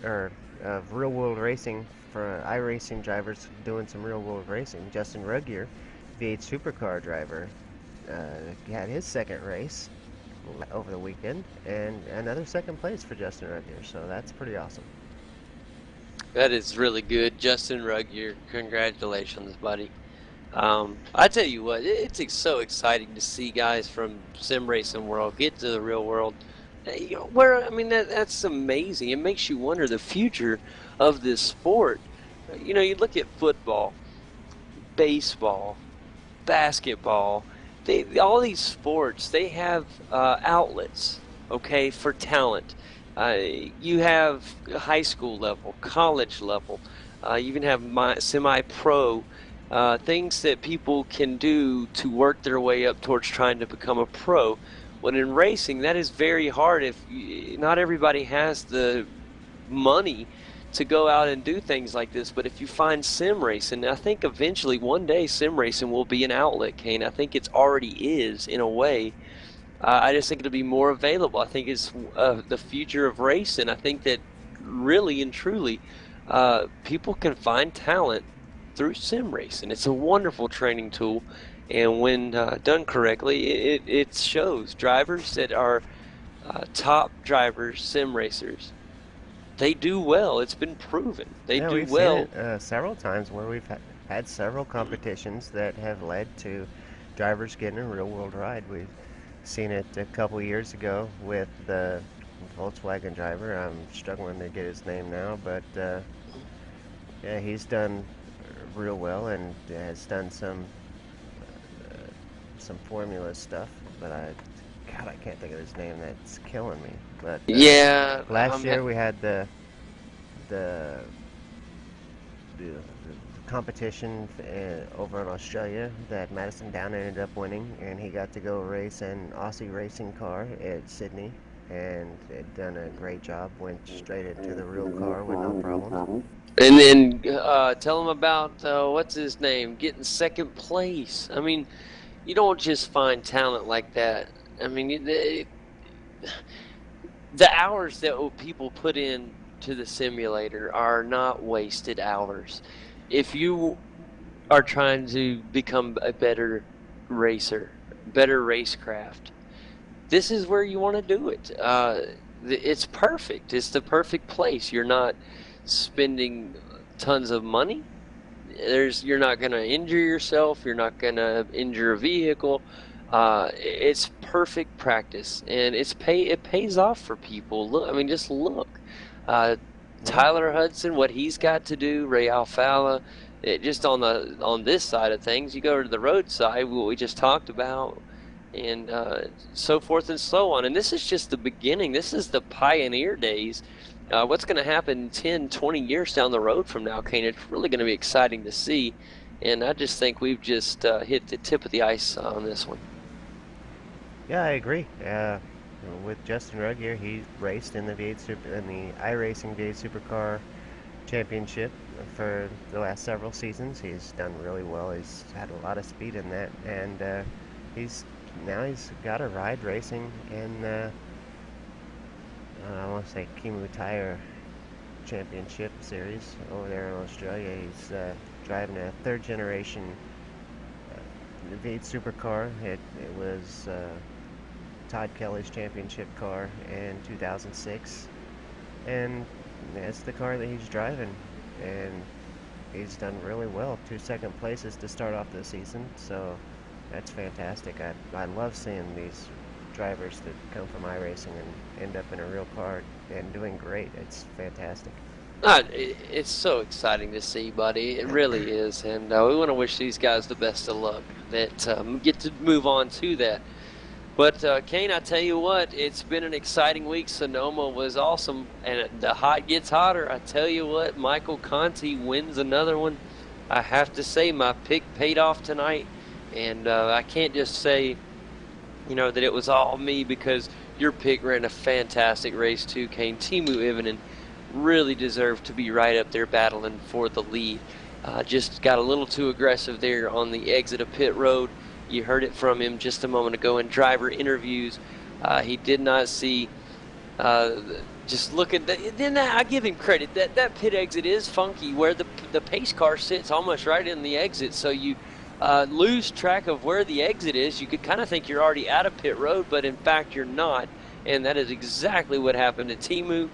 or of real world racing, for iRacing drivers doing some real world racing, Justin Ruggier, V8 supercar driver, had his second race over the weekend, and another second place for Justin Ruggier, so that's pretty awesome. That is really good, Justin Ruggier. Congratulations, buddy. I tell you what, it's so exciting to see guys from sim racing world get to the real world. Where I mean that's amazing. It makes you wonder the future of this sport. You look at football, baseball, basketball. All these sports, they have outlets, okay, for talent. You have high school level, college level. You even have semi-pro things that people can do to work their way up towards trying to become a pro. When in racing, that is very hard. If not everybody has the money to go out and do things like this. But if you find sim racing, I think eventually one day sim racing will be an outlet, Kane. I think it's already is in a way. I just think it'll be more available. I think it's the future of racing. I think that really and truly, people can find talent through sim racing. It's a wonderful training tool, and when done correctly, it shows drivers that are top drivers, sim racers. They do well. It's been proven. They Yeah, do we've seen well. it several times where we've had several competitions that have led to drivers getting a real world ride. We've seen it a couple years ago with the Volkswagen driver. I'm struggling to get his name now, but yeah, he's done real well and has done some formula stuff. But God, I can't think of his name. That's killing me. But Yeah, last year we had the the competition over in Australia that Madison Down ended up winning, and he got to go race an Aussie racing car at Sydney, and had done a great job. Went straight into the real car with no problems. and then tell him about what's his name getting second place. I mean, you don't just find talent like that. I mean, the hours that people put in to the simulator are not wasted hours. If you are trying to become a better racer, better racecraft, this is where you want to do it. It's perfect. It's the perfect place. You're not spending tons of money. You're not going to injure yourself. You're not going to injure a vehicle. It's perfect practice, and it pays off for people. Look, I mean, just look. Tyler Hudson, what he's got to do, Ray Alfala, just on this side of things. You go to the road side, what we just talked about, and so forth and so on. And this is just the beginning. This is the pioneer days. What's going to happen 10, 20 years down the road from now, Kane, it's really going to be exciting to see. And I just think we've just hit the tip of the ice on this one. Yeah, I agree. With Justin Ruggier, he raced in the iRacing V8 Supercar Championship for the last several seasons. He's done really well. He's had a lot of speed in that, and he's got a ride racing in I want to say Kimu Tire Championship Series over there in Australia. He's driving a third generation V8 supercar. It was Todd Kelly's championship car in 2006, and it's the car that he's driving, and he's done really well. 2 second places to start off the season, so that's fantastic. I love seeing these drivers that come from iRacing and end up in a real car and doing great. It's fantastic. It's so exciting to see, buddy. It really is, and we want to wish these guys the best of luck that get to move on to that. But Kane, I tell you what, it's been an exciting week. Sonoma was awesome, and the hot gets hotter. I tell you what, Michael Conti wins another one. I have to say my pick paid off tonight, and I can't just say, that it was all me, because your pick ran a fantastic race too, Kane. Teemu Ivinen really deserved to be right up there battling for the lead. Just got a little too aggressive there on the exit of pit road. You heard it from him just a moment ago in driver interviews. He did not see, just look at that. Then I give him credit. That pit exit is funky, where the pace car sits almost right in the exit, so you lose track of where the exit is. You could kind of think you're already out of pit road, but in fact you're not, and that is exactly what happened to Teemu.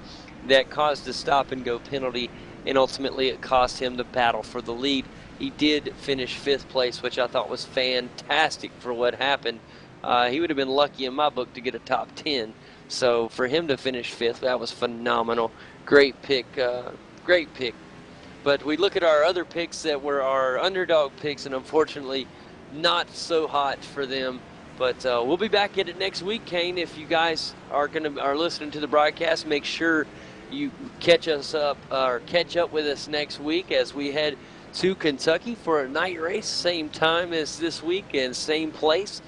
That caused the stop and go penalty, and ultimately it cost him the battle for the lead. He did finish 5th place, which I thought was fantastic for what happened. He would have been lucky in my book to get a top 10. So for him to finish 5th, that was phenomenal. Great pick, great pick. But we look at our other picks that were our underdog picks, and unfortunately not so hot for them. But we'll be back at it next week, Kane. If you guys are listening to the broadcast, make sure you catch up with us next week as we head to Kentucky for a night race, same time as this week and same place.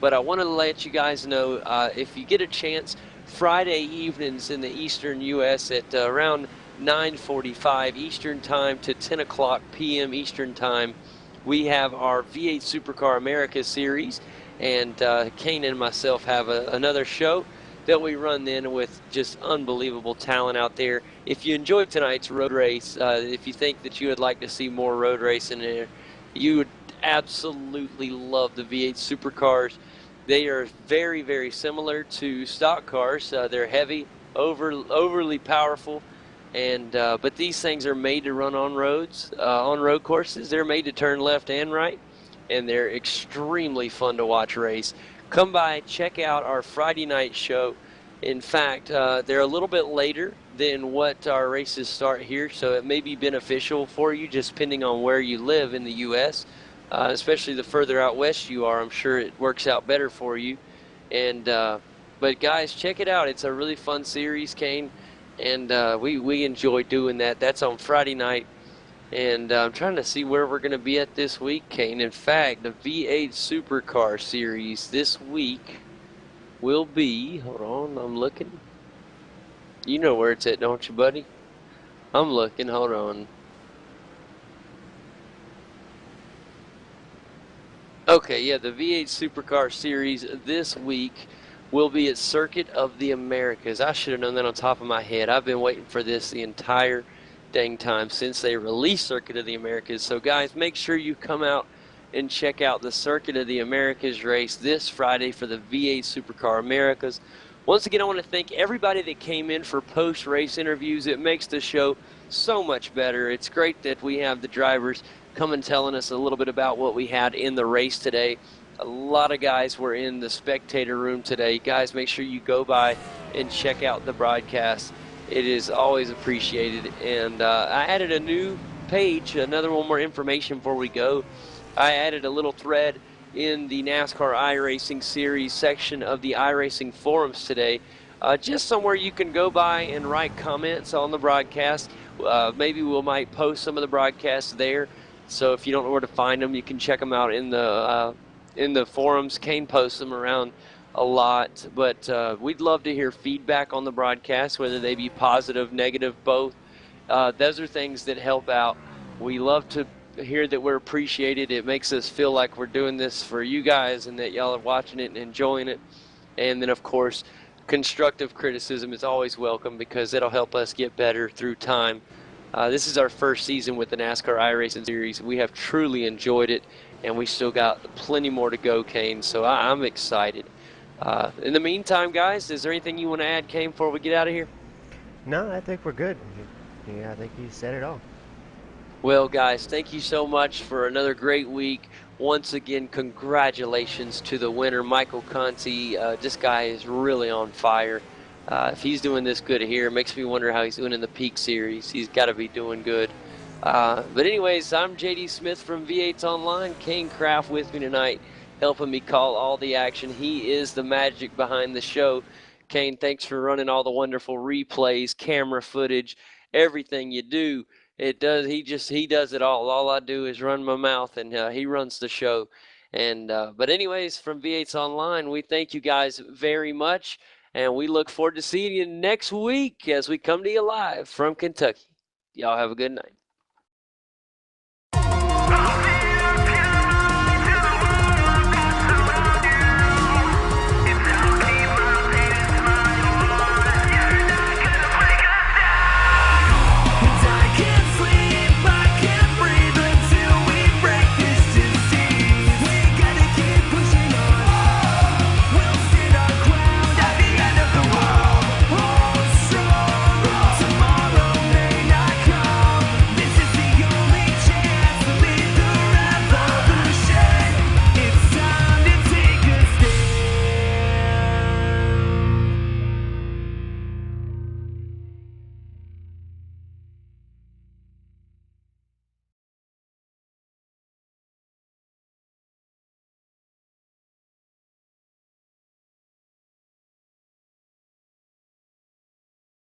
But I wanted to let you guys know, if you get a chance, Friday evenings in the Eastern U.S. at around 9:45 Eastern Time to 10 o'clock p.m. Eastern Time, we have our V8 Supercar America Series, and Kane and myself have another show that we run then with just unbelievable talent out there. If you enjoyed tonight's road race, if you think that you would like to see more road racing there, you would absolutely love the V8 supercars. They are very, very similar to stock cars. They're heavy, overly powerful, and but these things are made to run on roads, on road courses. They're made to turn left and right, and they're extremely fun to watch race. Come by, check out our Friday night show. In fact, they're a little bit later than what our races start here, so it may be beneficial for you, just depending on where you live in the U.S., especially the further out west you are. I'm sure it works out better for you. And but guys, check it out. It's a really fun series, Kane, and we enjoy doing that. That's on Friday night. And I'm trying to see where we're going to be at this week, Kane. In fact, the V8 Supercar Series this week will be, hold on, I'm looking. You know where it's at, don't you, buddy? I'm looking, hold on. Okay, yeah, the V8 Supercar Series this week will be at Circuit of the Americas. I should have known that on top of my head. I've been waiting for this the entire dang time since they released Circuit of the Americas. So guys, make sure you come out and check out the Circuit of the Americas race this Friday for the V8 Supercar Americas. Once again, I want to thank everybody that came in for post-race interviews. It makes the show so much better. It's great that we have the drivers come and telling us a little bit about what we had in the race today. A lot of guys were in the spectator room today. Guys, make sure you go by and check out the broadcast. It is always appreciated. And I added a new page, another one more information before we go. I added a little thread in the NASCAR iRacing series section of the iRacing forums today. Just somewhere you can go by and write comments on the broadcast. Maybe we might post some of the broadcasts there. So if you don't know where to find them, you can check them out in the forums. Kane posts them around a lot, but we'd love to hear feedback on the broadcast, whether they be positive, negative, both. Those are things that help out. We love to hear that we're appreciated. It makes us feel like we're doing this for you guys and that y'all are watching it and enjoying it. And then, of course, constructive criticism is always welcome because it'll help us get better through time. This is our first season with the NASCAR iRacing series. We have truly enjoyed it, and we still got plenty more to go, Kane. So I'm excited. In the meantime, guys, is there anything you want to add, Kane, before we get out of here? No, I think we're good. Yeah, I think you said it all. Well, guys, thank you so much for another great week. Once again, congratulations to the winner, Michael Conti. This guy is really on fire. If he's doing this good here, it makes me wonder how he's doing in the Peak Series. He's got to be doing good. But anyways, I'm JD Smith from V8s Online. Kane Kraft with me tonight, helping me call all the action. He is the magic behind the show. Kane, thanks for running all the wonderful replays, camera footage, everything you do. It does. He does it all. All I do is run my mouth, and he runs the show. And but anyways, from V8s Online, we thank you guys very much, and we look forward to seeing you next week as we come to you live from Kentucky. Y'all have a good night.